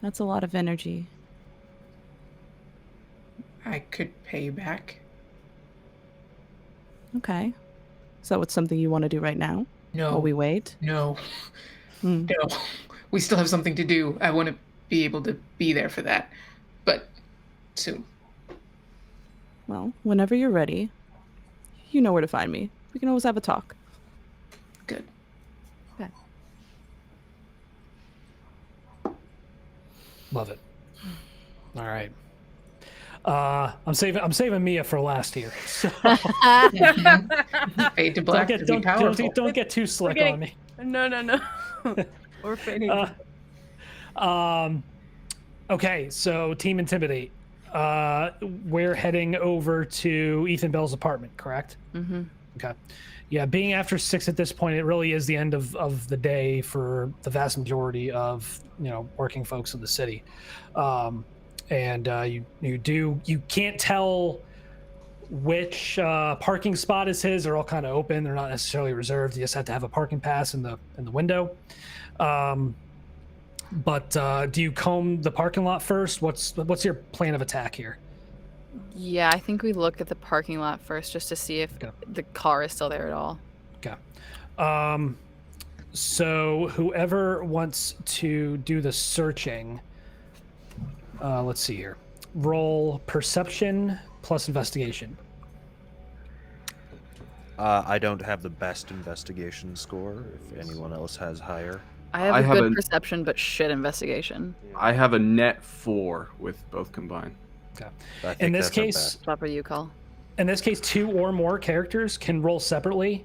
S2: That's a lot of energy.
S4: I could pay you back.
S2: Okay. So it's something you want to do right now?
S4: No.
S2: While we wait?
S4: No. No. We still have something to do. I want to be able to be there for that. But soon.
S2: Well, whenever you're ready, you know where to find me. We can always have a talk.
S4: Good.
S2: Okay.
S1: Love it. All right. I'm saving Mia for last here. So
S4: Fade to black to be powerful.
S1: don't get too slick on me.
S8: No. We're fading.
S1: Okay, so Team Intimidate. We're heading over to Ethan Bell's apartment, correct?
S5: Mm-hmm.
S1: Okay. Yeah, being after 6 at this point, it really is the end of the day for the vast majority of working folks in the city. And you can't tell which parking spot is his. They're all kind of open. They're not necessarily reserved. You just have to have a parking pass in the window. But do you comb the parking lot first? What's your plan of attack here?
S5: Yeah, I think we look at the parking lot first just to see if the car is still there at all.
S1: Okay. So whoever wants to do the searching, let's see here. Roll perception plus investigation.
S3: I don't have the best investigation score. If anyone else has higher.
S5: I have good perception, but shit investigation.
S6: I have a net 4 with both combined.
S1: Okay.
S3: In this case,
S5: proper you call.
S1: In this case, 2 or more characters can roll separately,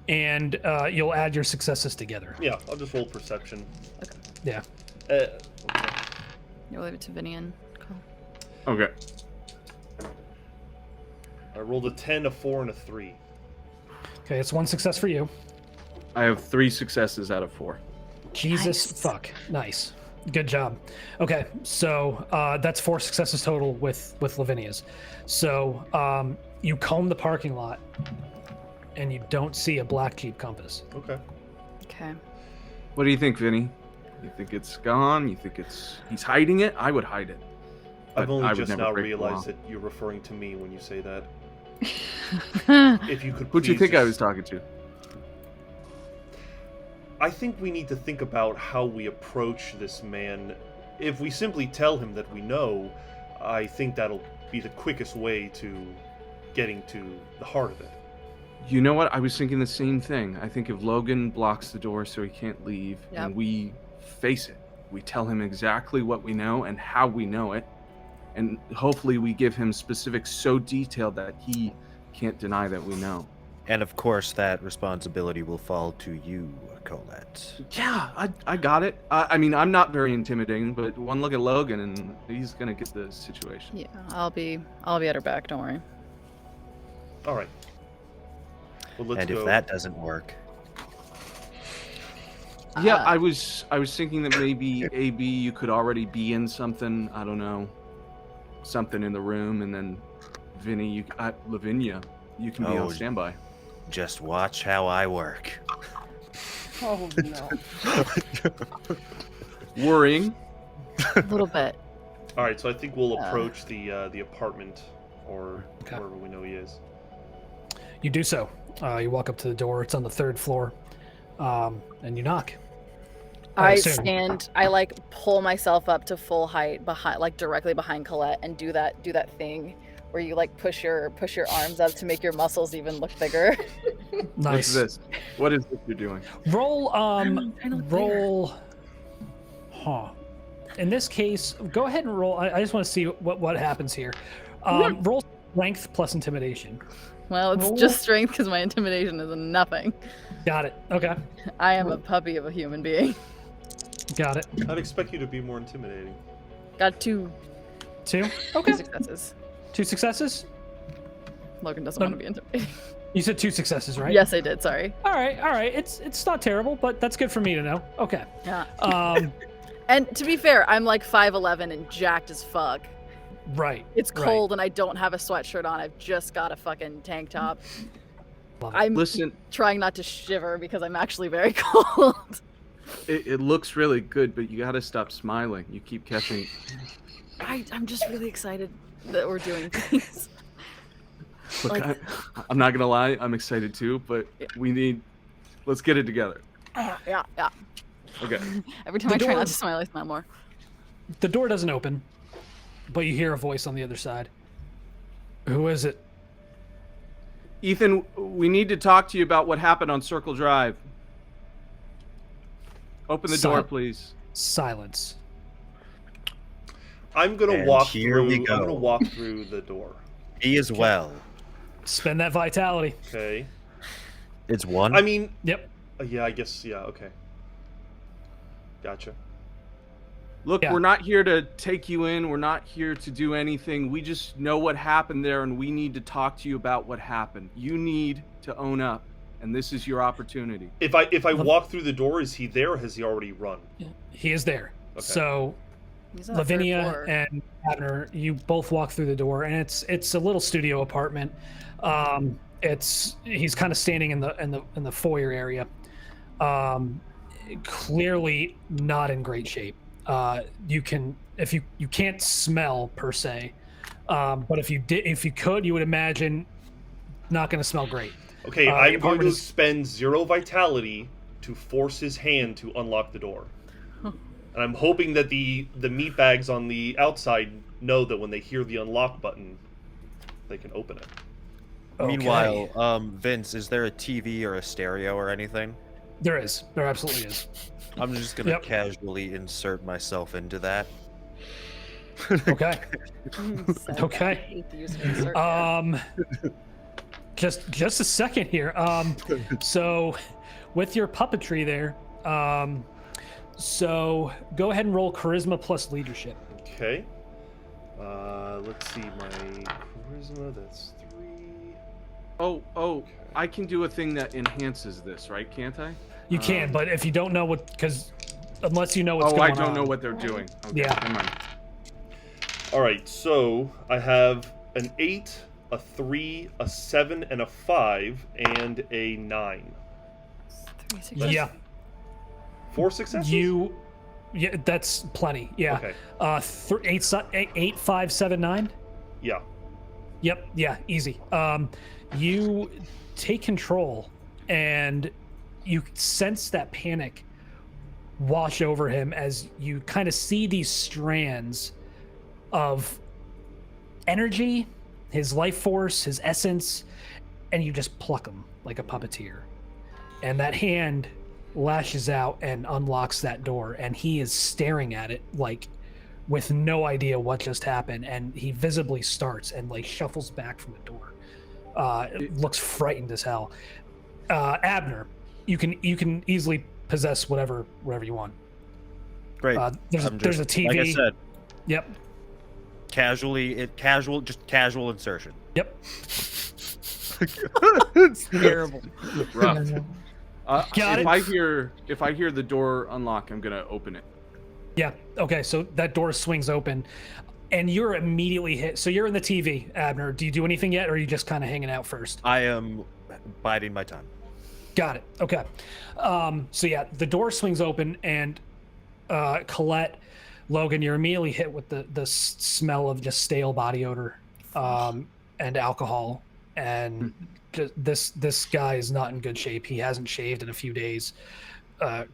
S1: and you'll add your successes together.
S7: Yeah, I'll just roll perception.
S5: Okay.
S1: Yeah.
S5: You'll leave it to Vinny and call.
S6: Okay.
S7: I rolled a 10, a 4, and a 3.
S1: Okay, it's 1 success for you.
S6: I have 3 successes out of 4.
S1: Jesus fuck. Nice. Good job. Okay, so that's 4 successes total with Lavinia's. So you comb the parking lot, and you don't see a black Jeep Compass.
S7: Okay.
S5: Okay.
S6: What do you think, Vinny? You think it's gone? You think he's hiding it? I would hide it.
S7: I've only just now realized that you're referring to me when you say that. If you could
S6: Who'd you think I was talking to?
S7: I think we need to think about how we approach this man. If we simply tell him that we know, I think that'll be the quickest way to getting to the heart of it.
S6: You know what? I was thinking the same thing. I think if Logan blocks the door so he can't leave, and we face it, we tell him exactly what we know and how we know it, and hopefully we give him specifics so detailed that he can't deny that we know.
S3: And of course, that responsibility will fall to you, Colette.
S6: Yeah, I got it. I mean, I'm not very intimidating, but one look at Logan and he's gonna get the situation.
S5: Yeah, I'll be at her back. Don't worry.
S7: All right. Well, let's
S3: and
S7: go.
S3: if that doesn't work,
S6: yeah, I was thinking that maybe AB you could already be in something. I don't know, something in the room, and then Vinny, Lavinia, you can be on standby.
S3: Just watch how I work.
S8: Oh no.
S6: Worrying.
S5: A little bit.
S7: All right, so I think we'll approach the apartment, or
S1: Okay.
S7: wherever we know he is.
S1: You do so. You walk up to the door. It's on the 3rd floor, and you knock.
S5: I
S1: assume.
S5: stand. I like pull myself up to full height behind, like directly behind Colette, and do that thing where you like push your arms up to make your muscles even look bigger.
S1: Nice.
S6: What's this? What is this you're doing?
S1: Roll.
S5: trying to look
S1: Roll. Huh. In this case, go ahead and roll. I just want to see what happens here. Roll strength plus intimidation.
S5: Well, it's just strength because my intimidation is nothing.
S1: Got it. Okay.
S5: I am a puppy of a human being.
S1: Got it.
S7: I'd expect you to be more intimidating.
S5: Got two.
S1: Two? Okay.
S5: 2 successes.
S1: 2 successes?
S5: Logan doesn't want to be intimidating.
S1: You said 2 successes, right?
S5: Yes, I did. Sorry.
S1: All right. It's not terrible, but that's good for me to know. Okay.
S5: Yeah. And to be fair, I'm like 5'11" and jacked as fuck.
S1: Right.
S5: It's cold and I don't have a sweatshirt on. I've just got a fucking tank top. I'm trying not to shiver because I'm actually very cold.
S6: It looks really good, but you gotta stop smiling. You keep catching.
S5: I'm just really excited that we're doing things.
S6: Look, I'm not gonna lie, I'm excited too, but let's get it together.
S5: Yeah.
S6: Okay.
S5: Every time I try not to smile, I smile more.
S1: The door doesn't open, but you hear a voice on the other side. Who is it?
S6: Ethan, we need to talk to you about what happened on Circle Drive. Open the door, please.
S1: Silence.
S7: I'm gonna
S3: And
S7: walk
S3: here
S7: through.
S3: we
S7: I'm
S3: go.
S7: gonna walk through the door.
S3: Me as well.
S1: Spend that vitality.
S7: Okay.
S3: It's 1.
S7: I mean,
S1: Yep.
S7: yeah, I guess, yeah, okay. Gotcha.
S6: Look,
S1: Yeah.
S6: we're not here to take you in. We're not here to do anything. We just know what happened there, and we need to talk to you about what happened. You need to own up, and this is your opportunity.
S7: If I walk through the door, is he there or has he already run?
S1: He is there.
S7: Okay.
S1: So
S5: He's on the third
S1: Lavinia
S5: floor.
S1: and Abner, you both walk through the door, and it's a little studio apartment. He's kind of standing in the foyer area. Clearly not in great shape. You can't smell per se, but if you could, you would imagine not going to smell great.
S7: Okay,
S1: The
S7: I'm going
S1: apartment
S7: to
S1: is-
S7: spend 0 vitality to force his hand to unlock the door. And I'm hoping that the meatbags on the outside know that when they hear the unlock button, they can open it.
S1: Okay.
S3: Meanwhile, Vince, is there a TV or a stereo or anything?
S1: There is. There absolutely is.
S3: I'm just gonna
S1: Yep.
S3: casually insert myself into that.
S1: Okay.
S5: Said
S1: Okay.
S5: I hate the use of insert.
S1: Just a second here. So with your puppetry there, so go ahead and roll charisma plus leadership.
S7: Okay. Let's see, my charisma, that's 3.
S6: Oh, I can do a thing that enhances this, right? Can't I?
S1: You can, but if you don't know unless you know what's
S6: Oh,
S1: going
S6: I
S1: on.
S6: don't know what they're doing. Okay,
S1: Yeah.
S6: never mind.
S7: Alright, so I have an 8, a 3, a 7, and a 5, and a 9.
S5: 3 successes.
S1: Yeah.
S7: 4 successes?
S1: Yeah, that's plenty. Yeah.
S7: Okay.
S1: 8, 5, 7, 9.
S7: Yeah.
S1: Yep. Yeah. Easy. You take control, and you sense that panic wash over him as you kind of see these strands of energy, his life force, his essence, and you just pluck him like a puppeteer. And that hand lashes out and unlocks that door, and he is staring at it like with no idea what just happened, and he visibly starts and like shuffles back from the door. It looks frightened as hell. Abner, you can easily possess whatever you want.
S3: Great.
S1: There's a TV.
S3: Like I said,
S1: Yep.
S3: just casual insertion.
S1: Yep.
S5: It's terrible.
S6: Rough.
S1: Got
S6: If I hear the door unlock, I'm gonna open it.
S1: Yeah. Okay. So that door swings open, and you're immediately hit. So you're in the TV, Abner. Do you do anything yet, or are you just kind of hanging out first?
S3: I am biding my time.
S1: Got it. Okay. So yeah, the door swings open, and Colette, Logan, you're immediately hit with the smell of just stale body odor, and alcohol, and just, this guy is not in good shape. He hasn't shaved in a few days.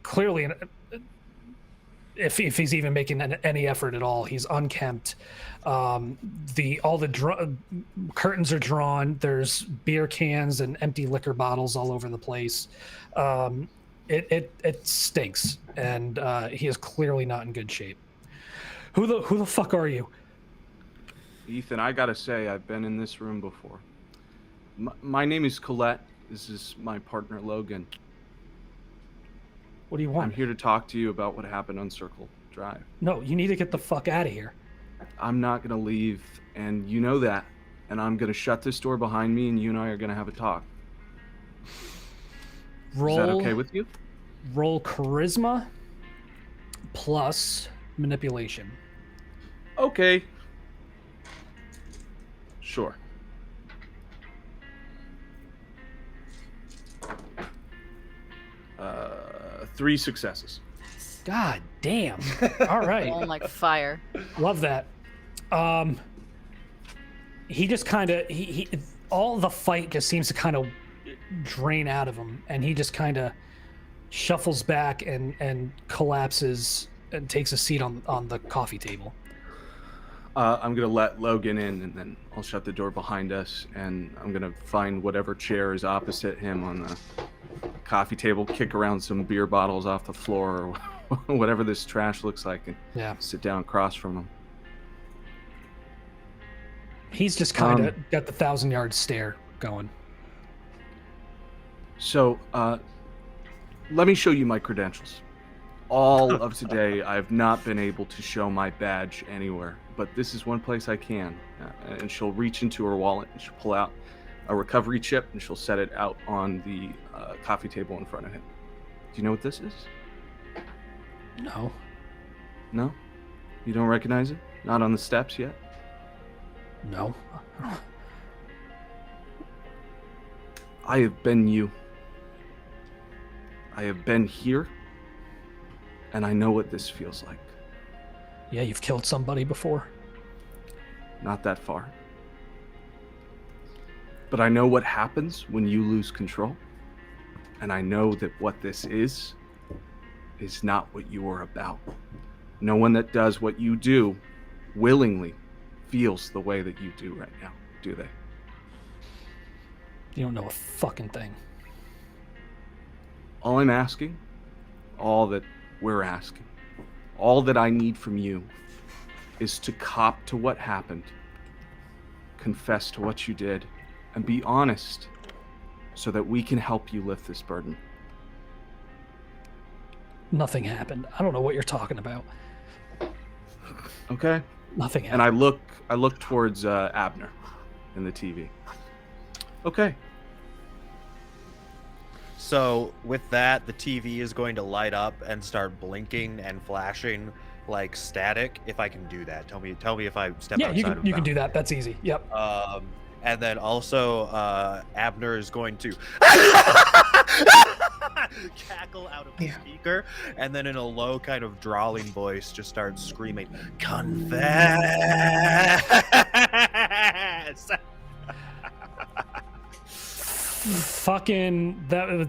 S1: Clearly, if he's even making any effort at all, he's unkempt. All the curtains are drawn. There's beer cans and empty liquor bottles all over the place. It stinks, and he is clearly not in good shape. Who the fuck are you?
S6: Ethan, I gotta say, I've been in this room before. My name is Colette. This is my partner, Logan.
S1: What do you
S6: I'm
S1: want?
S6: here to talk to you about what happened on Circle Drive.
S1: No, you need to get the fuck out of here.
S6: I'm not going to leave, and you know that. And I'm going to shut this door behind me, and you and I are going to have a talk.
S1: Roll,
S6: Is that okay with you?
S1: Roll charisma plus manipulation.
S6: Okay. Sure. Three successes.
S1: God damn. All right.
S5: Rolling like fire.
S1: Love that. He just kind of he all the fight just seems to kind of drain out of him, and he just kind of shuffles back and collapses and takes a seat on the coffee table.
S6: I'm gonna let Logan in, and then I'll shut the door behind us, and I'm gonna find whatever chair is opposite him on the coffee table, kick around some beer bottles off the floor, or whatever this trash looks like, and sit down across from him.
S1: He's just kind of got the 1,000-yard stare going.
S6: So, let me show you my credentials. All of today, I have not been able to show my badge anywhere, but this is one place I can. And she'll reach into her wallet and she'll pull out a recovery chip and she'll set it out on the coffee table in front of him. Do you know what this is?
S1: No.
S6: No? You don't recognize it? Not on the steps yet?
S1: No.
S6: I have been you. I have been here, and I know what this feels like.
S1: Yeah, you've killed somebody before.
S6: Not that far. But I know what happens when you lose control, and I know that what this is not what you are about. No one that does what you do willingly feels the way that you do right now, do they?
S1: You don't know a fucking thing.
S6: All I'm asking, all that we're asking, all that I need from you is to cop to what happened, confess to what you did, and be honest so that we can help you lift this burden.
S1: Nothing happened. I don't know what you're talking about.
S6: Okay?
S1: Nothing happened.
S6: And I look towards Abner in the TV. Okay.
S3: So with that, the TV is going to light up and start blinking and flashing like static. If I can do that, tell me if I step outside.
S1: Yeah, you can do that. That's easy. Yep.
S3: And then also Abner is going to cackle out of the speaker, and then in a low kind of drawling voice just start screaming, "Confess!"
S1: Fucking that.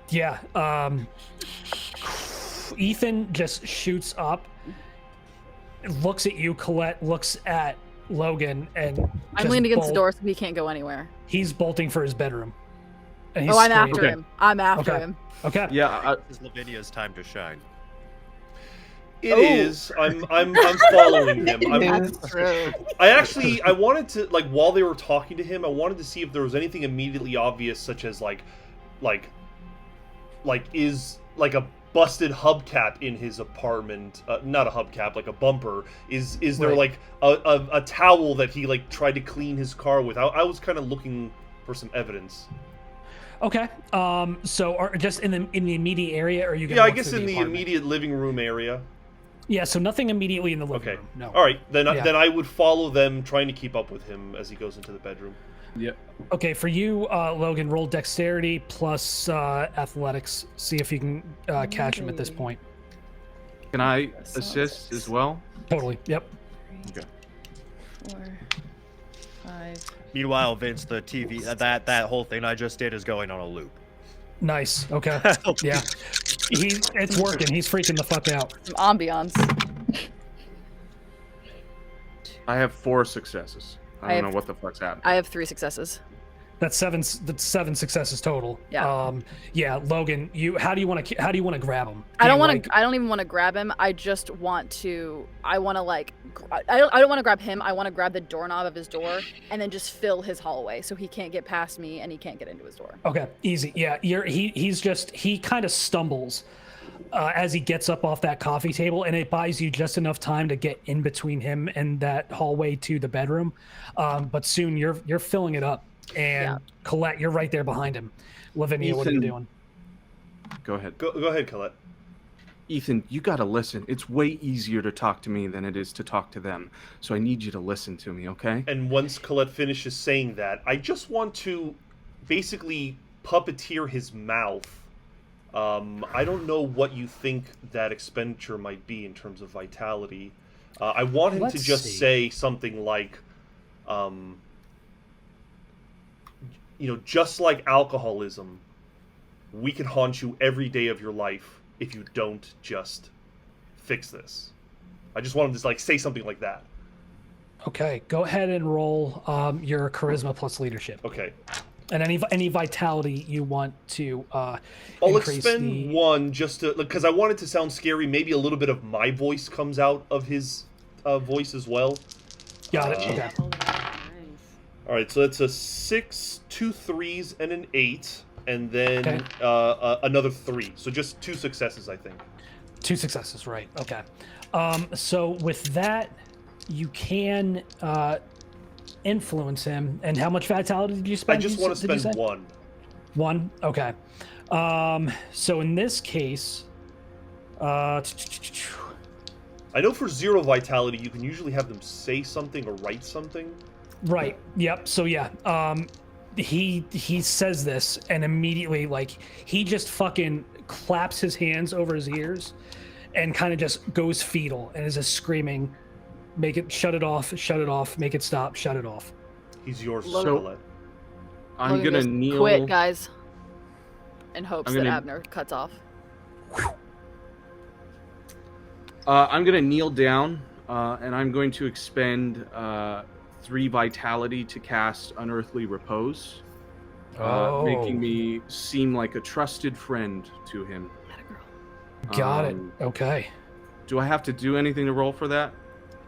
S1: Yeah. Ethan just shoots up, looks at you. Colette looks at Logan, and
S5: I'm leaning against the door so he can't go anywhere.
S1: He's bolting for his bedroom. And he's
S5: I'm
S1: screaming.
S5: after him. I'm after him.
S1: Okay.
S6: Yeah.
S3: This is Lavinia's time to shine.
S7: It is. I'm following him.
S5: That's true.
S7: I wanted to, like, while they were talking to him, I wanted to see if there was anything immediately obvious, such as like is like a busted hubcap in his apartment, not a hubcap, like a bumper. Is there like a towel that he like tried to clean his car with? I was kind of looking for some evidence.
S1: Okay. So just in the immediate area, or are you?
S7: Yeah, I guess in the immediate living room area.
S1: Yeah, so nothing immediately in the living room. No.
S7: All right, then I would follow them, trying to keep up with him as he goes into the bedroom.
S6: Yep.
S1: Okay, for you, Logan, roll dexterity plus athletics. See if you can catch him at this point.
S6: Can I assist as well?
S1: Totally. Yep.
S6: Okay.
S5: 4, 5.
S3: Meanwhile, Vince, the TV, that whole thing I just did is going on a loop.
S1: Nice. Okay. Yeah. It's working. He's freaking the fuck out.
S5: Some ambiance.
S6: I have 4 successes. I don't know what the fuck's happening.
S5: I have 3 successes.
S1: That's seven successes total.
S5: Yeah.
S1: Yeah, Logan, how do you want to grab him?
S5: I don't even want to grab him. I just want to. I want to like. I don't want to grab him. I want to grab the doorknob of his door and then just fill his hallway so he can't get past me and he can't get into his door.
S1: Okay, easy. Yeah, he kind of stumbles as he gets up off that coffee table, and it buys you just enough time to get in between him and that hallway to the bedroom. But soon you're filling it up. And Colette, you're right there behind him. Lavinia, what are you doing?
S6: Go ahead.
S7: Go ahead, Colette.
S6: Ethan, you gotta listen. It's way easier to talk to me than it is to talk to them. So I need you to listen to me, okay?
S7: And once Colette finishes saying that, I just want to basically puppeteer his mouth. I don't know what you think that expenditure might be in terms of vitality. I want him to just say something like, just like alcoholism, we can haunt you every day of your life if you don't just fix this. I just want him to say something like that.
S1: Okay, go ahead and roll your charisma plus leadership.
S7: Okay.
S1: And any vitality you want to
S7: I'll
S1: increase
S7: expend one just to, because I want it to sound scary. Maybe a little bit of my voice comes out of his voice as well.
S1: Got it. Okay.
S7: All right, so that's a 6, 2 3s, and an 8, and then another 3. So just 2 successes, I think.
S1: 2 successes, right? Okay. So with that, you can influence him. And how much vitality did you spend?
S7: I just want to spend 1.
S1: 1. Okay. So in this case, I
S7: know for 0 vitality, you can usually have them say something or write something.
S1: Right. Yep. So yeah. He says this, and immediately, he just fucking claps his hands over his ears, and kind of just goes fetal, and is just screaming, "Make it! Shut it off! Shut it off! Make it stop! Shut it off!"
S7: He's yours,
S6: so I'm gonna kneel.
S5: Quit, guys. In hopes that Abner cuts off.
S6: I'm gonna kneel down, and I'm going to expend 3 vitality to cast Unearthly Repose, making me seem like a trusted friend to him.
S1: Got it. Okay.
S6: Do I have to do anything to roll for that?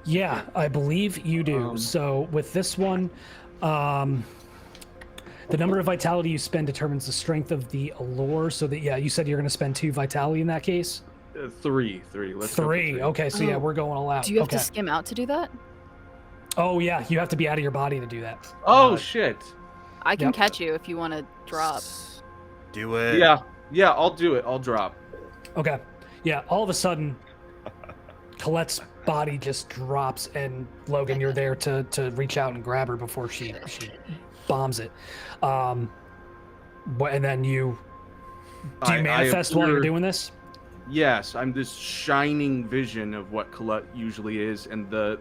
S1: Yeah, I believe you do. So with this one, the number of vitality you spend determines the strength of the allure. So that you said you're going to spend 2 vitality in that case.
S6: 3. Let's go for 3.
S1: Okay, so we're going all out.
S5: Do you have to skim out to do that?
S1: Oh yeah, you have to be out of your body to do that.
S6: Oh shit!
S5: I can catch you if you want to drop.
S3: Do it.
S6: Yeah, I'll do it. I'll drop.
S1: Okay. Yeah. All of a sudden, Colette's body just drops, and Logan, you're there to reach out and grab her before she bombs it. And then do you manifest while you're doing this?
S6: Yes, I'm this shining vision of what Colette usually is, and the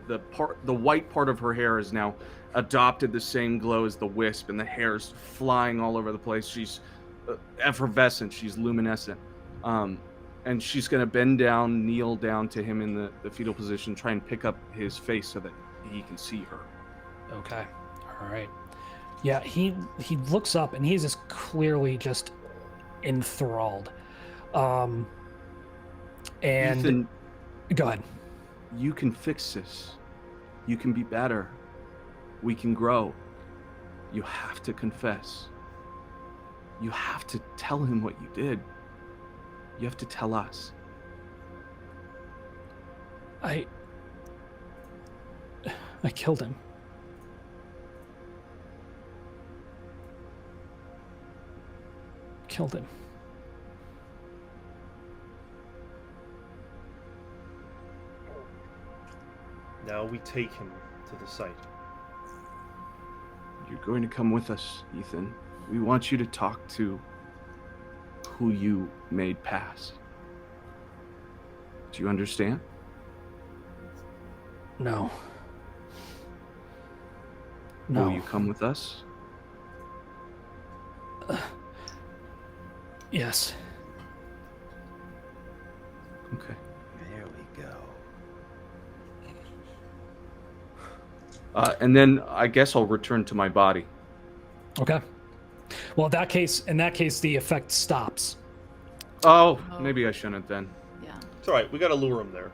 S6: white part of her hair is now adopted the same glow as the wisp, and the hair's flying all over the place. She's effervescent. She's luminescent. And she's gonna bend down, kneel down to him in the fetal position, try and pick up his face so that he can see her.
S1: Okay. All right. Yeah, he looks up, and he's just clearly just enthralled. And
S6: Ethan,
S1: go ahead.
S6: You can fix this. You can be better. We can grow. You have to confess. You have to tell him what you did. You have to tell us.
S1: I killed him. Killed him.
S7: Now we take him to the site.
S6: You're going to come with us, Ethan. We want you to talk to who you made pass. Do you understand?
S1: No.
S6: Will you come with us?
S1: Yes.
S6: Okay.
S3: There we go.
S6: And then I guess I'll return to my body.
S1: Okay. Well, in that case, the effect stops.
S6: Oh, maybe I shouldn't then.
S5: Yeah,
S7: It's all right. We got to lure him there.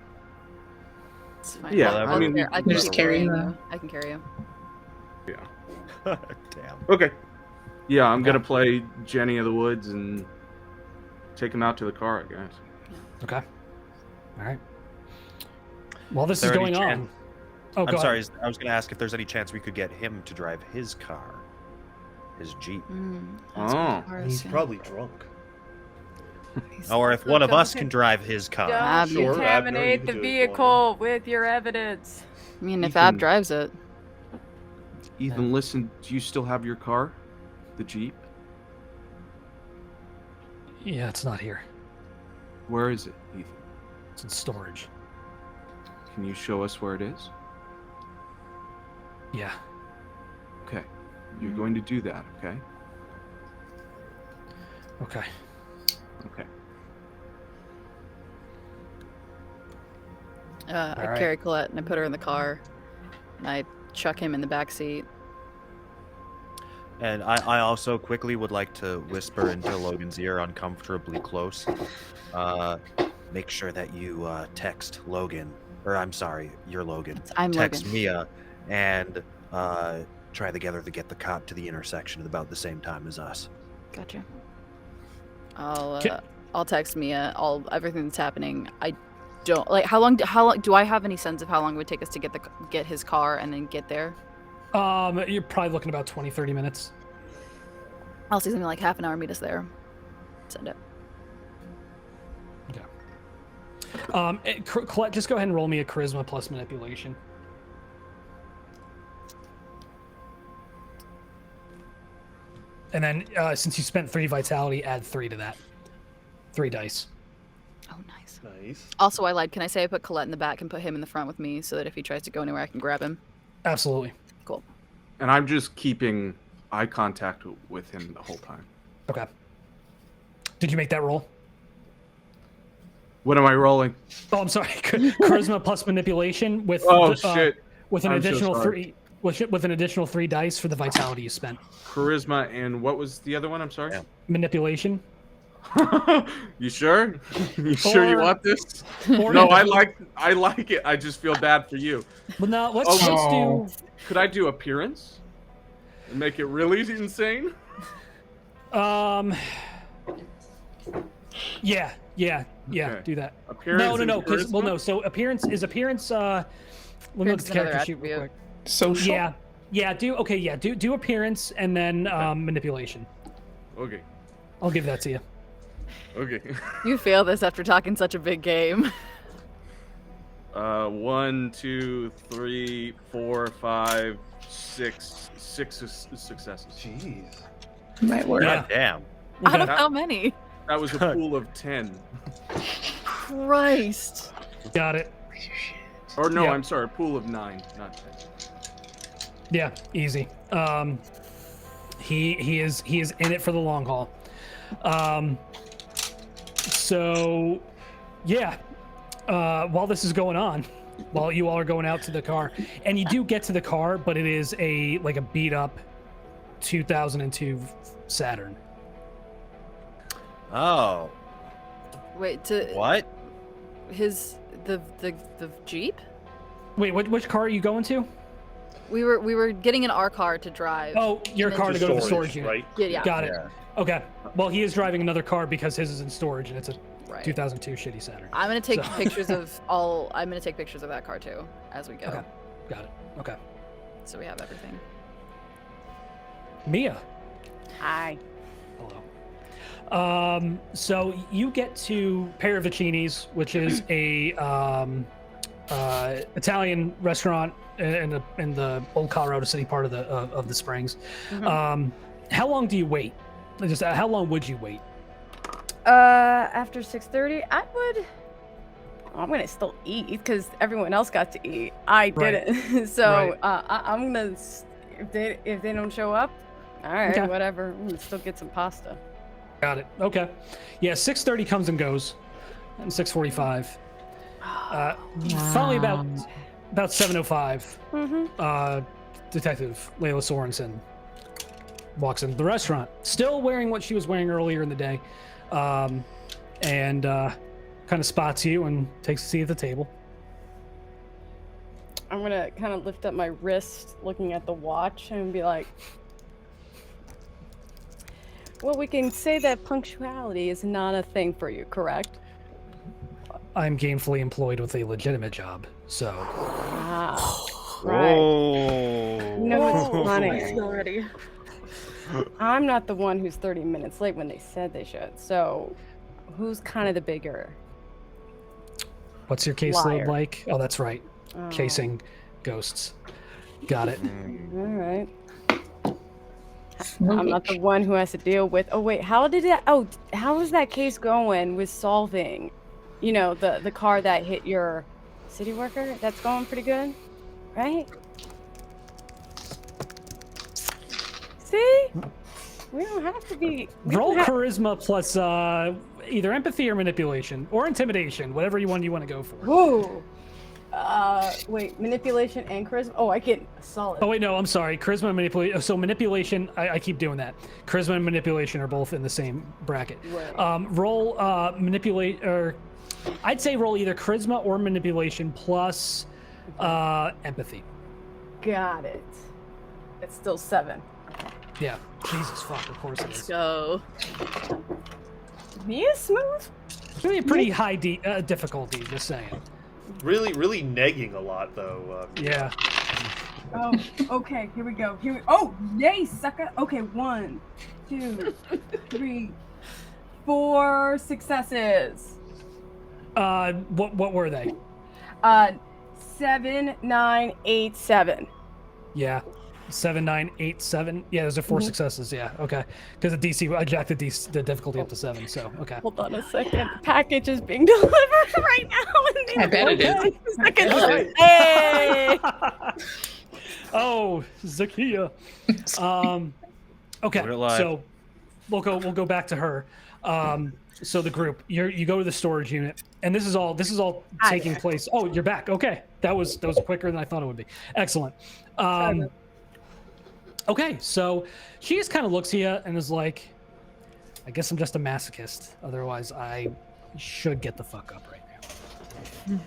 S5: it's fine.
S6: Yeah,
S5: I'll
S6: I mean,
S5: I can
S4: just carry
S5: you. I can carry you.
S6: Yeah.
S3: Damn.
S6: Okay. Yeah, I'm gonna play Jenny of the Woods and take him out to the car, I guess.
S1: Okay. All right. While this
S3: Is
S1: is
S3: there any
S1: going on.
S3: chance-
S1: Oh,
S3: I'm sorry. I was going to ask if there's any chance we could get him to drive his car, his Jeep,
S6: Oh.
S7: He's probably drunk.
S3: or if one of us can drive his car.
S5: Ab,
S8: Don't
S7: Sure, Abner, you
S8: contaminate
S7: can
S8: the
S7: do it if you
S8: vehicle with your evidence.
S5: I mean, if
S6: Ethan.
S5: Ab drives it,
S6: Ethan, listen, do you still have your car? The Jeep?
S1: Yeah, it's not here.
S6: Where is it, Ethan?
S1: It's in storage.
S6: Can you show us where it is?
S1: Yeah.
S6: Okay. You're going to do that, okay?
S1: Okay.
S6: Okay.
S5: I
S1: Alright.
S5: carry Colette and I put her in the car, and I chuck him in the back seat.
S3: And I also quickly would like to whisper into Logan's ear uncomfortably close. Make sure that you text Logan, or I'm sorry, you're Logan.
S5: I'm
S3: Text
S5: Logan.
S3: Mia and try together to get the cop to the intersection at about the same time as us.
S5: Gotcha.
S1: Okay.
S5: I'll text Mia everything that's happening. I don't like how long do I have any sense of how long it would take us to get his car and then get there?
S1: You're probably looking about 20-30 minutes.
S5: I'll say something like half an hour. Meet us there. Send it.
S1: Okay. Colette, just go ahead and roll me a charisma plus manipulation. And then, since you spent 3 vitality, add 3 to that. 3 dice.
S5: Oh, nice.
S7: Nice.
S5: Also, I lied. Can I say I put Colette in the back and put him in the front with me so that if he tries to go anywhere, I can grab him?
S1: Absolutely.
S5: Cool.
S6: And I'm just keeping eye contact with him the whole time.
S1: Okay. Did you make that roll?
S6: What am I rolling?
S1: Oh, I'm sorry. Charisma plus manipulation with
S6: Shit.
S1: with an
S6: I'm so
S1: additional
S6: sorry.
S1: 3 with an additional 3 dice for the vitality you spent.
S6: Charisma and what was the other one? I'm sorry.
S3: Yeah.
S1: Manipulation.
S6: You sure? You sure you
S1: Or-
S6: want this?
S1: Or
S6: No, I like it. I just feel bad for you.
S1: Well, now let's
S6: Oh.
S1: do.
S6: Could I do appearance? And make it really insane?
S1: Yeah.
S6: Okay.
S1: Do that.
S6: Appearance
S1: No.
S6: and
S1: Because
S6: charisma?
S1: no. So appearance. Let me look
S5: Appearance
S1: at the
S5: is another
S1: character sheet real
S5: attribute.
S1: quick.
S4: Social.
S1: Yeah. Do appearance and then manipulation.
S6: Okay.
S1: I'll give that to you.
S6: Okay.
S5: You fail this after talking such a big game.
S6: 1, 2, 3, 4, 5, 6 successes.
S7: Jeez.
S4: Might work.
S1: Yeah.
S3: God damn.
S5: Out of
S6: That-
S5: how many?
S6: That was a pool of 10.
S5: Christ.
S1: Got it.
S6: Or no,
S1: Yeah.
S6: I'm sorry, a pool of 9, not 10.
S1: Yeah, easy. He is in it for the long haul. So yeah, while this is going on, while you all are going out to the car, and you do get to the car, but it is a beat up 2002 Saturn.
S3: Oh,
S5: Wait,
S3: what?
S5: the Jeep?
S1: Wait, which car are you going to?
S5: We were getting in our car to drive.
S1: Oh, your
S5: And
S1: car to
S5: then-
S1: go to the storage unit.
S7: right?
S5: Yeah.
S1: Got it.
S3: Yeah.
S1: Okay. Well, he is driving another car because his is in storage, and it's a
S5: Right.
S1: 2002 shitty Saturn.
S5: I'm gonna take
S1: So-
S5: pictures of all. I'm gonna take pictures of that car too as we go,
S1: Okay. Got it. Okay.
S5: so we have everything.
S1: Mia.
S8: Hi.
S1: Hello. So you get to Paravicini's, which is a Italian restaurant in the old Colorado City part of the Springs. How long do you wait? Just how long would you wait?
S8: After 6:30, I'm gonna still eat because everyone else got to eat. I
S1: Right.
S8: didn't. So
S1: Right.
S8: I'm gonna if they don't show up, all right,
S1: Okay.
S8: whatever. I'm gonna still get some pasta.
S1: Got it. Okay. Yeah, 6:30 comes and goes, and 6:45. Finally, about 7:05.
S8: Mm-hmm.
S1: Detective Layla Sorensen walks into the restaurant, still wearing what she was wearing earlier in the day, and kind of spots you and takes a seat at the table.
S8: I'm gonna kind of lift up my wrist, looking at the watch, and be like, well, we can say that punctuality is not a thing for you, correct?
S1: I'm gainfully employed with a legitimate job, so.
S8: Ah, right. No, it's funny.
S5: Already.
S8: I'm not the one who's 30 minutes late when they said they should. So, who's kind of the bigger?
S1: What's your caseload like? Oh, that's right.
S8: Oh.
S1: Casing ghosts. Got it.
S8: All right. I'm not the one who has to deal with. Oh wait, how is that case going with solving? You know, the car that hit your city worker. That's going pretty good, right? See, we don't have to be.
S1: Roll charisma plus either empathy or manipulation or intimidation, whatever you want to go for.
S8: Whoa. Wait, manipulation and charisma? Oh, I get a solid.
S1: Oh wait, no, I'm sorry. Charisma and manipulation. So manipulation, I keep doing that. Charisma and manipulation are both in the same bracket.
S8: Right.
S1: Roll manipulate, or I'd say roll either charisma or manipulation plus empathy.
S8: Got it. It's still 7.
S1: Yeah. Jesus fuck. Of course it
S5: Let's
S1: is.
S5: go.
S8: Me is smooth.
S1: It's gonna be a pretty high difficulty. Just saying.
S7: Really negging a lot though.
S1: Yeah.
S8: Oh, okay. Here we go. Oh, yay, sucker. Okay, 1, 2, 3, 4 successes.
S1: What were they?
S8: 7, 9, 8, 7.
S1: Yeah. 7, 9, 8, 7. Yeah, those are 4 successes. Yeah, okay. Because the DC, I jacked the difficulty up to 7. So okay.
S8: Hold on a second. The package is being delivered right now.
S4: I bet it is.
S8: Hey!
S1: Oh, Zakiya. Okay,
S3: We're alive.
S1: so we'll go back to her. So the group, you go to the storage unit, and this is all taking place. Oh, you're back. Okay, that was quicker than I thought it would be. Excellent. Okay, so she just kind of looks at you and is like, I guess I'm just a masochist. Otherwise, I should get the fuck up right now.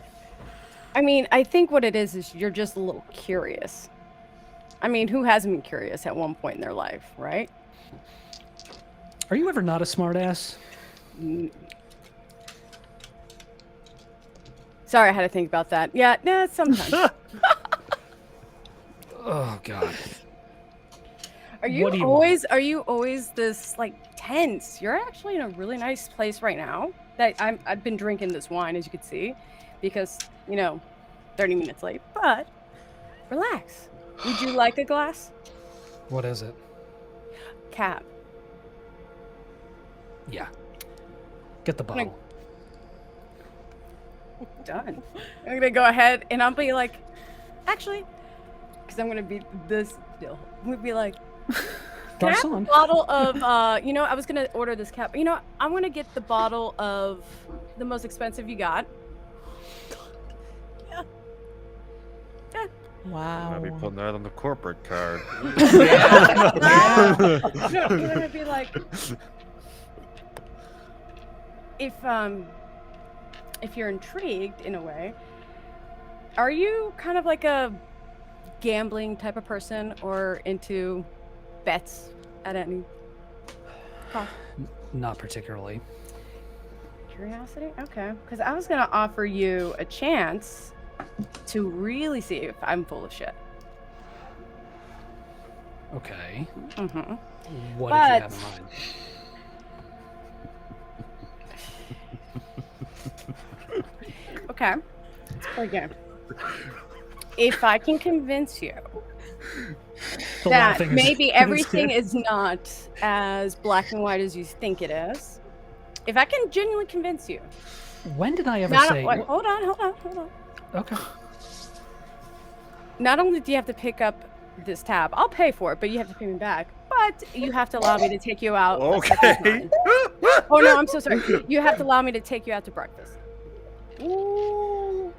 S8: I mean, I think what it is you're just a little curious. I mean, who hasn't been curious at one point in their life, right?
S1: Are you ever not a smartass?
S8: Sorry, I had to think about that. Yeah, no, sometimes.
S1: Oh God.
S8: Are you
S1: What do you
S8: always this like tense? You're actually in a really nice place right now. That I've been drinking this wine, as you can see, because 30 minutes late. But relax. Would you like a glass?
S1: What is it?
S8: Cab.
S1: Yeah. Get the bottle.
S8: Done. I'm gonna go ahead and I'll be like, actually, because I'm gonna be this deal. I'm gonna be like, can I have a bottle of, I was gonna order this cap. I'm gonna get the bottle of the most expensive you got. Yeah.
S2: Wow.
S3: I'll be putting that on the corporate card.
S8: I'm gonna be like, if you're intrigued in a way, are you kind of like a gambling type of person or into bets at any cost?
S1: Not particularly.
S8: Curiosity? Okay. Because I was going to offer you a chance to really see if I'm full of shit.
S1: Okay.
S8: Mm-hmm.
S1: What did you have in mind?
S8: Okay. Let's play a game. If I can convince you that maybe everything is not as black and white as you think it is, if I can genuinely convince you.
S1: When did I ever say?
S8: Hold on.
S1: Okay.
S8: Not only do you have to pick up this tab, I'll pay for it, but you have to pay me back. But you have to allow me to take you out.
S3: Okay.
S8: Oh no, I'm so sorry. You have to allow me to take you out to breakfast. Ooh.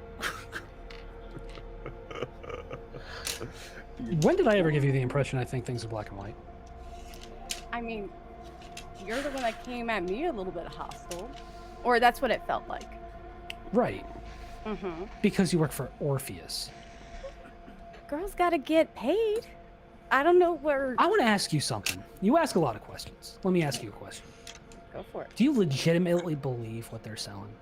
S1: When did I ever give you the impression I think things are black and white?
S8: I mean, you're the one that came at me a little bit hostile. Or that's what it felt like.
S1: Right.
S8: Mm-hmm.
S1: Because you work for Orpheus.
S8: Girls gotta get paid. I don't know where...
S1: I want to ask you something. You ask a lot of questions. Let me ask you a question.
S8: Go for it.
S1: Do you legitimately believe what they're selling?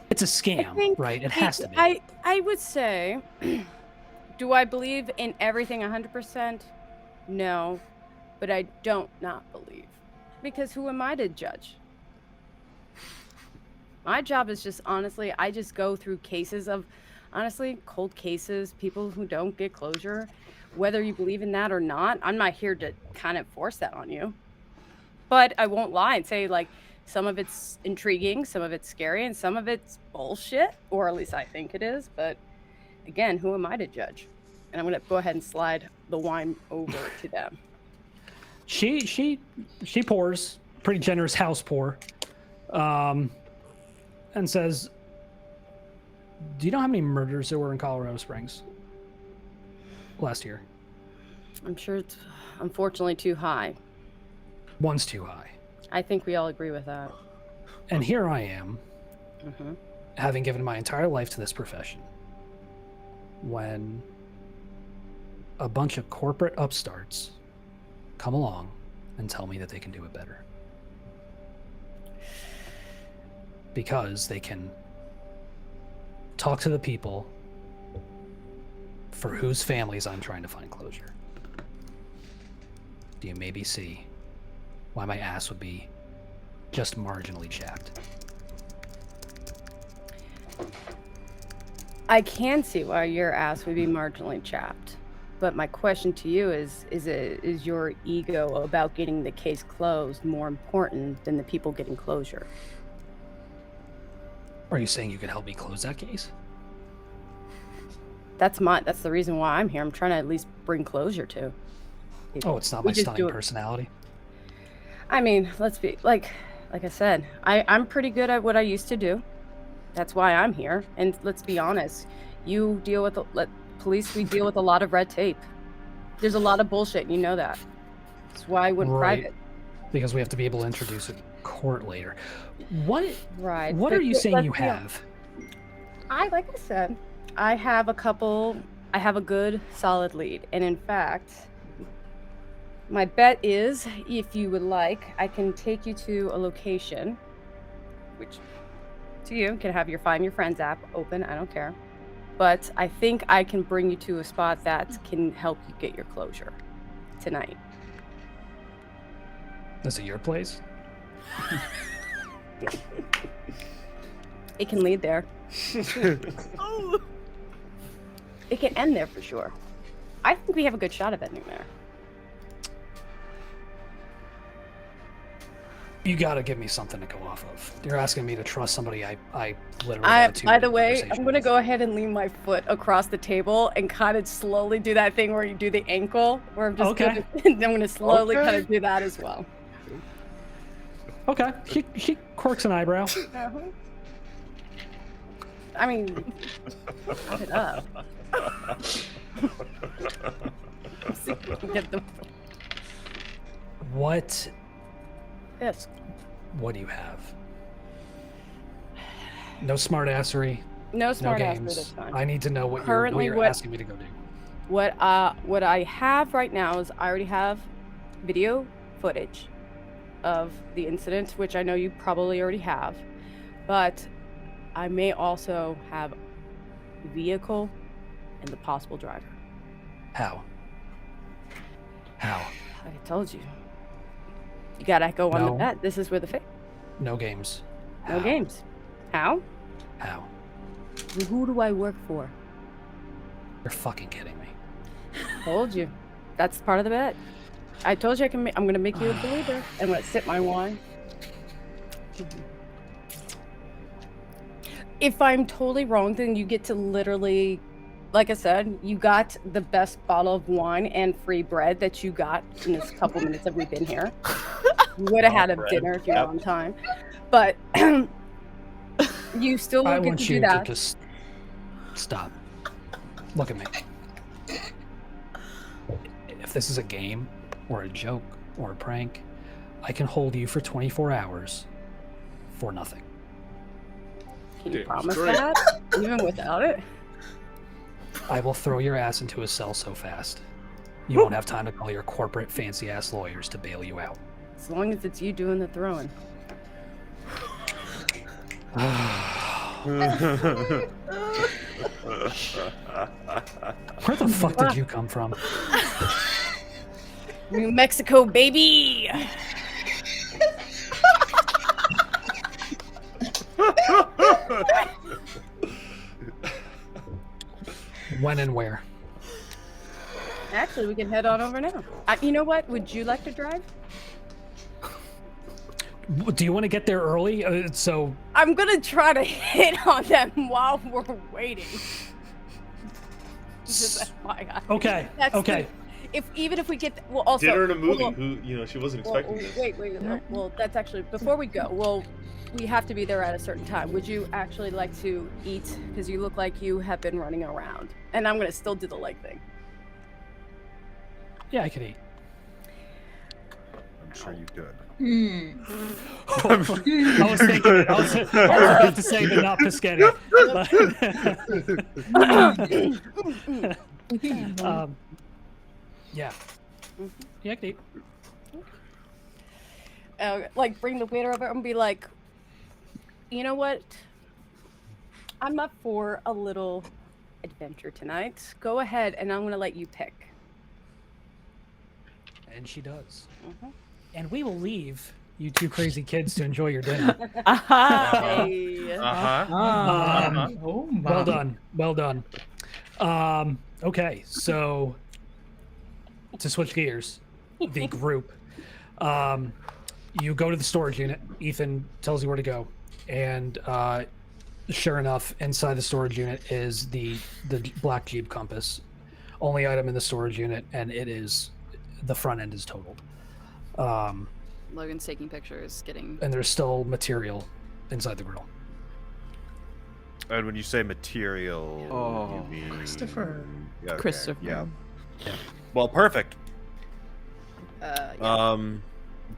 S1: It's a scam, right? It has to be.
S8: I would say, do I believe in everything 100%? No, but I don't not believe. Because who am I to judge? My job is just, honestly, I just go through cases of, honestly, cold cases, people who don't get closure. Whether you believe in that or not, I'm not here to kind of force that on you. But I won't lie and say, like, some of it's intriguing, some of it's scary, and some of it's bullshit, or at least I think it is. But again, who am I to judge? And I'm going to go ahead and slide the wine over to them.
S1: She pours, pretty generous house pour, and says, do you know how many murders there were in Colorado Springs last year?
S8: I'm sure it's unfortunately too high.
S1: One's too high.
S8: I think we all agree with that.
S1: And here I am, having given my entire life to this profession, when a bunch of corporate upstarts come along and tell me that they can do it better. Because they can talk to the people for whose families I'm trying to find closure. Do you maybe see why my ass would be just marginally chapped?
S8: I can see why your ass would be marginally chapped. But my question to you is your ego about getting the case closed more important than the people getting closure?
S1: Are you saying you could help me close that case?
S8: That's the reason why I'm here. I'm trying to at least bring closure to people.
S1: Oh, it's not my stunning personality?
S8: I mean, let's be like I said, I'm pretty good at what I used to do. That's why I'm here. And let's be honest, you deal with police. We deal with a lot of red tape. There's a lot of bullshit. And you know that. That's why I went private.
S1: Because we have to be able to introduce it in court later. What?
S8: Right.
S1: What are you saying you have?
S8: Like I said, I have a good solid lead, and in fact, my bet is, if you would like, I can take you to a location, which to you can have your Find Your Friends app open, I don't care. But I think I can bring you to a spot that can help you get your closure tonight.
S1: Is it your place?
S8: It can lead there. It can end there for sure. I think we have a good shot of ending there.
S1: You gotta give me something to go off of. You're asking me to trust somebody I literally had a 2-minute
S8: by the way,
S1: conversation
S8: I'm gonna
S1: with.
S8: go ahead and lean my foot across the table and kind of slowly do that thing where you do the ankle, where I'm just
S1: Okay.
S8: I'm gonna slowly kind of do that as well.
S1: Okay. She quirks an eyebrow.
S8: I mean, put it up. Get them.
S1: What
S8: Yes.
S1: do you have? No smartassery.
S8: No
S1: No
S8: smart ass for
S1: games.
S8: this time.
S1: I need to know what
S8: Currently,
S1: you're
S8: what-
S1: asking me to go do.
S8: What I have right now is I already have video footage of the incident, which I know you probably already have, but I may also have the vehicle and the possible driver.
S1: How?
S8: Like I told you. You gotta go on the
S1: No.
S8: bet. This is where the
S1: No games.
S8: no
S1: How?
S8: games. How?
S1: How?
S8: Who do I work for?
S1: You're fucking kidding me.
S8: Told you. That's part of the bet. I told you I'm gonna make you a believer. I'm gonna sip my wine. If I'm totally wrong, then you get to literally, like I said, you got the best bottle of wine and free bread that you got in this couple minutes that we've been here. You would have had a
S7: bread.
S8: dinner if you're on time. But you still
S1: I
S8: get
S1: want
S8: to do
S1: you
S8: that.
S1: to just stop. Look at me. if this is a game or a joke or a prank, I can hold you for 24 hours for nothing.
S8: Can you
S6: Damn
S8: promise
S6: straight.
S8: that? Even without it?
S1: I will throw your ass into a cell so fast, you won't have time to call your corporate fancy-ass lawyers to bail you out.
S8: As long as it's you doing the throwing.
S1: Where the fuck did you come from?
S8: New Mexico, baby!
S1: When and where?
S8: Actually, we can head on over now. You know what? Would you like to drive?
S1: Do you want to get there early? So
S8: I'm gonna try to hit on them while we're waiting. Just FYI.
S1: okay,
S8: That's
S1: okay.
S8: Even if we get, well, also
S7: Dinner in a movie.
S8: well,
S7: Who, she wasn't
S8: well,
S7: expecting this.
S8: wait. Well, that's actually before we go. Well, we have to be there at a certain time. Would you actually like to eat? Because you look like you have been running around, and I'm gonna still do the leg thing.
S1: Yeah, I can eat.
S3: I'm sure you could.
S1: I was thinking it. I was about to say, but not Piscetti. Yeah. Yeah, I can eat.
S8: Like bring the waiter over and be like, you know what? I'm up for a little adventure tonight. Go ahead, and I'm gonna let you pick.
S1: And she does.
S8: Mhm.
S1: And we will leave you two crazy kids to enjoy your dinner.
S8: Hey.
S9: Oh my.
S1: Well done. Well done. Okay, so to switch gears, the group. You go to the storage unit. Ethan tells you where to go. And sure enough, inside the storage unit is the black Jeep compass. Only item in the storage unit, and it is the front end is totaled.
S5: Logan's taking pictures, getting.
S1: And there's still material inside the grill.
S3: And when you say material,
S6: Oh,
S3: you mean
S4: Christopher.
S3: Yeah, okay,
S2: Christopher.
S3: Yeah. Well, perfect.
S5: Yeah.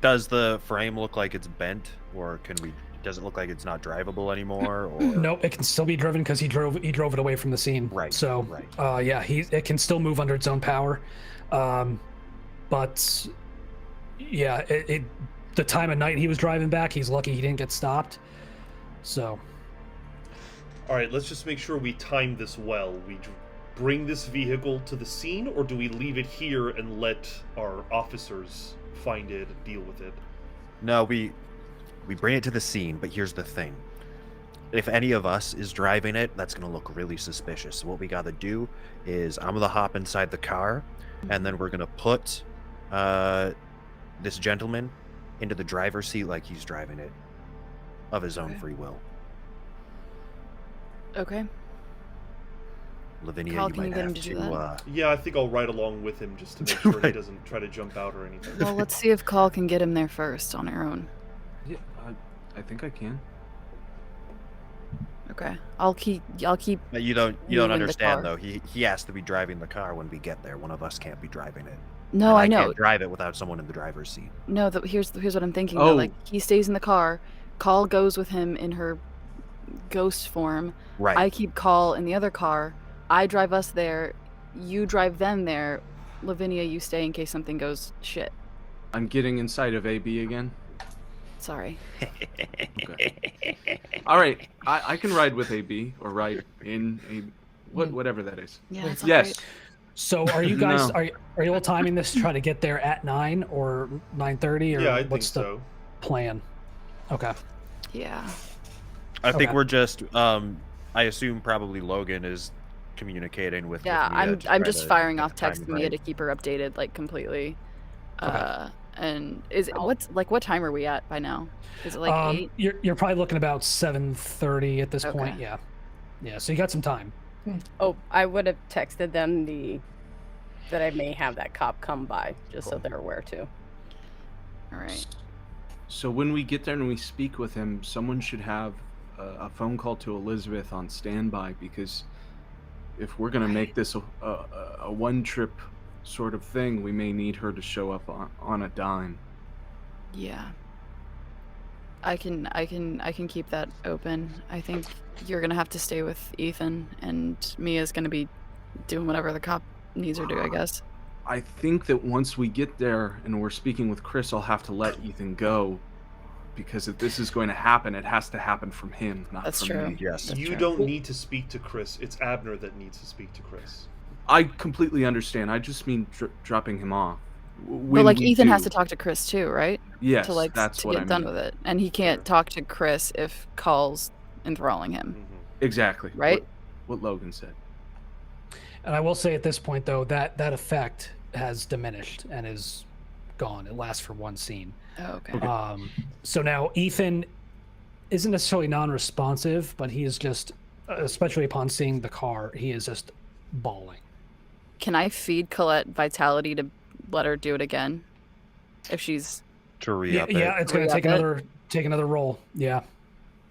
S3: Does the frame look like it's bent, or does it look like it's not drivable anymore? Or
S1: Nope, it can still be driven because he drove it away from the scene.
S3: Right.
S1: So,
S3: right.
S1: yeah, it can still move under its own power. But yeah, the time of night he was driving back, he's lucky he didn't get stopped. So.
S7: All right, let's just make sure we time this well. We bring this vehicle to the scene, or do we leave it here and let our officers find it and deal with it?
S3: No, we bring it to the scene, but here's the thing. If any of us is driving it, that's going to look really suspicious. So what we got to do is I'm going to hop inside the car, and then we're going to put this gentleman into the driver's seat like he's driving it of his own free will.
S5: Okay.
S3: Lavinia,
S5: Carl,
S3: you
S5: can you
S3: might
S5: get him
S3: have
S5: to do
S3: to...
S5: that?
S7: Yeah, I think I'll ride along with him just to make sure he
S3: Right.
S7: doesn't try to jump out or anything.
S5: Well, let's see if Call can get him there first on her own.
S6: yeah, I think I can.
S5: Okay. I'll keep.
S3: But you don't
S5: moving the
S3: understand,
S5: car.
S3: though. He has to be driving the car when we get there. One of us can't be driving it.
S5: No,
S3: And
S5: I know.
S3: can't drive it without someone in the driver's seat.
S5: No, here's what I'm thinking.
S6: Oh.
S5: Though. Like he stays in the car. Call goes with him in her ghost form.
S3: Right.
S5: I keep Call in the other car. I drive us there. You drive them there. Lavinia, you stay in case something goes shit.
S6: I'm getting inside of AB again.
S5: Sorry.
S6: Okay. All right, I can ride with AB or ride in a whatever that is.
S5: Yeah. That's
S6: Yes.
S1: So are you guys
S6: No.
S1: are you all timing this to try to get there at 9 or 9:30 or
S7: Yeah, I think
S1: what's the
S7: so.
S1: plan? Okay.
S5: Yeah.
S3: I think
S1: Okay.
S3: we're just. I assume probably Logan is communicating with.
S5: Yeah.
S3: Mia to
S5: I'm
S3: try
S5: just
S3: to
S5: firing
S3: get
S5: off
S3: the
S5: text to
S3: timing
S5: Mia
S3: right.
S5: to keep her updated like completely.
S1: Okay.
S5: And what time are we at by now? Is it like 8?
S1: You're probably looking about 7:30 at this point.
S5: Okay.
S1: Yeah. Yeah. So you got some time.
S8: Oh, I would have texted them that I may have that cop come by, just so they're aware too.
S5: All right.
S6: So when we get there and we speak with him, someone should have a phone call to Elizabeth on standby, because if we're gonna make this a one trip sort of thing, we may need her to show up on a dime.
S5: Yeah. I can keep that open. I think you're gonna have to stay with Ethan, and Mia's gonna be doing whatever the cop needs her to, I guess.
S6: I think that once we get there and we're speaking with Chris, I'll have to let Ethan go, because if this is going to happen, it has to happen from him, not
S5: That's
S6: from
S5: true.
S6: me.
S3: Yes.
S5: That's
S7: You
S5: true.
S7: don't need to speak to Chris. It's Abner that needs to speak to Chris.
S6: I completely understand. I just mean dropping him off.
S5: But
S6: When
S5: like
S6: we
S5: Ethan has
S6: do-
S5: to talk to Chris too, right?
S6: Yes,
S5: To like
S6: that's
S5: to
S6: what
S5: get
S6: I
S5: done
S6: mean.
S5: with it, and he can't talk to Chris if Call's enthralling him,
S6: Exactly.
S5: right?
S6: What Logan said.
S1: And I will say at this point, though, that effect has diminished and is gone. It lasts for one scene.
S5: Oh, okay.
S1: So now Ethan isn't necessarily non-responsive, but he is just, especially upon seeing the car, he is just bawling.
S5: Can I feed Colette vitality to let her do it again? If she's
S3: To re-up it.
S1: Yeah, it's going to take another roll. Yeah.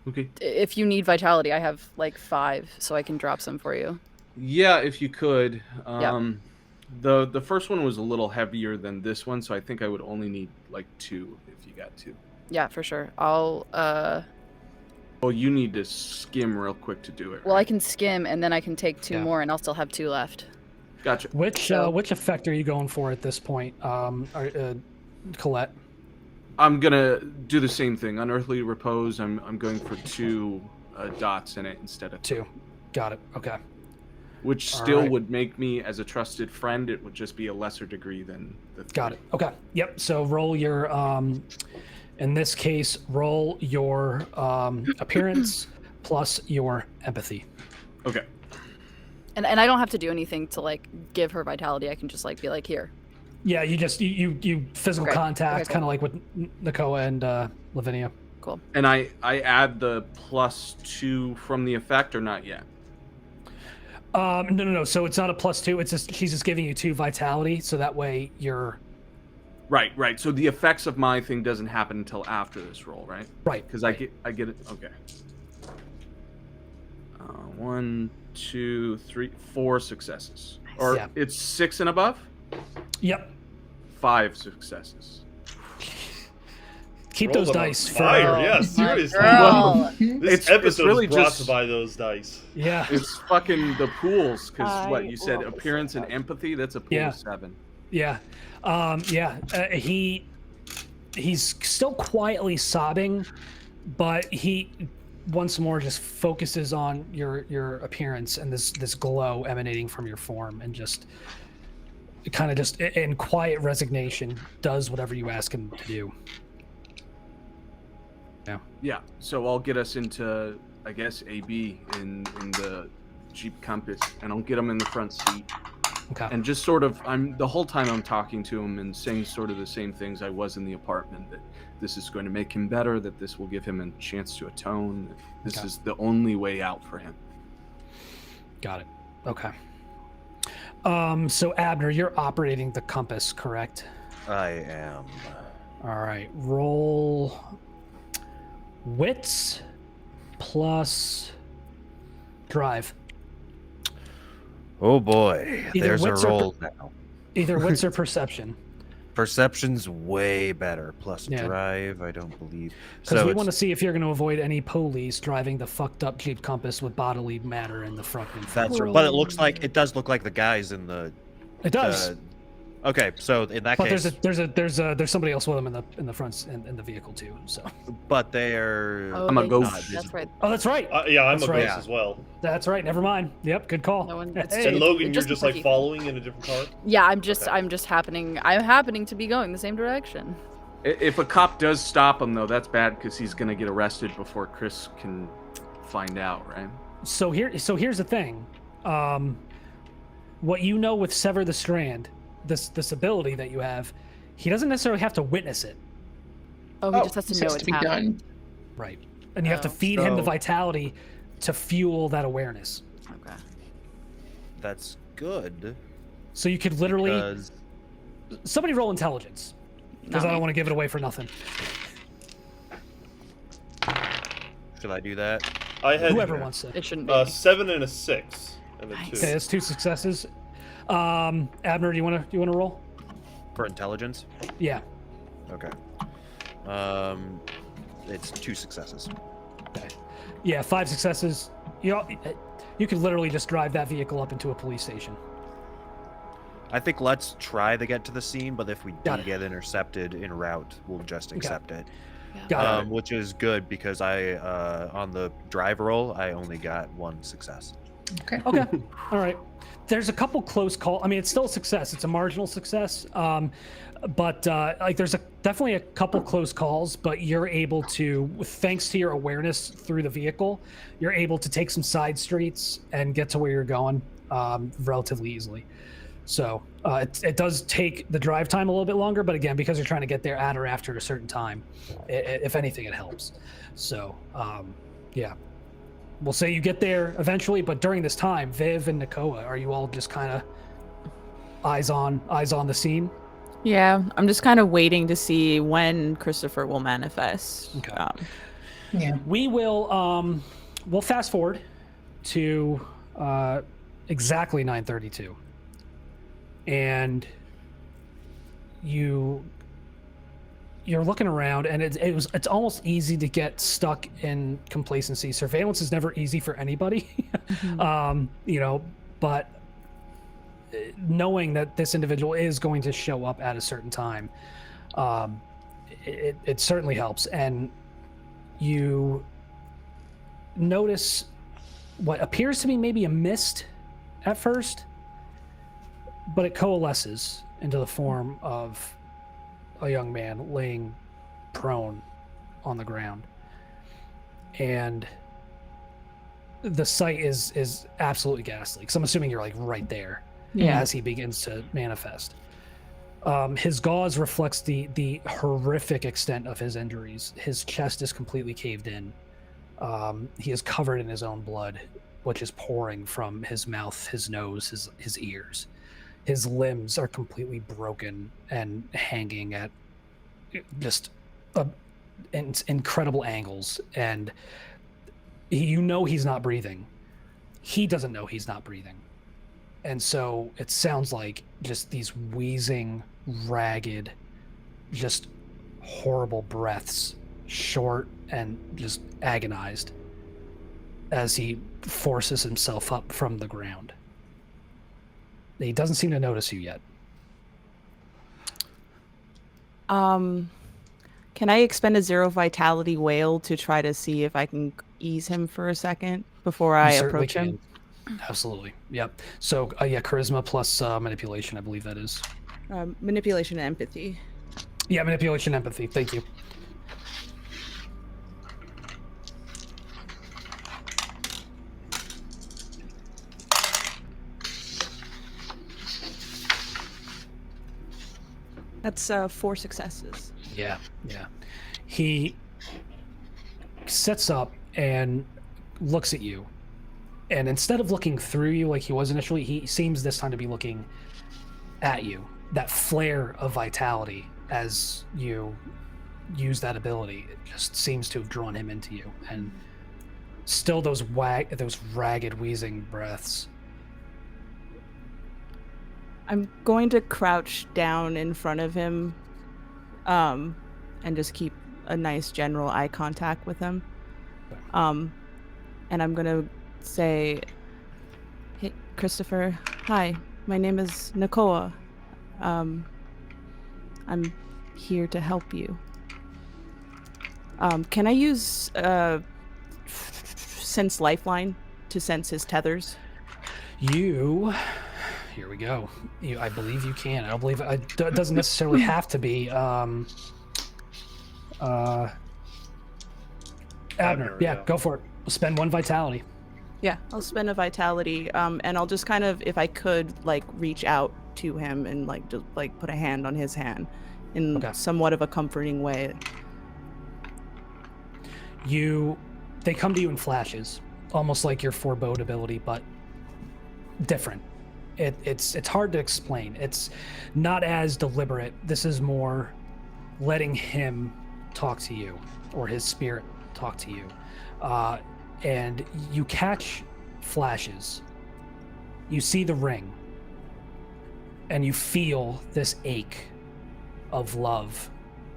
S6: Okay.
S5: if you need vitality, I have like 5, so I can drop some for you.
S6: Yeah, if you could.
S5: Yep.
S6: The first one was a little heavier than this one, so I think I would only need like 2 if you got 2.
S5: Yeah, for sure. I'll
S6: Well, you need to skim real quick to do it.
S5: well, I
S6: right?
S5: can skim and then I can take 2
S1: Yeah.
S5: more and I'll still have 2 left.
S6: Gotcha.
S1: Which effect are you going for at this point, Colette?
S6: I'm gonna do the same thing. Unearthly Repose. I'm going for 2 dots in it instead of
S1: 2. Got it. Okay.
S6: which
S1: All
S6: still
S1: right.
S6: would make me as a trusted friend. It would just be a lesser degree than the 3.
S1: Got it. Okay. Yep. So roll your, in this case, roll your appearance plus your empathy.
S6: Okay.
S5: And I don't have to do anything to like give her vitality. I can just like be like, here.
S1: Yeah, you just you physical
S5: Okay.
S1: contact,
S5: Okay, cool.
S1: kind of like with Nakoa and Lavinia.
S5: Cool.
S6: And I add the +2 from the effect or not yet?
S1: No. So it's not a +2. It's just she's just giving you 2 vitality, so that way you're
S6: Right. So the effects of my thing doesn't happen until after this roll, right?
S1: right.
S6: Because I get it. Okay. 1, 2, 3, 4 successes. Or
S1: Yeah.
S6: it's 6 and above?
S1: Yep.
S6: 5 successes.
S1: Keep
S7: Roll
S1: those
S7: them on
S1: dice.
S7: fire,
S1: For,
S7: yeah, seriously.
S5: Girl.
S7: This
S6: It's
S7: episode
S6: really
S7: is brought
S6: just-
S7: to by those dice.
S1: yeah.
S6: It's fucking the pools, because what
S8: I
S6: you said,
S8: love this
S6: appearance and
S8: dice.
S6: empathy, that's a pool
S1: Yeah.
S6: of 7.
S1: Yeah. He's still quietly sobbing, but he once more just focuses on your appearance and this glow emanating from your form, and just kind of just in quiet resignation does whatever you ask him to do.
S6: Yeah, so I'll get us into, I guess, AB in the Jeep Compass, and I'll get him in the front seat.
S1: Okay.
S6: And just sort of, the whole time I'm talking to him and saying sort of the same things I was in the apartment, that this is going to make him better, that this will give him a chance to atone, that this
S1: Okay.
S6: is the only way out for him.
S1: Got it. Okay. So Abner, you're operating the compass, correct?
S3: I am.
S1: All right. Roll wits plus drive.
S3: Oh boy,
S1: Either
S3: there's a
S1: wits or
S3: roll now.
S1: Either wits or perception.
S3: Perception's way better. Plus
S1: Yeah.
S3: drive, I don't believe.
S1: Because
S3: So
S1: we
S3: it's,
S1: want to see if you're going to avoid any police driving the fucked up Jeep Compass with bodily matter in the front and front.
S3: that's right. But it does look like the guys in the.
S1: It does.
S3: Okay, so in that
S1: But
S3: case,
S1: there's somebody else with them in the front in the vehicle too. So.
S3: but they're.
S5: Oh,
S6: I'm a
S5: they-
S6: ghost.
S5: That's right.
S1: Oh, that's right.
S7: Yeah, I'm
S1: That's
S7: a
S1: right.
S7: ghost as well.
S1: That's right. Never mind. Yep. Good call.
S5: No one-
S1: Hey.
S5: it's
S7: And Logan, you're
S5: just
S7: just
S5: a
S7: like
S5: quickie.
S7: following in a different car?
S5: Yeah, I'm just
S7: Okay.
S5: I'm happening to be going the same direction.
S6: If a cop does stop him, though, that's bad, because he's going to get arrested before Chris can find out, right?
S1: So here's the thing. What you know with Sever the Strand, this ability that you have, he doesn't necessarily have to witness it,
S5: Oh, he just has to
S4: this
S5: know
S4: has
S5: it's
S4: to be
S5: happening.
S4: done.
S1: right? And you have to
S5: Oh.
S1: feed him the
S3: So-
S1: vitality to fuel that awareness.
S5: Okay.
S3: That's good.
S1: So you could literally
S3: Because
S1: somebody roll intelligence, because
S5: Not
S1: I don't
S5: me.
S1: want to give it away for nothing.
S3: should I do that?
S7: I had
S1: Whoever wants to.
S5: It shouldn't be.
S7: 7 and a 6 and a
S5: Nice.
S7: 2.
S1: Okay, that's 2 successes. Abner, do you want to roll?
S3: For intelligence?
S1: Yeah.
S3: Okay. It's 2 successes.
S1: Okay. Yeah, 5 successes. You could literally just drive that vehicle up into a police station.
S3: I think let's try to get to the scene, but if we do
S1: Got it.
S3: get intercepted en route, we'll just accept it.
S1: Got it.
S3: Which is good because I, on the drive roll, I only got 1 success.
S4: Okay.
S1: Okay. All right. There's a couple close calls. I mean, it's still a success. It's a marginal success. But like there's definitely a couple close calls, but you're able to, thanks to your awareness through the vehicle, you're able to take some side streets and get to where you're going relatively easily. So it does take the drive time a little bit longer, but again, because you're trying to get there at or after a certain time, if anything, it helps. So yeah, we'll say you get there eventually, but during this time, Viv and Nakoa, are you all just kind of eyes on the scene?
S2: Yeah, I'm just kind of waiting to see when Christopher will manifest.
S1: Okay.
S4: Yeah.
S1: We will we'll fast forward to exactly 9:32. And you're looking around, and it's almost easy to get stuck in complacency. Surveillance is never easy for anybody, but knowing that this individual is going to show up at a certain time, it certainly helps. And you notice what appears to be maybe a mist at first, but it coalesces into the form of a young man laying prone on the ground. And the sight is absolutely ghastly, because I'm assuming you're like right there as he begins to manifest. His gauze reflects the horrific extent of his injuries. His chest is completely caved in. He is covered in his own blood, which is pouring from his mouth, his nose, his ears. His limbs are completely broken and hanging at just incredible angles. And he's not breathing. He doesn't know he's not breathing. And so it sounds like just these wheezing, ragged, just horrible breaths, short and just agonized, as he forces himself up from the ground. He doesn't seem to notice you yet.
S2: Can I expend a 0 vitality wail to try to see if I can ease him for a second before I approach him?
S1: Absolutely. Yep. So charisma plus manipulation, I believe that is.
S2: Manipulation and empathy.
S1: Yeah, manipulation, empathy. Thank you.
S2: That's 4 successes.
S1: Yeah. He sits up and looks at you. And instead of looking through you like he was initially, he seems this time to be looking at you. That flare of vitality as you use that ability, it just seems to have drawn him into you. And still those ragged, wheezing breaths.
S2: I'm going to crouch down in front of him and just keep a nice general eye contact with him. And I'm going to say, "Hey, Christopher, hi, my name is Nakoa. I'm here to help you. Can I use sense lifeline to sense his tethers?"
S1: Here we go. I believe you can. I don't believe it doesn't necessarily have to be Abner. Yeah, go for it. Spend 1 vitality.
S2: Yeah, I'll spend a vitality, and I'll just kind of, if I could, like, reach out to him and just put a hand on his hand in somewhat of a comforting way.
S1: They come to you in flashes, almost like your forebode ability, but different. It's hard to explain. It's not as deliberate. This is more letting him talk to you, or his spirit talk to you. And you catch flashes. You see the ring. And you feel this ache of love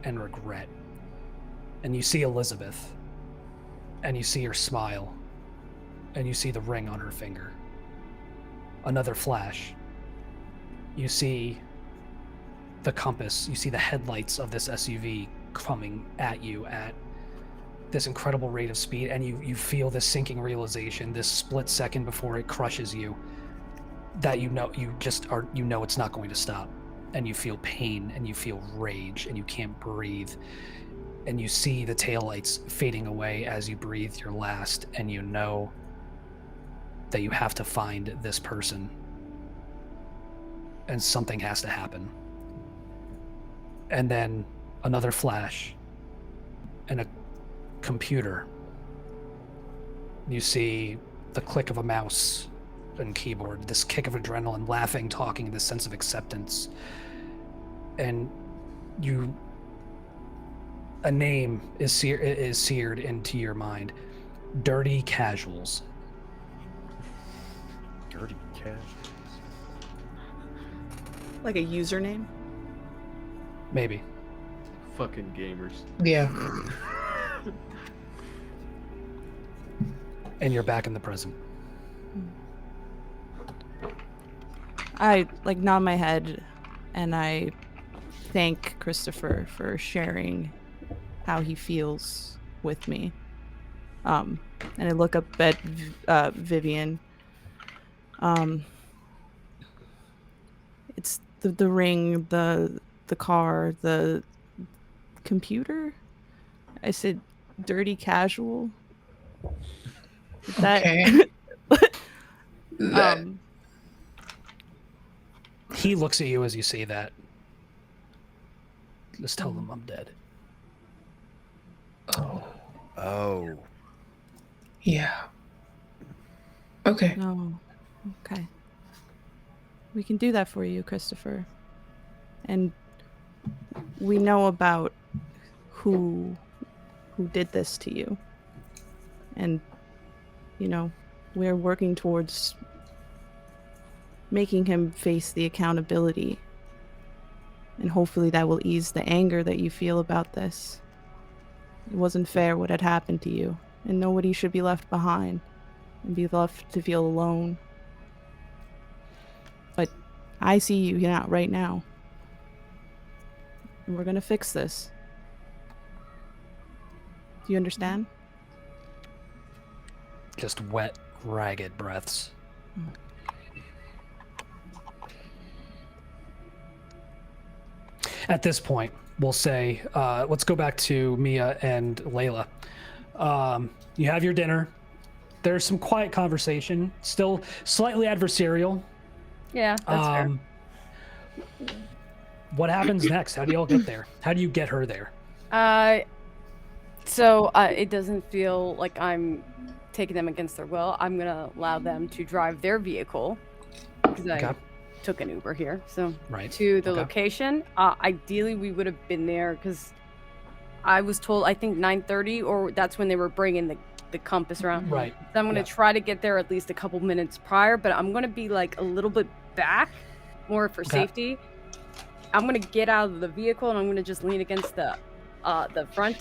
S1: and regret. And you see Elizabeth, and you see her smile, and you see the ring on her finger. Another flash. You see the compass, you see the headlights of this SUV coming at you at this incredible rate of speed, and you feel this sinking realization, this split second before it crushes you, that you know it's not going to stop. And you feel pain, and you feel rage, and you can't breathe. And you see the taillights fading away as you breathe your last, and you know that you have to find this person. And something has to happen. And then another flash, and a computer. You see the click of a mouse and keyboard, this kick of adrenaline, laughing, talking, this sense of acceptance. And a name is seared into your mind. Dirty Casuals.
S3: Dirty Casuals.
S2: Like a username?
S1: Maybe.
S6: Fucking gamers.
S4: Yeah.
S1: And you're back in the present.
S2: I nod my head, and I thank Christopher for sharing how he feels with me. And I look up at Vivian. It's the ring, the car, the computer. I said, dirty casual. Is
S4: Okay.
S1: He looks at you as you say that. Just tell them I'm dead.
S3: Oh.
S4: Yeah. Okay.
S2: Oh, okay. We can do that for you, Christopher. And we know about who did this to you. And, we're working towards making him face the accountability. And hopefully that will ease the anger that you feel about this. It wasn't fair what had happened to you, and nobody should be left behind and be left to feel alone. But I see you now, right now. And we're gonna fix this. Do you understand?
S1: Just wet, ragged breaths. At this point, we'll say, let's go back to Mia and Layla. You have your dinner. There's some quiet conversation, still slightly adversarial.
S8: Yeah, that's fair.
S1: What happens next? How do y'all get there? How do you get her there?
S8: So it doesn't feel like I'm taking them against their will. I'm gonna allow them to drive their vehicle because I took an Uber here, so to the location. Ideally, we would have been there because I was told I think 9:30, or that's when they were bringing the compass around.
S1: Right.
S8: So I'm gonna try to get there at least a couple minutes prior, but I'm gonna be like a little bit back, more for safety. I'm gonna get out of the vehicle and I'm gonna just lean against the front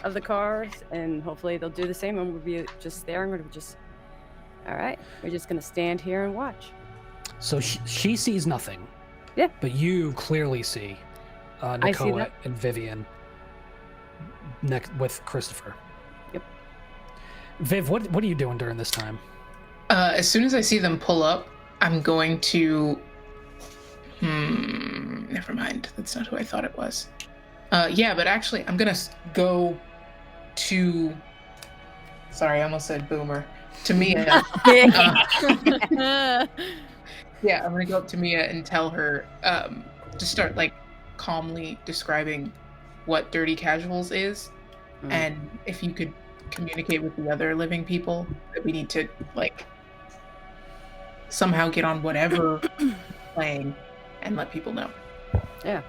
S8: of the cars, and hopefully they'll do the same. I'm gonna be just there. I'm gonna just, all right, we're just gonna stand here and watch.
S1: So she sees nothing.
S8: Yeah.
S1: But you clearly see Nakoa and Vivian next with Christopher.
S8: Yep.
S1: Viv, what are you doing during this time?
S4: As soon as I see them pull up, I'm going to... Never mind. That's not who I thought it was. Yeah, but actually, I'm going to go to... Sorry, I almost said boomer. To Mia. Yeah, I'm going to go up to Mia and tell her, just start, calmly describing what Dirty Casuals is. And if you could communicate with the other living people that we need to, somehow get on whatever playing and let people know.
S8: Yeah.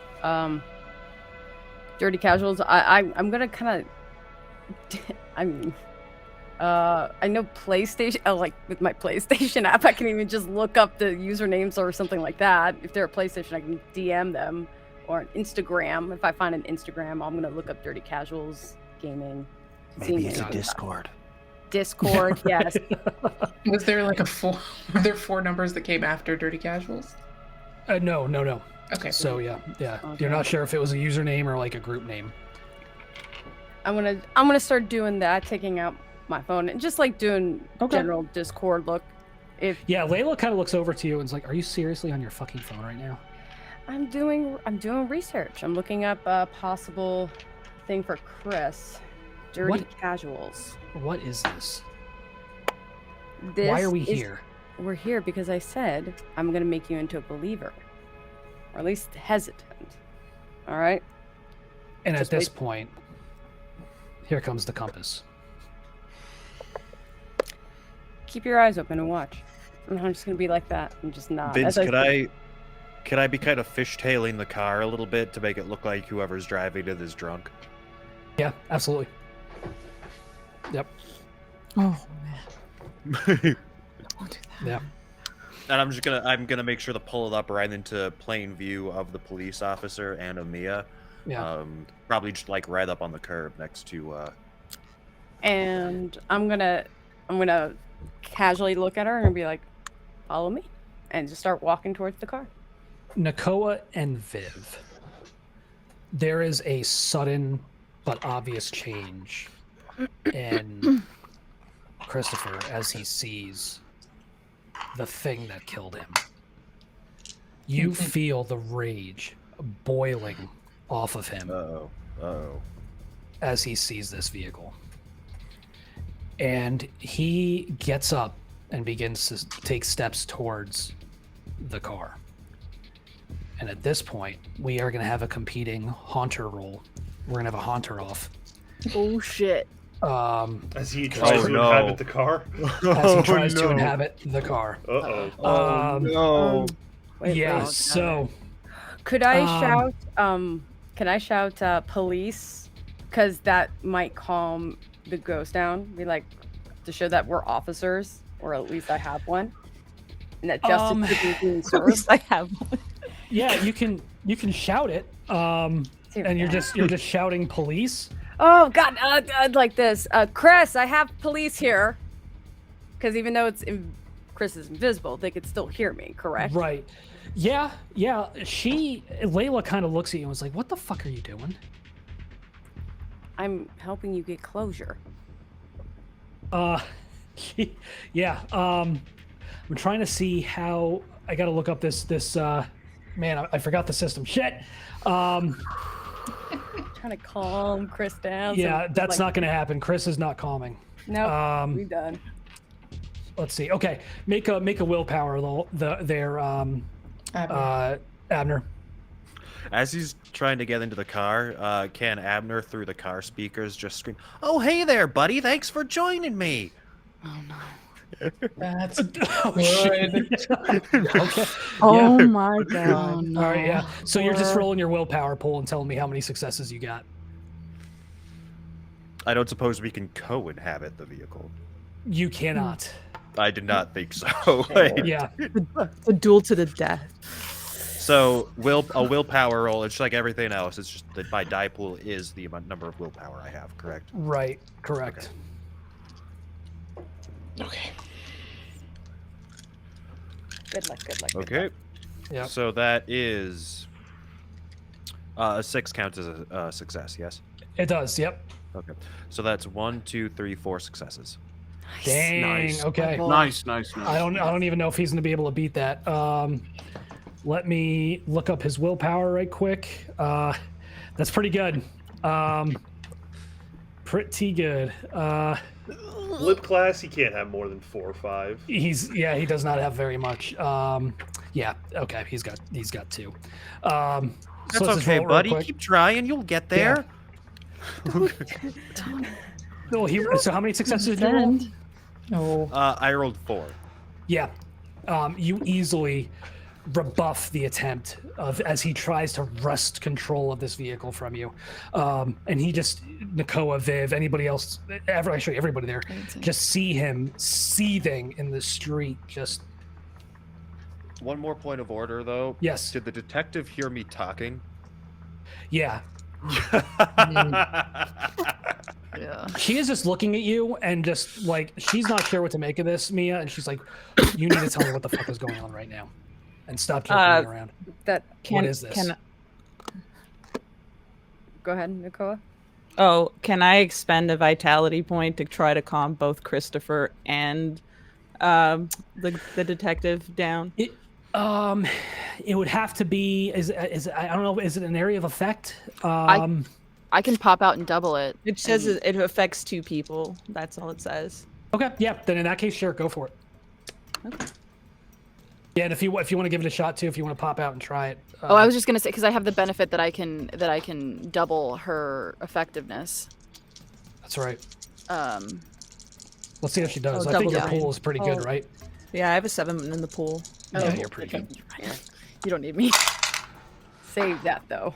S8: Dirty Casuals, I'm gonna kind of... I mean, I know PlayStation. Like with my PlayStation app, I can even just look up the usernames or something like that. If they're a PlayStation, I can DM them, or an Instagram. If I find an Instagram, I'm gonna look up Dirty Casuals Gaming.
S3: Maybe it's a Discord.
S8: Discord, yes.
S4: Was there like were there 4 numbers that came after Dirty Casuals?
S1: No.
S4: Okay.
S1: So yeah.
S8: Okay.
S1: You're not sure if it was a username or like a group name.
S8: I'm gonna start doing that, taking out my phone and just like doing general Discord look.
S1: Yeah, Layla kind of looks over to you and is like, "Are you seriously on your fucking phone right now?"
S8: I'm doing research. I'm looking up a possible thing for Chris. Dirty Casuals.
S1: What is this?
S8: This
S1: Why are we
S8: is-
S1: here?
S8: We're here because I said I'm gonna make you into a believer, or at least hesitant. All right.
S1: And
S8: Just
S1: at this
S8: wait.
S1: point, here comes the compass.
S8: Keep your eyes open and watch. And I'm just gonna be like that and just nod.
S3: Vince,
S8: as
S3: could I be kind of fishtailing the car a little bit to make it look like whoever's driving it is drunk?
S1: Yeah, absolutely. Yep.
S9: Oh man. Don't do that.
S1: Yeah.
S3: And I'm gonna make sure to pull it up right into plain view of the police officer and of Mia.
S1: Yeah.
S3: Probably just like right up on the curb next to
S8: And I'm gonna casually look at her and be like, "Follow me," and just start walking towards the car.
S1: Nakoa and Viv. There is a sudden but obvious change in Christopher as he sees the thing that killed him. You feel the rage boiling off of him as he sees this vehicle. And he gets up and begins to take steps towards the car. And at this point, we are going to have a competing haunter roll. We're going to have a haunter off.
S5: Oh shit.
S7: As he tries to inhabit the car.
S1: As he tries to inhabit the car.
S7: Uh-oh.
S3: no.
S8: Wait,
S1: Yeah,
S8: wait.
S1: so
S8: Could I shout? Can I shout police? Because that might calm the ghost down. Be like, to show that we're officers, or at least I have one, and that justice could be being
S9: At
S8: served.
S9: least I have one.
S1: yeah, you can shout it. And you're just shouting police.
S8: Oh God! Like this, Chris. I have police here. Because even though Chris is invisible, they could still hear me. Correct?
S1: Right. Yeah. Layla kind of looks at you and was like, "What the fuck are you doing?"
S8: I'm helping you get closure.
S1: Yeah. I'm trying to see how I got to look up this. Man, I forgot the system. Shit.
S8: Trying to calm Chris down.
S1: Yeah, that's not going to happen. Chris is not calming.
S8: No, we done.
S1: Let's see. Okay, make a willpower roll. Abner.
S3: As he's trying to get into the car, can Abner through the car speakers just scream, "Oh, hey there, buddy! Thanks for joining me."
S9: Oh no.
S4: That's
S1: Oh,
S4: good.
S1: Okay.
S9: Oh
S1: Yeah.
S9: my god. No.
S1: All right. Yeah. So you're just rolling your willpower pool and telling me how many successes you got.
S3: I don't suppose we can co-inhabit the vehicle.
S1: You cannot.
S3: I did not think so.
S1: Yeah.
S9: The duel to the death.
S3: So a willpower roll. It's just like everything else. It's just that my die pool is the number of willpower I have. Correct.
S1: Right. Correct.
S4: Okay.
S8: Good luck. Good luck. Good
S3: Okay.
S8: luck.
S1: Yeah.
S3: So that is a 6 counts as a success. Yes.
S1: It does. Yep.
S3: Okay. So that's 1, 2, 3, 4 successes.
S1: Dang.
S6: Nice.
S1: Okay.
S6: Nice.
S1: I don't even know if he's gonna be able to beat that. Let me look up his willpower right quick. That's pretty good. Pretty good.
S7: Lip class, he can't have more than 4 or 5.
S1: He does not have very much. Yeah, okay, he's got 2.
S3: That's
S1: let's just
S3: okay,
S1: roll real
S3: buddy.
S1: quick.
S3: Keep trying. You'll get there.
S1: Oh, so how many successes did you roll?
S9: No.
S3: I rolled 4.
S1: Yeah. You easily rebuff the attempt of as he tries to wrest control of this vehicle from you. And he just, Nakoa, Viv, anybody else, actually everybody there, just see him seething in the street. Just
S3: One more point of order, though.
S1: Yes.
S3: Did the detective hear me talking?
S1: Yeah.
S5: Yeah.
S1: She is just looking at you and just like, she's not sure what to make of this, Mia, and she's like, you need to tell me what the fuck is going on right now. And stop joking around. What is this?
S8: Go ahead, Nakoa.
S2: Oh, can I expend a vitality point to try to calm both Christopher and the detective down?
S1: It would have to be, is I don't know, is it an area of effect?
S5: I can pop out and double it.
S2: It says it affects 2 people. That's all it says.
S1: Okay, yeah, then in that case, sure, go for it.
S2: Okay.
S1: Yeah, and if you want to give it a shot too, if you want to pop out and try it.
S5: Oh, I was just gonna say, because I have the benefit that I can double her effectiveness.
S1: That's right. Let's see how she
S2: Oh,
S1: does. I think your
S2: double
S1: pool is pretty good, right?
S2: Yeah, I have a 7 in the pool.
S1: Yeah, you're pretty good.
S5: You don't need me.
S8: Save that though.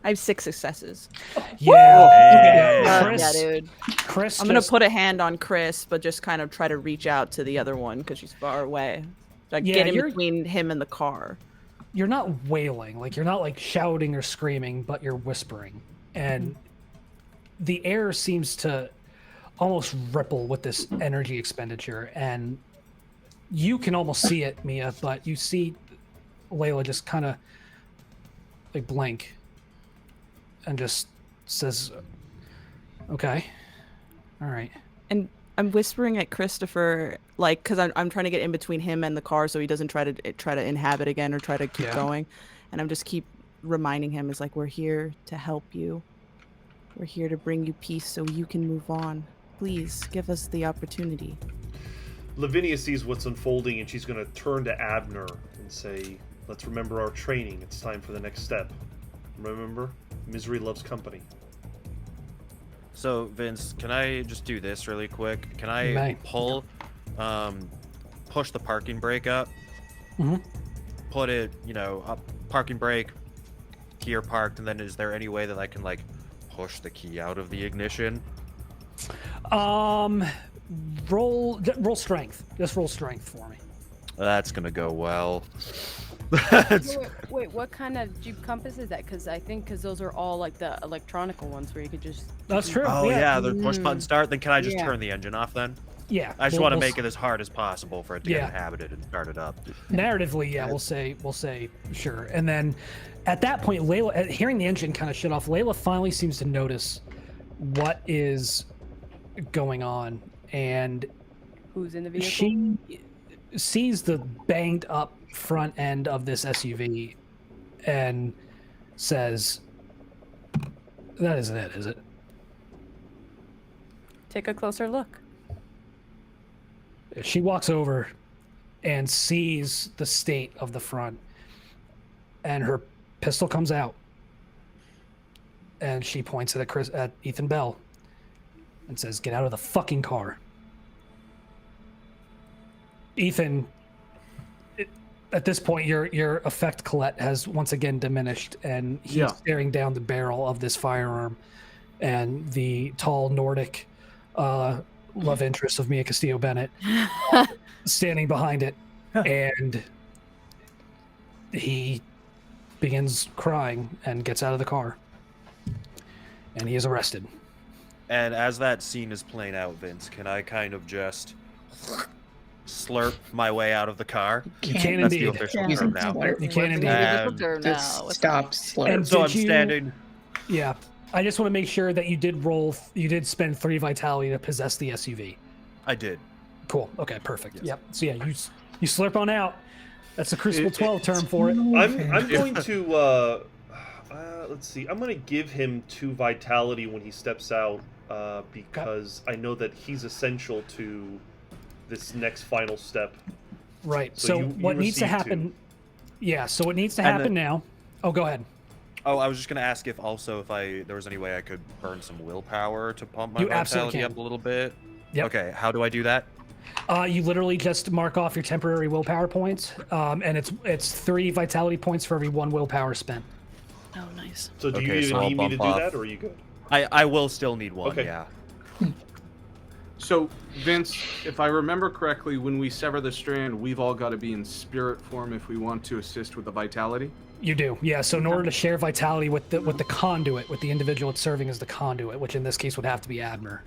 S2: I have 6 successes.
S1: Yeah. Chris,
S5: yeah, dude.
S1: Chris,
S2: I'm gonna put a hand on Chris, but just kind of try to reach out to the other one because she's far away. Like
S1: Yeah,
S2: get in
S1: you're-
S2: between him and the car.
S1: You're not wailing, like you're not like shouting or screaming, but you're whispering, and the air seems to almost ripple with this energy expenditure, and you can almost see it, Mia, but you see Layla just kind of like blink and just says, "Okay, all right."
S2: And I'm whispering at Christopher, like, because I'm trying to get in between him and the car so he doesn't try to inhabit again or try to keep going. And I'm just keep reminding him, is like, we're here to help you. We're here to bring you peace so you can move on. Please give us the opportunity.
S7: Lavinia sees what's unfolding, and she's going to turn to Abner and say, "Let's remember our training. It's time for the next step. Remember, misery loves company."
S3: So, Vince, can I just do this really quick? Can I
S1: You may.
S3: push the parking brake up?
S1: Mhm.
S3: Put it, up, parking brake, gear parked, and then is there any way that I can, like, push the key out of the ignition?
S1: Roll strength. Just roll strength for me.
S3: That's gonna go well.
S8: Wait, what kind of Jeep Compass is that? Because those are all like the electronical ones where you could just.
S1: That's true.
S3: Oh yeah, the push button start. Then can I just
S8: Yeah.
S3: turn the engine off then?
S1: Yeah.
S3: I just
S1: we'll-
S3: want to
S1: we'll
S3: make it as hard as possible for it to
S1: Yeah.
S3: get inhabited and start it up.
S1: Narratively, yeah, we'll say sure. And then at that point, Layla, hearing the engine kind of shut off, Layla finally seems to notice what is going on, and
S8: Who's in the vehicle?
S1: she sees the banged up front end of this SUV and says, "That isn't it, is it?"
S8: Take a closer look.
S1: She walks over and sees the state of the front, and her pistol comes out, and she points it at Ethan Bell and says, "Get out of the fucking car." Ethan, at this point, your effect, Colette, has once again diminished, and he's staring down the barrel of this firearm, and the tall Nordic love interest of Mia Castillo-Benet standing behind it, and he begins crying and gets out of the car, and he is arrested.
S3: And as that scene is playing out, Vince, can I kind of just slurp my way out of the car?
S1: You can
S3: That's
S1: indeed.
S3: the official term now.
S1: You can indeed.
S4: Just stop slurp.
S1: And
S3: So I'm
S1: did you-
S3: standing.
S1: Yeah. I just want to make sure that you did spend 3 vitality to possess the SUV.
S3: I did.
S1: Cool. Okay, perfect.
S3: Yes.
S1: Yep. So yeah, you slurp on out. That's the Crucible 12 term for it.
S7: I'm going to let's see. I'm going to give him 2 vitality when he steps out because I know that he's essential to this next final step.
S1: Right.
S7: So
S1: So
S7: you
S1: what needs to
S7: receive
S1: happen?
S7: 2.
S1: Yeah. So what needs to
S3: And
S1: happen
S3: then-
S1: now? Oh, go ahead.
S3: Oh, I was just gonna ask if there was any way I could burn some willpower to pump my
S1: You absolutely
S3: vitality
S1: can.
S3: up a little bit.
S1: Yep.
S3: Okay, how do I do that?
S1: You literally just mark off your temporary willpower points, and it's 3 vitality points for every 1 willpower spent.
S5: Oh, nice.
S7: So do
S3: Okay,
S7: you
S3: so
S7: even
S3: I'll
S7: need me to
S3: bump
S7: do
S3: off.
S7: that, or are you good?
S3: I will still need 1,
S7: Okay.
S3: yeah.
S6: So, Vince, if I remember correctly, when we sever the strand, we've all got to be in spirit form if we want to assist with the vitality.
S1: You do, yeah. So in order to share vitality with the conduit, with the individual it's serving as the conduit, which in this case would have to be Abner.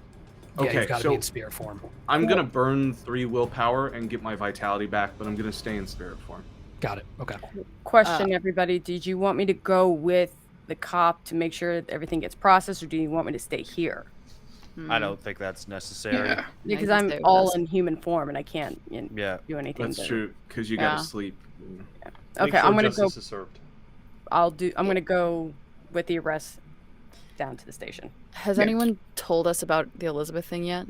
S1: Yeah,
S6: Okay,
S1: you've got to
S6: so-
S1: be in spirit form.
S6: I'm going to burn 3 willpower and get my vitality back, but I'm going to stay in spirit form.
S1: Got it. Okay.
S8: Question, everybody. Did you want me to go with the cop to make sure that everything gets processed, or do you want me to stay here?
S3: I don't think that's necessary.
S4: Yeah.
S8: Because
S5: you can
S8: I'm
S5: stay with
S8: all
S5: us.
S8: in human form and I can't
S3: Yeah.
S8: do anything.
S6: That's
S8: to-
S6: true, because you
S5: Yeah.
S6: got to sleep.
S7: Make
S8: Okay,
S7: sure
S8: I'm gonna go.
S7: justice is served.
S8: I'm gonna go with the arrest down to the station.
S5: Has
S4: Yeah.
S5: anyone told us about the Elizabeth thing yet?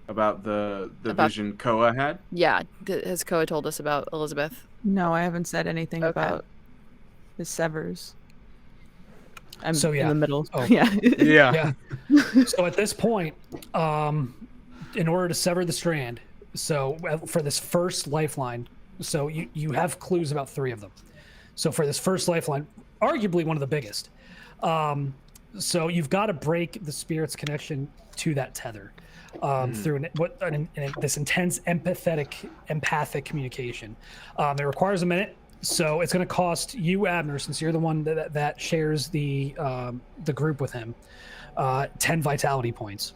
S6: About the
S5: About-
S6: vision Koa had?
S5: Yeah. Has Koa told us about Elizabeth?
S2: No, I haven't said anything
S5: Okay.
S2: about the Severs. I'm
S1: So, yeah.
S2: in the middle.
S1: Oh.
S2: Yeah.
S6: Yeah.
S1: Yeah. So at this point, in order to sever the strand, so for this first lifeline, so you have clues about 3 of them. So for this first lifeline, arguably one of the biggest. So you've got to break the spirit's connection to that tether through this intense empathic communication. It requires a minute. So it's going to cost you, Abner, since you're the one that shares the group with him, 10 vitality points.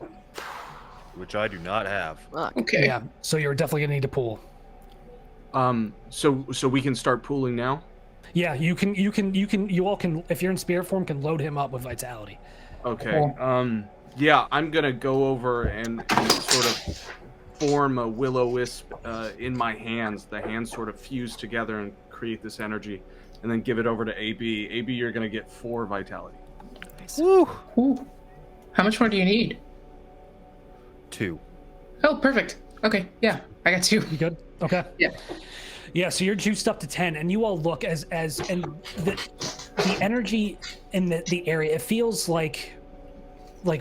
S3: Which I do not have.
S5: Fuck.
S4: Okay.
S1: Yeah. So you're definitely going to need to pool.
S6: So we can start pooling now?
S1: Yeah, you all can, if you're in spirit form, can load him up with vitality.
S6: Okay. Yeah, I'm gonna go over and sort of form a will-o-wisp in my hands. The hands sort of fuse together and create this energy, and then give it over to AB. AB, you're gonna get 4 vitality.
S4: Ooh. How much more do you need?
S3: 2.
S4: Oh, perfect. Okay, yeah, I got 2.
S1: You good? Okay.
S4: Yeah.
S1: Yeah, so you're juiced up to 10, and you all look and the energy in the area, it feels like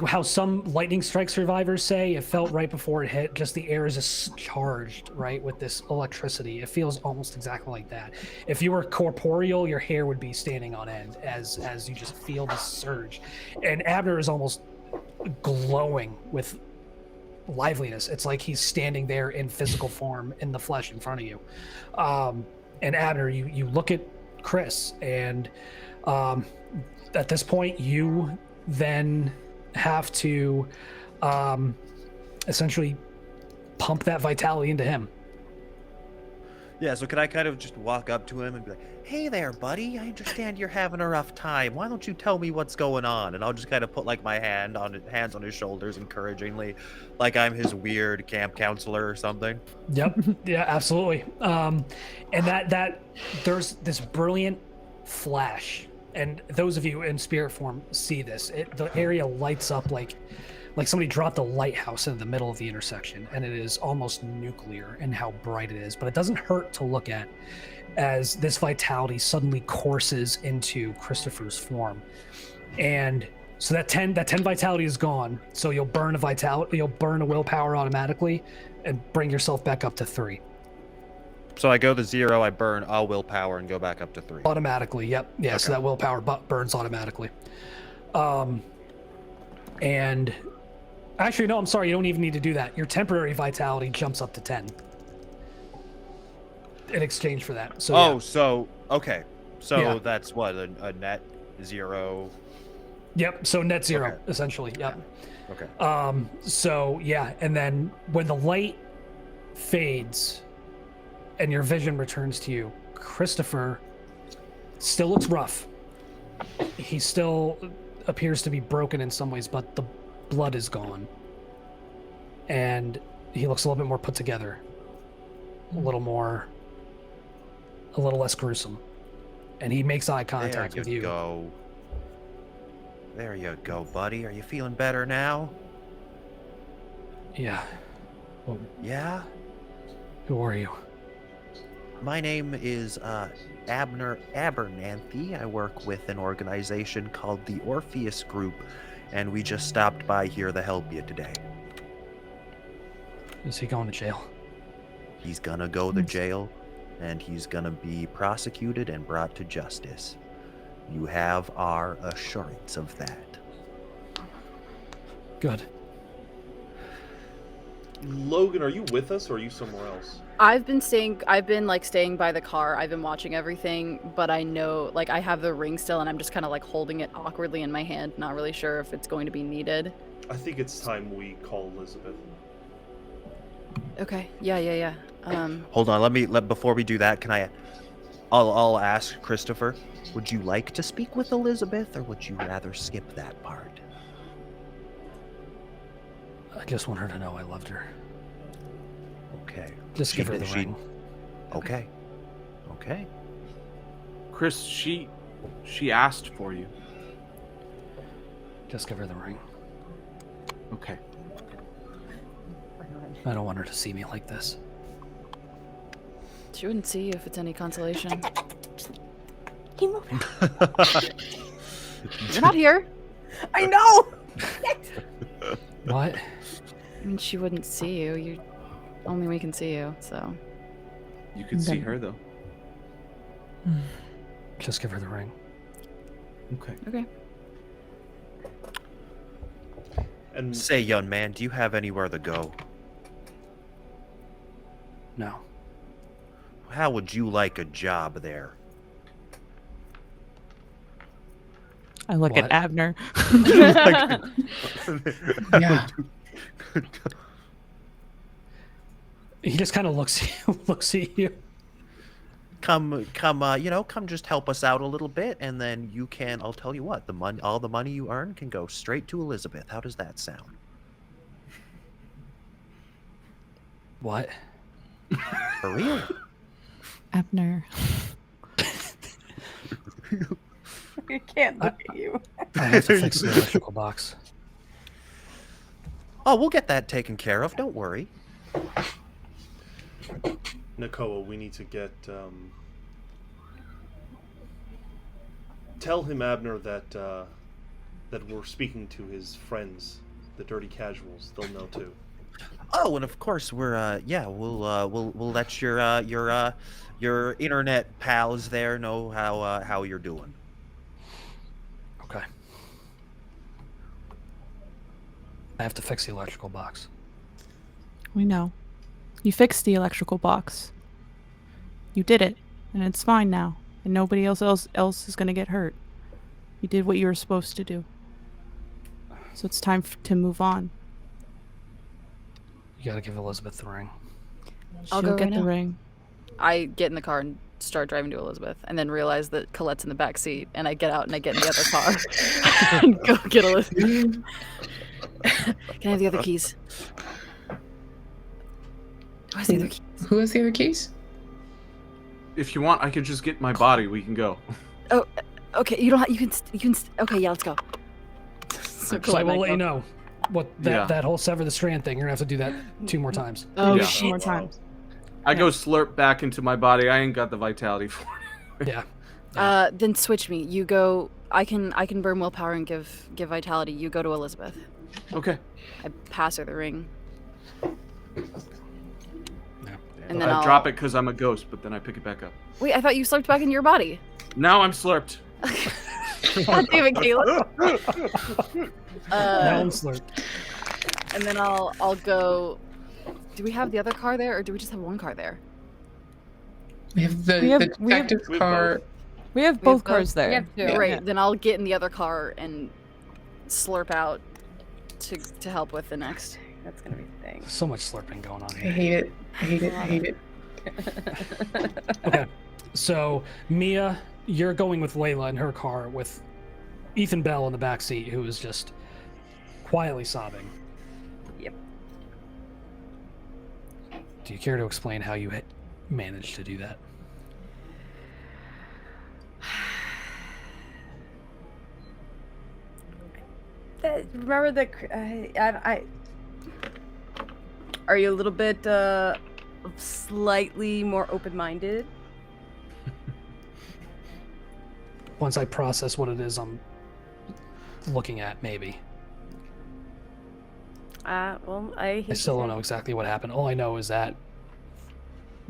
S1: how some lightning strike survivors say it felt right before it hit. Just the air is just charged, right, with this electricity. It feels almost exactly like that. If you were corporeal, your hair would be standing on end as you just feel this surge. And Abner is almost glowing with liveliness. It's like he's standing there in physical form in the flesh in front of you. And Abner, you look at Chris, and at this point you then have to essentially pump that vitality into him.
S3: Yeah, so can I kind of just walk up to him and be like, "Hey there, buddy. I understand you're having a rough time. Why don't you tell me what's going on?" And I'll just kind of put like my hands on his shoulders encouragingly, like I'm his weird camp counselor or something.
S1: Yep. Yeah, absolutely. And that there's this brilliant flash, and those of you in spirit form see this. The area lights up like somebody dropped a lighthouse in the middle of the intersection, and it is almost nuclear in how bright it is. But it doesn't hurt to look at, as this vitality suddenly courses into Christopher's form. And so that 10 vitality is gone. So you'll burn a willpower automatically and bring yourself back up to 3.
S3: So I go to 0, I burn all willpower and go back up to 3.
S1: Automatically, yep. Yeah,
S3: Okay.
S1: so that willpower burns automatically. And actually, no, I'm sorry, you don't even need to do that. Your temporary vitality jumps up to 10 in exchange for that. So
S3: Oh,
S1: yeah.
S3: so okay. So
S1: Yeah.
S3: that's what a net 0.
S1: Yep, so net 0
S3: Okay.
S1: essentially. Yep.
S3: Okay.
S1: So yeah, and then when the light fades and your vision returns to you, Christopher still looks rough. He still appears to be broken in some ways, but the blood is gone. And he looks a little bit more put together. A little less gruesome. And he makes eye contact
S3: There
S1: with
S3: you
S1: you.
S3: go. There you go, buddy. Are you feeling better now?
S1: Yeah. Well,
S3: Yeah?
S1: who are you?
S3: My name is Abernathy. I work with an organization called the Orpheus Group, and we just stopped by here to help you today.
S1: Is he going to jail?
S3: He's gonna go to jail, and he's gonna be prosecuted and brought to justice. You have our assurance of that.
S1: Good.
S7: Logan, are you with us or are you somewhere else?
S5: I've been staying by the car. I've been watching everything, but I know, like, I have the ring still, and I'm just kind of like holding it awkwardly in my hand, not really sure if it's going to be needed.
S7: I think it's time we call Elizabeth.
S5: Okay. Yeah.
S3: Hold on, before we do that, I'll ask Christopher, would you like to speak with Elizabeth, or would you rather skip that part?
S1: I just want her to know I loved her.
S3: Okay.
S1: Just give her the ring.
S3: Okay.
S6: Chris, she asked for you.
S1: Just give her the ring.
S6: Okay.
S1: I don't want her to see me like this.
S5: She wouldn't see you if it's any consolation.
S8: Keep moving.
S5: You're not here.
S8: I know.
S1: What?
S5: I mean, she wouldn't see you. Only we can see you, so.
S6: You could see her though.
S1: Just give her the ring.
S6: Okay.
S7: And
S3: Say, young man, do you have anywhere to go?
S1: No.
S3: How would you like a job there?
S2: I look
S1: What?
S2: at Abner.
S4: Yeah.
S1: He just kind of looks at you.
S3: Come, just help us out a little bit, and then I'll tell you what, all the money you earn can go straight to Elizabeth. How does that sound?
S1: What?
S3: For real?
S2: Abner.
S8: I can't look at you.
S1: I have to fix the electrical box.
S3: Oh, we'll get that taken care of. Don't worry.
S7: Nakoa, we need to get tell him, Abner, that we're speaking to his friends, the dirty casuals. They'll know too.
S3: Oh, and of course we'll let your internet pals there know how you're doing.
S1: Okay. I have to fix the electrical box.
S2: We know. You fixed the electrical box. You did it, and it's fine now. And nobody else is going to get hurt. You did what you were supposed to do. So it's time to move on.
S1: You gotta give Elizabeth the ring.
S5: I'll
S2: She'll
S5: go
S2: get
S5: right
S2: the
S5: now.
S2: ring.
S5: I get in the car and start driving to Elizabeth, and then realize that Colette's in the back seat, and I get out and I get in the other car and go get Elizabeth. Can I have the other keys? Who has the other keys?
S4: Who has the other keys?
S6: If you want, I could just get my body. We can go.
S5: Oh, okay. You don't. You can. Okay, yeah, let's go. So
S1: So I will
S5: and
S1: let you
S5: go.
S1: know what that whole Sever the Strand thing. You're gonna have to do that 2 more times.
S5: Oh
S6: Yeah.
S5: shit.
S2: One more time.
S6: I go slurp back into my body. I ain't got the vitality for it.
S1: Yeah.
S5: Then switch me. You go. I can burn willpower and give vitality. You go to Elizabeth.
S6: Okay.
S5: I pass her the ring. And
S6: I
S5: then I'll
S6: drop it because I'm a ghost, but then I pick it back up.
S5: Wait, I thought you slipped back into your body.
S6: Now I'm slurped.
S5: God damn it, Caleb.
S1: Now I'm slurped.
S5: And then I'll go. Do we have the other car there, or do we just have one car there?
S4: We have the
S2: We have-
S4: detective's
S7: we have
S4: car.
S2: We have
S5: We have
S2: both
S5: both.
S2: cars there.
S8: We have two.
S4: Yeah.
S5: Right. Then I'll get in the other car and slurp out to help with the next.
S8: That's gonna be the thing.
S1: So much slurping going on
S4: I
S1: here.
S4: hate it. I hate it. I hate it.
S1: Okay. So Mia, you're going with Layla in her car with Ethan Bell in the back seat, who is just quietly sobbing.
S8: Yep.
S1: Do you care to explain how you managed to do that?
S8: Remember the are you a little bit slightly more open-minded?
S1: Once I process what it is I'm looking at, maybe.
S8: Well, I
S1: still don't know exactly what happened. All I know is that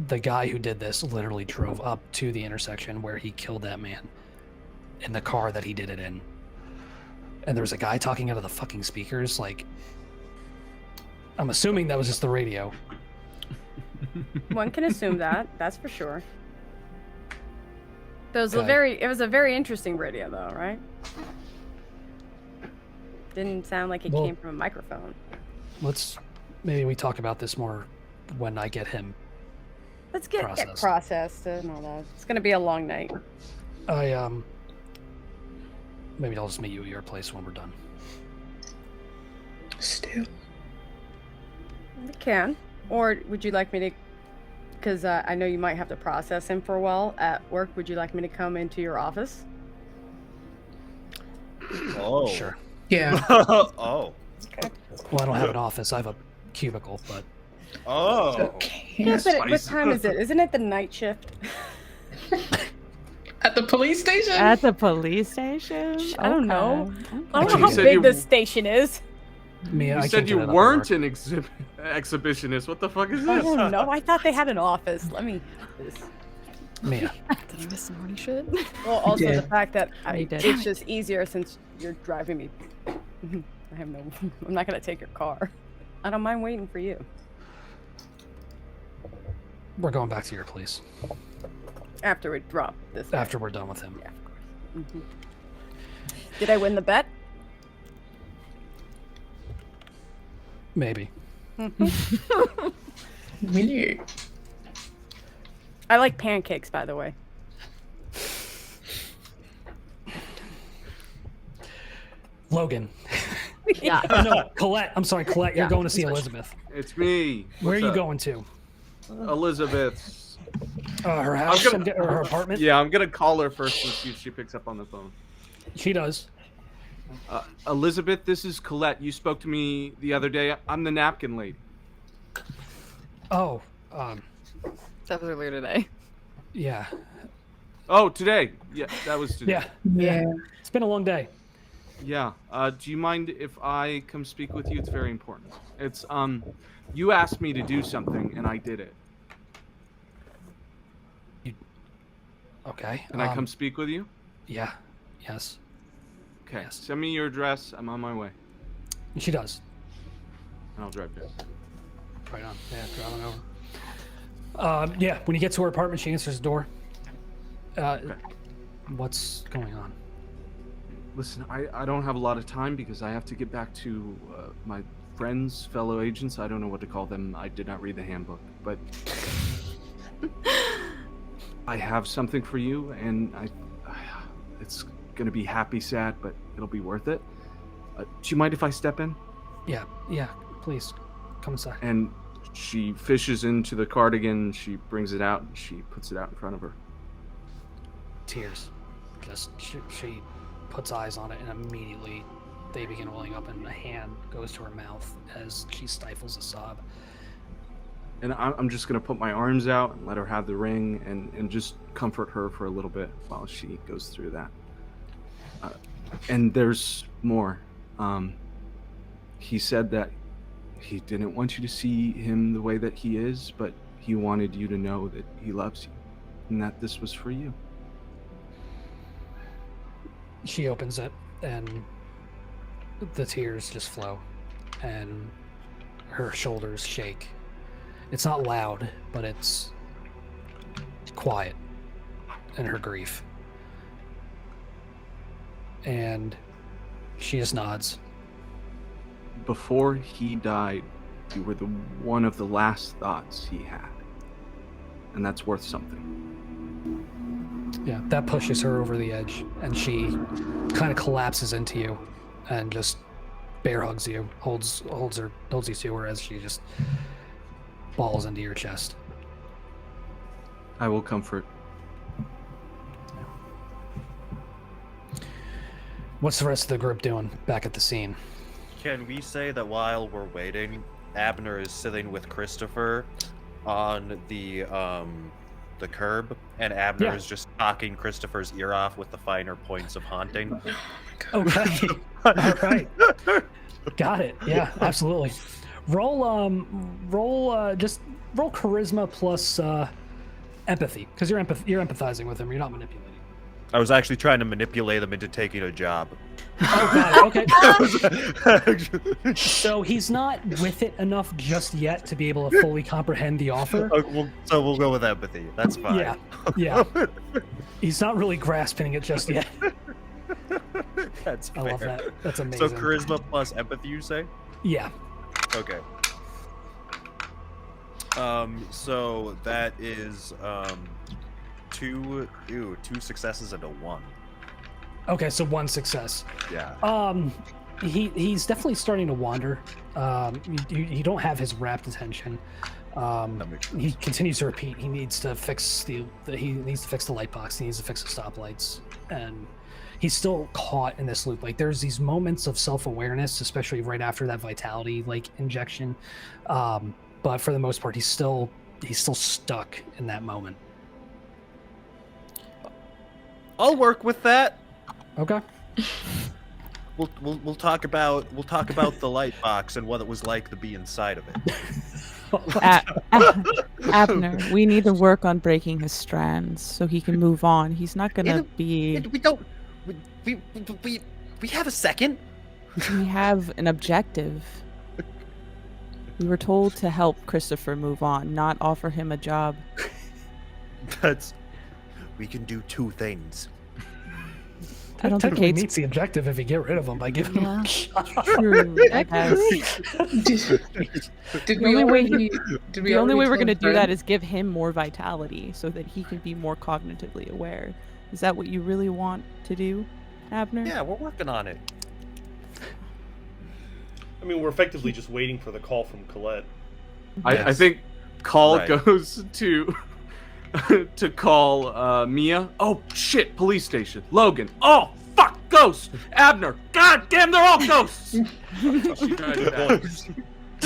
S1: the guy who did this literally drove up to the intersection where he killed that man in the car that he did it in. And there was a guy talking out of the fucking speakers. Like, I'm assuming that was just the radio.
S8: One can assume that. That's for sure. It was
S1: Okay.
S8: a very interesting radio, though, right? Didn't sound like it
S1: Well-
S8: came from a microphone.
S1: Maybe we talk about this more when I get him.
S8: Let's get
S1: Processed.
S8: processed and all that. It's gonna be a long night.
S1: Maybe I'll just meet you at your place when we're done.
S4: Still.
S8: We can. Or would you like me to? Because I know you might have to process him for a while at work. Would you like me to come into your office?
S3: Oh.
S1: Sure.
S4: Yeah.
S3: Oh.
S1: Well, I don't have an office. I have a cubicle, but
S3: Oh.
S4: Okay.
S8: Yeah, but what
S6: Spice.
S8: time is it? Isn't it the night shift?
S4: At the police station?
S2: At the police station?
S8: I don't know.
S2: Okay.
S8: I don't
S1: Actually,
S8: know
S1: you
S8: how
S6: said
S8: big
S6: you-
S8: the station is.
S1: Mia,
S6: You
S1: I
S6: said
S1: can't
S6: you
S1: get it up at
S6: weren't
S1: work.
S6: an exhibitionist. What the fuck is
S8: I
S6: this?
S8: don't know. I thought they had an office. Let me.
S1: Mia,
S5: Did I miss some morning shit?
S8: Well, also
S9: did.
S8: the fact that
S2: You did.
S8: it's just easier since you're driving me. I have no. I'm not gonna take your car. I don't mind waiting for you.
S1: we're going back to your place
S8: After we drop this. guy.
S1: after we're done with him.
S8: Yeah, of course. Mhm. Did I win the bet?
S1: Maybe.
S4: Weird.
S8: I like pancakes, by the way.
S1: Logan.
S2: Yeah.
S1: Oh, no, Colette. I'm sorry, Colette. You're
S2: Yeah,
S1: going to see
S2: that's
S1: Elizabeth.
S6: It's me.
S1: Where are
S6: What's
S1: you
S6: up?
S1: going to?
S6: Elizabeth's.
S1: Her house
S6: gonna-
S1: and get her apartment?
S6: Yeah, I'm gonna call her first and see if she picks up on the phone.
S1: She does.
S6: Elizabeth, this is Colette. You spoke to me the other day. I'm the napkin lady.
S1: Oh,
S5: That was earlier today.
S1: yeah.
S6: Oh, today. Yeah, that was today.
S1: Yeah. It's been a long day.
S6: Yeah. Do you mind if I come speak with you? It's very important. It's you asked me to do something and I did it.
S1: Okay.
S6: Can I come speak with you?
S1: Yeah. Yes.
S6: Okay.
S1: Yes.
S6: Send me your address. I'm on my way.
S1: She does.
S6: And I'll drive there.
S1: Right on. Yeah, driving over. Yeah, when you get to her apartment, she answers the door. What's going on?
S6: Listen, I don't have a lot of time because I have to get back to my friends, fellow agents. I don't know what to call them. I did not read the handbook, but I have something for you, and it's gonna be happy, sad, but it'll be worth it. Do you mind if I step in?
S1: Yeah, please. Come inside.
S6: And she fishes into the cardigan. She brings it out, and she puts it out in front of her.
S1: Tears. Just she puts eyes on it, and immediately they begin welling up, and a hand goes to her mouth as she stifles a sob.
S6: And I'm just gonna put my arms out and let her have the ring, and just comfort her for a little bit while she goes through that. And there's more. He said that he didn't want you to see him the way that he is, but he wanted you to know that he loves you, and that this was for you.
S1: She opens it, and the tears just flow, and her shoulders shake. It's not loud, but it's quiet in her grief. And she just nods.
S6: Before he died, you were one of the last thoughts he had, and that's worth something.
S1: Yeah, that pushes her over the edge, and she kind of collapses into you, and just bear hugs you, holds you to her as she just falls into your chest.
S6: I will comfort.
S1: What's the rest of the group doing back at the scene?
S3: Can we say that while we're waiting, Abner is sitting with Christopher on the curb, and Abner
S1: Yeah.
S3: is just knocking Christopher's ear off with the finer points of haunting?
S1: Okay. All right. Got it. Yeah, absolutely. Roll charisma plus empathy, because you're empathizing with him. You're not manipulating.
S3: I was actually trying to manipulate him into taking a job.
S1: Oh, got it. Okay. So he's not with it enough just yet to be able to fully comprehend the offer.
S3: So we'll go with empathy. That's fine.
S1: Yeah. He's not really grasping it just yet.
S3: That's fair.
S1: I love that. That's amazing.
S3: So charisma plus empathy, you say?
S1: Yeah.
S3: Okay. So that is two successes and a 1.
S1: Okay, so 1 success.
S3: Yeah.
S1: He's definitely starting to wander. You don't have his rapt attention. He continues to repeat. He needs to fix the light box. He needs to fix the stoplights, and he's still caught in this loop. Like there's these moments of self-awareness, especially right after that vitality injection. But for the most part, he's still stuck in that moment.
S3: I'll work with that.
S1: Okay.
S3: We'll talk about the light box and what it was like to be inside of it.
S2: Abner, we need to work on breaking his strands so he can move on. He's not gonna be.
S3: We have a second.
S2: We have an objective. We were told to help Christopher move on, not offer him a job.
S3: We can do 2 things.
S2: I don't think
S1: technically
S2: Kate's
S1: meets the objective if you get rid of him by giving him a shot.
S2: true. I guess.
S4: Did
S2: The
S4: we
S2: only way
S4: already? Did we
S2: The only way
S4: already
S2: we're going to
S4: tell
S2: do that
S4: Fred?
S2: is give him more vitality so that he can be more cognitively aware. Is that what you really want to do, Abner?
S3: Yeah, we're working on it.
S7: I mean, we're effectively just waiting for the call from Colette.
S6: I think call
S3: Right.
S6: goes to to call Mia. Oh shit! Police station. Logan. Oh fuck! Ghost. Abner. God damn! They're all ghosts. She tried that.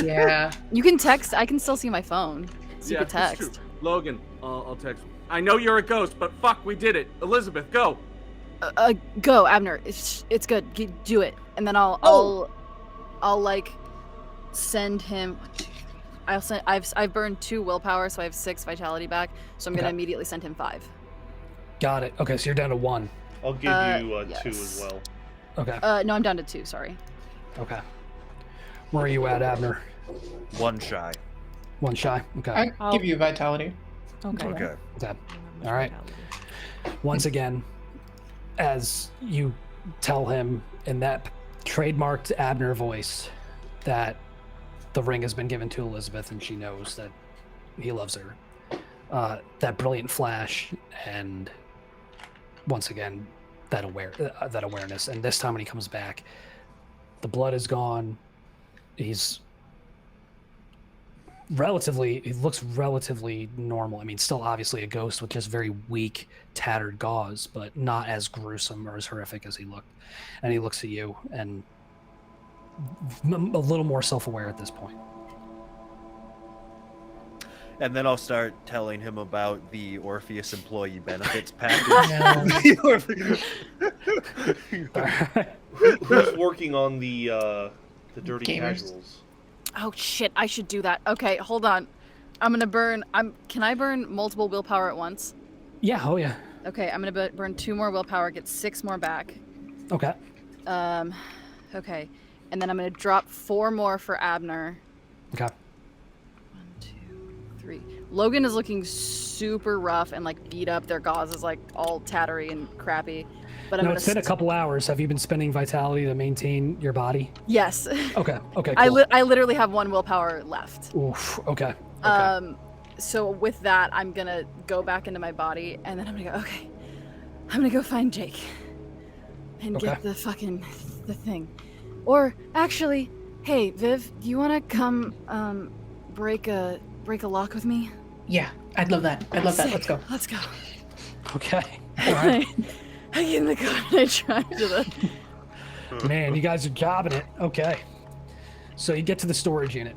S4: Yeah.
S5: You can text. I can still see my phone. So you can
S6: that's
S5: text.
S6: true. Logan, I'll text. I know you're a ghost, but fuck, we did it. Elizabeth, go.
S5: Go, Abner. It's good. Do it, and then I'll send him. I'll send. I've burned 2 willpower, so I have 6 vitality back. So I'm gonna
S1: Okay.
S5: immediately send him 5.
S1: Got it. Okay, so you're down to 1.
S7: I'll give you 2
S5: yes.
S7: as well.
S1: Okay.
S5: No, I'm down to 2. Sorry.
S1: Okay. Where are you at, Abner?
S3: 1 shy.
S1: 1 shy. Okay.
S4: I give you vitality.
S2: Okay.
S3: Okay.
S1: Okay. All right. Once again, as you tell him in that trademarked Abner voice that the ring has been given to Elizabeth and she knows that he loves her, that brilliant flash, and once again that awareness, and this time when he comes back, the blood is gone. He looks relatively normal. I mean, still obviously a ghost with just very weak, tattered gauze, but not as gruesome or as horrific as he looked. And he looks at you and a little more self-aware at this point.
S3: And then I'll start telling him about the Orpheus employee benefits package.
S7: Who's working on the dirty
S4: Gamers.
S7: casuals?
S5: Oh shit! I should do that. Okay, hold on. I'm gonna burn. Can I burn multiple willpower at once?
S1: Yeah. Oh yeah.
S5: Okay, I'm gonna burn 2 more willpower, get 6 more back.
S1: Okay.
S5: Okay, and then I'm gonna drop 4 more for Abner.
S1: Okay.
S5: 1, 2, 3. Logan is looking super rough and beat up. Their gauze is all tattery and crappy. But I'm
S1: Now
S5: gonna.
S1: it's been a couple hours. Have you been spending vitality to maintain your body?
S5: Yes.
S1: Okay. Okay. Cool.
S5: I literally have 1 willpower left.
S1: Oof. Okay. Okay.
S5: So with that, I'm gonna go back into my body, and then I'm gonna go. Okay, I'm gonna go find Jake and get the thing. Or actually, hey Viv, do you wanna come break a lock with me?
S4: Yeah, I'd love that. I'd love that.
S5: Sick.
S4: Let's go.
S5: Let's go.
S1: Okay. All right.
S5: I get in the car and I drive to the.
S1: Man, you guys are jobbing it. Okay. So you get to the storage unit.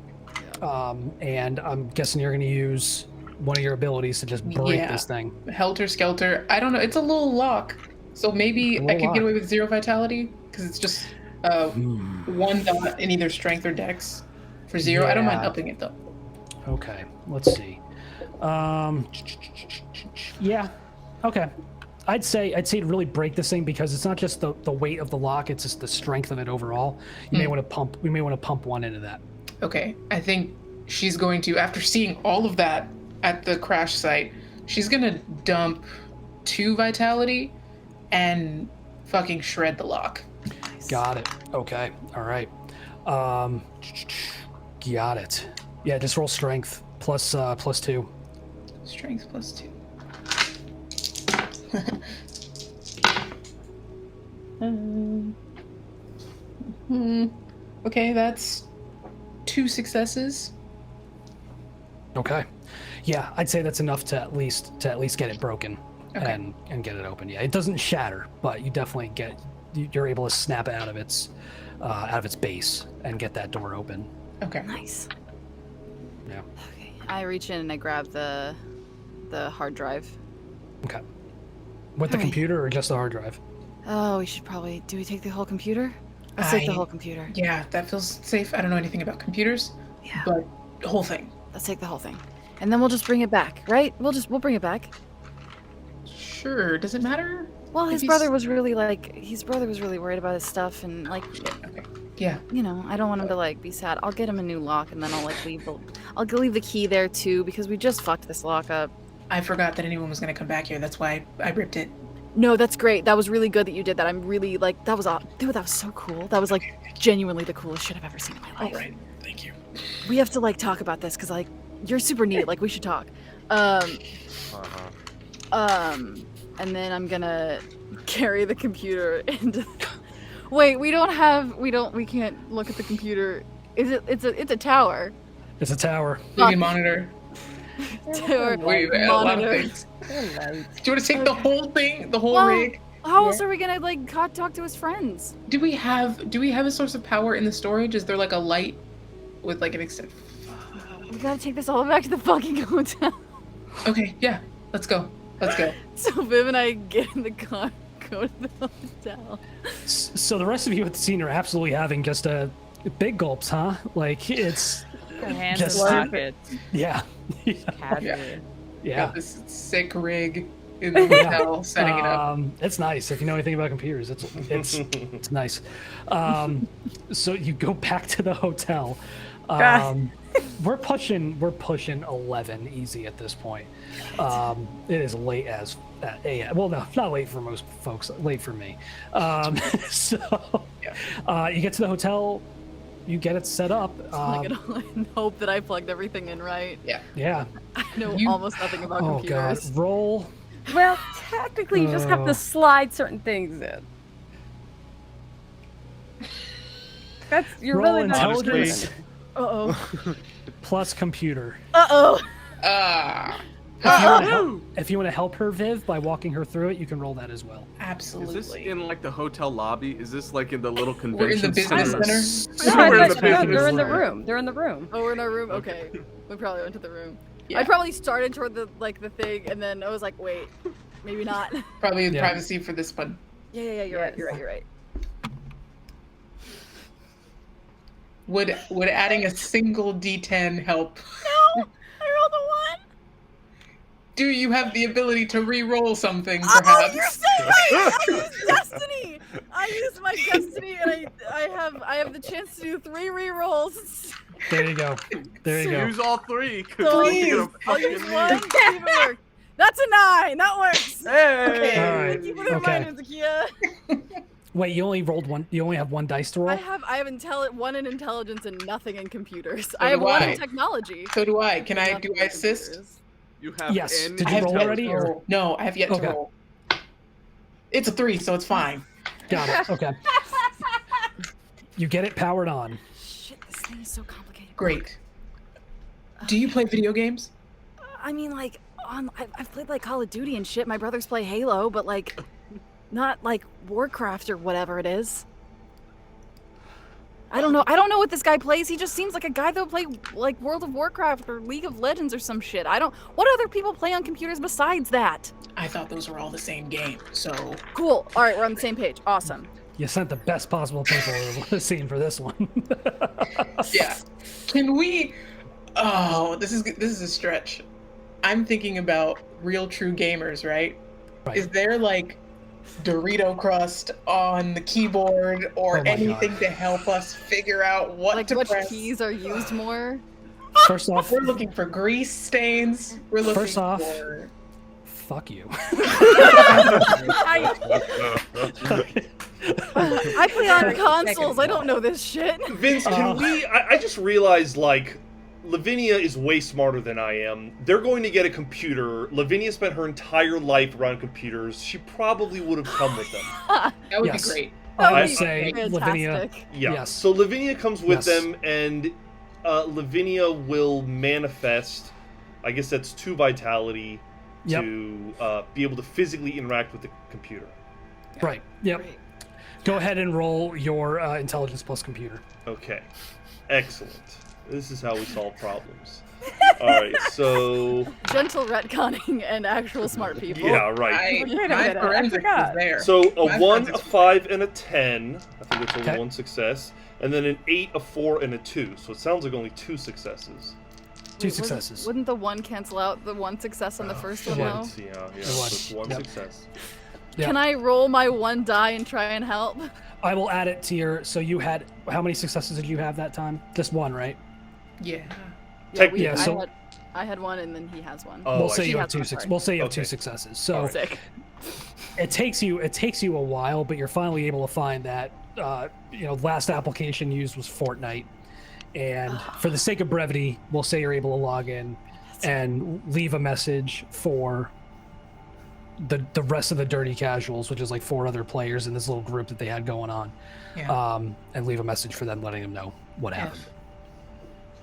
S1: And I'm guessing you're going to use one of your abilities to just break
S4: Yeah.
S1: this thing.
S4: Helter Skelter. I don't know. It's a little lock. So maybe
S1: A
S4: I
S1: little
S4: could
S1: lock.
S4: get away with 0 vitality because it's just 1 dot in either strength or dex for 0. I don't mind
S1: Yeah.
S4: upping it though.
S1: Okay, let's see. Yeah. Okay. I'd say to really break this thing because it's not just the weight of the lock; it's just the strength of it overall. You may want to pump. We may want to pump 1 into that.
S4: Okay, I think she's going to, after seeing all of that at the crash site, she's gonna dump 2 vitality and fucking shred the lock.
S1: Got it. Okay. All right. Got it. Yeah, just roll strength plus 2.
S4: Strength plus 2. Okay, that's 2 successes.
S1: Okay. Yeah, I'd say that's enough to at least get it broken and get it open. Yeah, it doesn't shatter, but you definitely you're able to snap it out of its base and get that door open.
S4: Okay.
S5: Nice.
S1: Yeah.
S5: Okay. I reach in and I grab the hard drive.
S1: Okay. With the
S5: Alright.
S1: computer or just the hard drive?
S5: Oh, we should probably. Do we take the whole computer? Let's take the whole computer.
S4: Yeah, that feels safe. I don't know anything about computers,
S5: Yeah.
S4: but the whole thing.
S5: Let's take the whole thing, and then we'll just bring it back, right? We'll bring it back.
S4: Sure. Does it matter?
S5: Well,
S4: If
S5: his
S4: he's-
S5: brother was really worried about his stuff, and like,
S4: Okay. Yeah.
S5: you know, I don't want him to like be sad. I'll get him a new lock, and then I'll like leave the key there too because we just fucked this lock up.
S4: I forgot that anyone was gonna come back here. That's why I ripped it.
S5: No, that's great. That was really good that you did that. I'm really like that was so cool. That was like genuinely the coolest shit I've ever seen in my
S4: All
S5: life.
S4: right. Thank you.
S5: We have to like talk about this because like you're super neat. Like we should talk. And then I'm gonna carry the computer into. Wait, we can't look at the computer. It's a tower.
S1: It's a tower.
S4: Movie monitor.
S5: Tower
S4: Wait, a lot of
S5: monitor.
S4: things. Do you want to take the whole thing, the whole
S5: Well,
S4: rig?
S5: How else are we gonna like talk to his friends?
S4: Do we have a source of power in the storage? Is there like a light with like an extent?
S5: We gotta take this all back to the fucking hotel.
S4: Okay, yeah. Let's go. Let's go.
S5: So Viv and I get in the car, go to the hotel.
S1: So the rest of you at the scene are absolutely having just a big gulps, huh? Like it's
S9: Hands
S1: just
S9: in pockets.
S1: Yeah.
S9: Casually.
S1: Yeah.
S4: Got this sick rig in the hotel, setting it up.
S1: It's nice. If you know anything about computers, it's nice. So you go back to the hotel. We're pushing 11 easy at this point. It is late as a.m. Well, no, not late for most folks. Late for me. So you get to the hotel. You get it set up.
S5: Plug it all in. Hope that I plugged everything in right.
S1: Yeah.
S5: I know almost nothing about
S1: Oh
S5: computers.
S1: God. Roll.
S8: Well, technically, you just have to slide certain things in. You're
S1: Roll
S8: really not doing
S1: intelligence
S8: anything.
S5: Uh-oh.
S1: plus computer.
S5: Uh-oh.
S1: If you want to help her, Viv, by walking her through it, you can roll that as well.
S4: Absolutely.
S6: Is this in like the hotel lobby? Is this like in the little convention
S4: We're in the business center.
S8: No,
S6: We're in
S8: I
S6: the
S8: thought- no,
S6: business
S8: they're in the
S6: center.
S8: room. They're in the room.
S5: Oh, we're in our room? Okay. We probably went to the room.
S4: Yeah.
S5: I probably started toward the thing, and then I was like, wait, maybe not.
S4: Probably
S1: Yeah.
S4: privacy for this one.
S5: Yeah, you're right.
S4: Would adding a single D10 help?
S5: No, I rolled a 1.
S4: Do you have the ability to re-roll something,
S5: Oh,
S4: perhaps?
S5: you're so right! I used destiny! I used my destiny, and I have the chance to do 3 re-rolls.
S1: There you go. There you go.
S6: Use all 3. 'cause
S5: So
S6: you're gonna
S5: I'll use
S6: fucking
S5: 1,
S6: need
S5: see if it works. That's a 9! That works!
S6: Hey!
S1: All right.
S5: Keep it in mind, Zakiya.
S1: Wait, you only rolled one. You only have one dice to roll.
S5: I have 1 in intelligence and nothing in computers.
S4: So
S5: I have
S4: do
S5: 1
S4: I.
S5: in technology.
S4: So do I. Can I
S5: Nothing
S4: do
S5: in
S4: I assist?
S5: computers.
S6: You have
S1: Yes.
S6: N
S1: Did
S4: I
S1: you
S4: have
S1: roll
S4: yet
S1: already?
S4: to
S1: Or?
S4: roll. No, I have yet
S1: Okay.
S4: to roll. It's a 3, so it's fine.
S1: Got it. Okay. You get it powered on.
S5: Shit, this thing is so complicated.
S4: Great. Do you play video games?
S5: I mean, like, I've played like Call of Duty and shit. My brothers play Halo, but like, not like Warcraft or whatever it is. I don't know what this guy plays. He just seems like a guy that would play like World of Warcraft or League of Legends or some shit. What other people play on computers besides that?
S4: I thought those were all the same game, so...
S5: Cool. All right, we're on the same page. Awesome.
S1: You sent the best possible people scene for this one.
S4: Yeah. Can we? Oh, this is a stretch. I'm thinking about real true gamers, right?
S1: Right.
S4: Is there like Dorito crust on the keyboard or
S1: Oh my
S4: anything
S1: God.
S4: to help us figure out what
S5: Like
S4: to
S5: which
S4: press?
S5: keys are used more?
S1: First off,
S4: We're looking for grease stains. We're looking
S1: First off-
S4: for.
S1: fuck you.
S5: I play on consoles. I don't know this shit.
S7: Vince, can we? I just realized like Lavinia is way smarter than I am. They're going to get a computer. Lavinia spent her entire life around computers. She probably would have come with them.
S4: That would
S1: Yes.
S4: be great.
S1: I
S5: That
S1: would
S5: would
S1: say
S5: be
S1: Lavinia.
S5: fantastic.
S7: Yeah.
S1: Yes.
S7: So Lavinia comes with
S1: Yes.
S7: them, and Lavinia will manifest. I guess that's 2 vitality
S1: Yep.
S7: to be able to physically interact with the computer.
S1: Right. Yep.
S5: Great.
S1: Go ahead and roll your intelligence plus computer.
S7: Okay. Excellent. This is how we solve problems. All right. So
S5: Gentle retconning and actual smart people.
S7: yeah, right.
S8: Wait a
S4: My
S8: minute, I
S4: forensics is
S8: forgot.
S4: there.
S7: So a
S4: My
S7: 1, a
S4: forensics-
S7: 5, and a 10. I think it's only
S1: Okay.
S7: 1 success, and then an 8, a 4, and a 2. So it sounds like only 2 successes.
S1: Two
S5: Wait,
S1: successes.
S5: Wouldn't the one cancel out the one success on the first one, though?
S7: Shit, yeah.
S1: It
S7: So
S1: was.
S7: it's 1
S1: Yep.
S7: success.
S1: Yeah.
S5: Can I roll my 1 die and try and help?
S1: I will add it to your. So you had how many successes did you have that time? Just 1, right?
S4: Yeah.
S1: Yeah, so-
S5: I had 1 and then he has 1.
S7: Oh,
S1: we'll
S7: I
S1: say
S7: see.
S1: you
S5: He
S1: have
S5: has
S1: 2
S5: one,
S1: successes.
S5: sorry.
S1: We'll say you have 2
S7: Okay.
S1: successes. So
S7: Alright.
S5: Sick.
S1: it takes you a while, but you're finally able to find that. Last application used was Fortnite, and for the sake of brevity, we'll say you're able to log in and leave a message for the rest of the Dirty Casuals, which is like 4 other players in this little group that they had going on,
S4: Yeah.
S1: and leave a message for them, letting them know what
S4: Yeah.
S1: happened.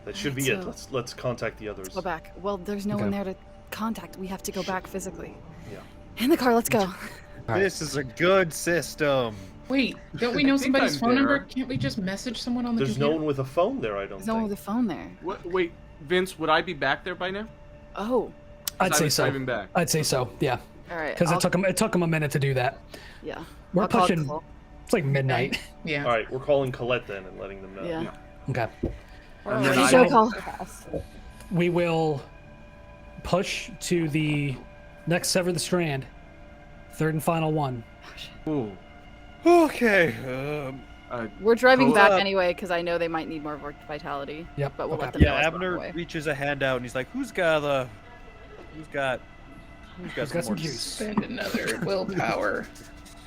S7: That should be
S5: So-
S7: it. Let's contact the others.
S5: Go back. Well, there's no
S1: Okay.
S5: one there to contact. We have to go back physically.
S7: Yeah.
S5: In the car, let's go.
S1: Alright.
S3: This is a good system.
S4: Wait, don't we know
S6: I think
S4: somebody's
S6: I'm
S4: phone number?
S6: there.
S4: Can't we just message someone on the
S7: There's no
S4: computer?
S7: one with a phone there. I don't
S5: There's no one
S7: think.
S5: with a phone there.
S6: Wait, Vince, would I be back there by now?
S5: Oh,
S6: 'Cause
S1: I'd
S6: I
S1: say
S6: was
S1: so.
S6: driving back.
S1: I'd say so. Yeah,
S5: all right.
S1: because
S5: I'll-
S1: it took them a minute to do that.
S5: Yeah.
S1: We're
S5: I'll call
S1: pushing.
S5: Cole.
S1: It's like midnight.
S4: Yeah.
S7: All right, we're calling Colette then and letting them know.
S5: Yeah.
S6: Yeah.
S1: Okay.
S6: And then
S5: Who
S6: I
S5: should I
S6: will-
S5: call?
S1: We will push to the next Sever the Strand, 3rd and final one.
S6: Ooh.
S3: Okay.
S5: We're driving
S6: Cole,
S5: back anyway because I know they might need more vitality.
S1: Yep,
S5: But we'll
S1: okay.
S5: let them know.
S3: Yeah,
S5: as we're on
S3: Abner
S5: the way.
S3: reaches a hand out and he's like, "Who's got
S1: got some
S3: more
S1: juice?
S4: Spend another willpower.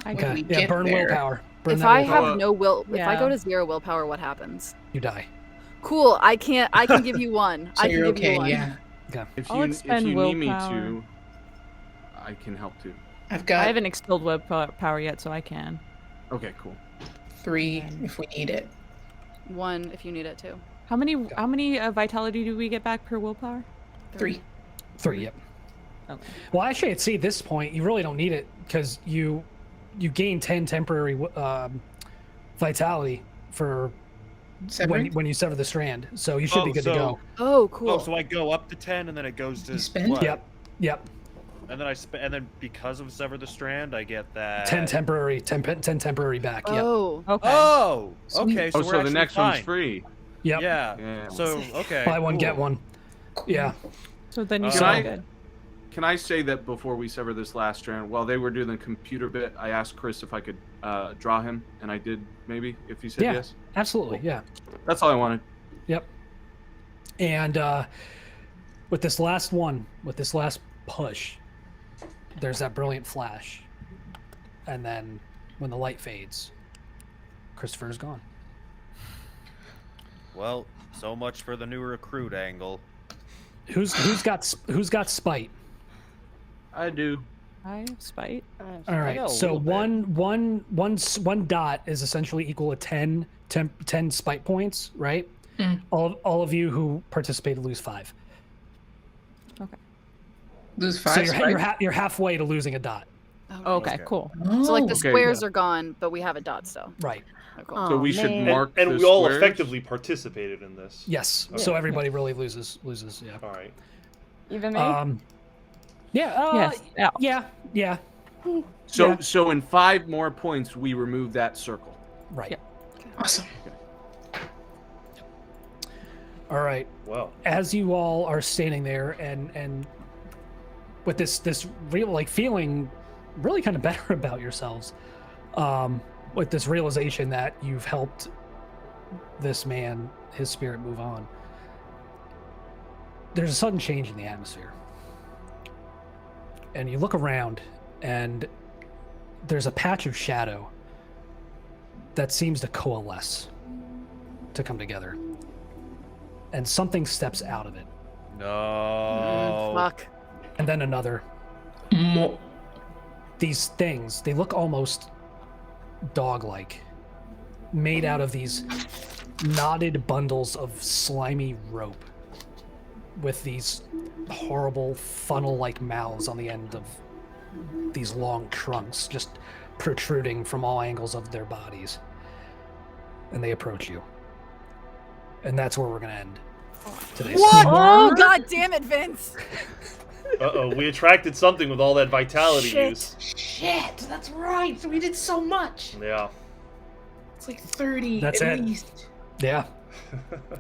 S4: When
S1: Okay.
S4: we
S1: Yeah,
S4: get
S1: burn
S4: there.
S1: willpower. Burn
S5: If
S1: that
S5: I
S1: willpower.
S5: have no will, if I go
S2: Yeah.
S5: to 0 willpower, what happens?
S1: You die.
S5: Cool. I can give you 1.
S4: So
S5: I can
S4: you're
S5: give you
S4: okay,
S5: 1.
S4: yeah.
S6: If
S2: I'll
S6: you
S2: expend
S6: need me
S2: willpower.
S6: to, I can help too.
S4: I've
S2: I
S4: got
S2: haven't expelled web power yet, so I can.
S6: Okay, cool.
S4: 3 if we need it.
S5: 1 if you need it too.
S2: How many vitality do we get back per willpower?
S4: 3.
S1: 3. Yep.
S2: Okay.
S1: Well, actually, at this point, you really don't need it because you gain 10 temporary vitality for
S4: Severing?
S1: when you sever the strand. So you should be good to go.
S5: Oh, cool.
S3: Oh, so I go up to 10 and then it goes to
S4: You spend?
S3: what?
S1: Yep. Yep.
S3: And then and then because of Sever the Strand, I get that
S1: 10 temporary back. Yep.
S5: Oh.
S2: Okay.
S3: Oh,
S4: Sweet.
S3: okay. So
S6: Oh,
S3: we're
S6: so the
S3: actually
S6: next
S3: fine.
S6: one's free.
S1: Yep.
S3: Yeah.
S6: Yeah.
S3: So okay.
S1: Buy one,
S3: cool.
S1: get one. Yeah.
S2: So then you
S3: Can
S2: should
S6: I-
S2: be good.
S6: Can I say that before we sever this last strand, while they were doing the computer bit, I asked Chris if I could draw him, and I did, maybe, if he said
S1: Yeah.
S6: yes?
S1: Absolutely. Yeah.
S6: That's all I wanted.
S1: Yep. And with this last push, there's that brilliant flash. And then when the light fades, Christopher's gone.
S3: Well, so much for the new recruit angle.
S1: Who's got spite?
S6: I do.
S2: I have spite.
S1: All right.
S3: got a
S1: So
S3: little bit.
S1: one dot is essentially equal to 10 spite points, right?
S4: Mm.
S1: All of you who participated lose 5.
S4: Lose
S1: So
S4: 5
S1: you're halfway to losing a dot.
S5: Oh,
S2: Okay,
S3: Okay.
S2: cool.
S5: So like the
S6: Okay,
S5: squares
S6: yeah.
S5: are gone, but we have a dot still.
S1: Right.
S5: Oh, cool.
S6: So we should
S8: man.
S6: mark
S7: And
S6: the
S7: we all
S6: squares?
S7: effectively participated in this.
S1: Yes.
S7: Okay.
S1: So everybody really loses. Yeah.
S7: All right.
S8: Even me?
S1: Yeah.
S2: Yes. Yeah.
S1: Yeah.
S6: So in 5 more points, we remove that circle.
S1: Right.
S2: Yeah.
S4: Awesome.
S1: All right.
S7: Wow.
S1: As you all are standing there and with this real like feeling really kind of better about yourselves, with this realization that you've helped this man, his spirit, move on, there's a sudden change in the atmosphere. And you look around and there's a patch of shadow that seems to coalesce, to come together. And something steps out of it.
S3: No.
S5: Fuck.
S1: And then another.
S4: Mo-
S1: These things, they look almost dog-like, made out of these knotted bundles of slimy rope with these horrible funnel-like mouths on the end of these long trunks just protruding from all angles of their bodies. And they approach you. And that's where we're going to end today's
S5: What? Oh, god damn it, Vince!
S7: Uh-oh, we attracted something with all that vitality
S5: Shit.
S7: use.
S4: Shit, that's right. We did so much.
S7: Yeah.
S4: It's like 30
S1: That's
S4: at
S1: it.
S4: least.
S1: Yeah.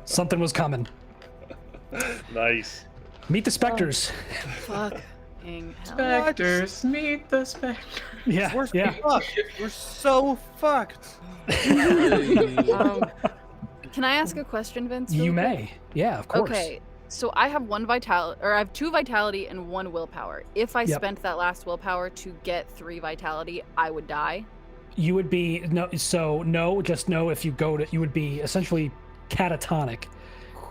S1: Something was coming.
S7: Nice.
S1: Meet the specters.
S5: Fucking hell.
S4: Specters, meet the specters.
S1: Yeah,
S3: We're
S1: yeah.
S3: fucked. We're so fucked.
S5: Can I ask a question, Vince?
S1: You
S5: really quick?
S1: may. Yeah, of course.
S5: Okay, so I have I have 2 vitality and 1 willpower. If I
S1: Yep.
S5: spent that last willpower to get 3 vitality, I would die.
S1: You would be just know if you go to, you would be essentially catatonic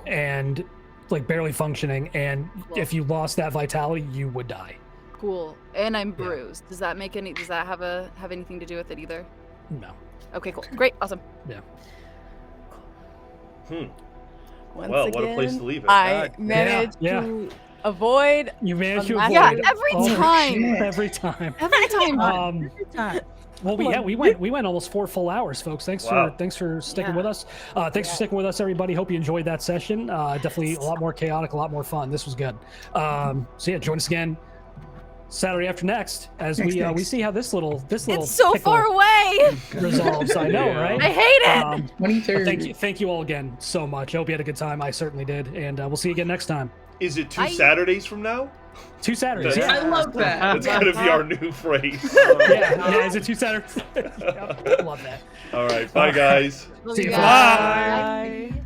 S1: and like barely functioning, and
S5: Cool.
S1: if you lost that vitality, you would die.
S5: Cool. And I'm
S1: Yeah.
S5: bruised. Does that have anything to do with it either?
S1: No.
S5: Okay, cool. Great. Awesome.
S7: Hmm.
S8: Once
S7: Well,
S8: again,
S7: what a place to leave it.
S8: I
S3: God.
S8: managed
S1: Yeah.
S8: to avoid.
S1: You managed to
S8: Yeah,
S1: avoid
S5: every
S1: all the
S5: time.
S1: shit every time.
S5: Every time.
S1: Well, we went almost 4 full hours, folks. Thanks
S7: Wow.
S1: for sticking
S5: Yeah.
S1: with us. Thanks for sticking with us, everybody. Hope you enjoyed that session. Definitely a lot more chaotic, a lot more fun. This was good. So yeah, join us again Saturday after next as we see how this little
S5: It's so
S1: pickle
S5: far away.
S1: resolves. I know,
S6: Yeah.
S1: right?
S5: I hate it.
S4: 23rd.
S1: Thank you all again so much. I hope you had a good time. I certainly did, and we'll see you again next time.
S7: Is it 2
S5: I-
S7: Saturdays from now?
S1: 2 Saturdays.
S7: That's-
S1: Yeah.
S4: I love that.
S7: That's gonna be our new phrase.
S1: Yeah. Is it 2 Saturdays? Yep, love that.
S7: All right, bye guys.
S5: Love
S1: See
S5: you
S1: you.
S5: guys.
S8: Bye.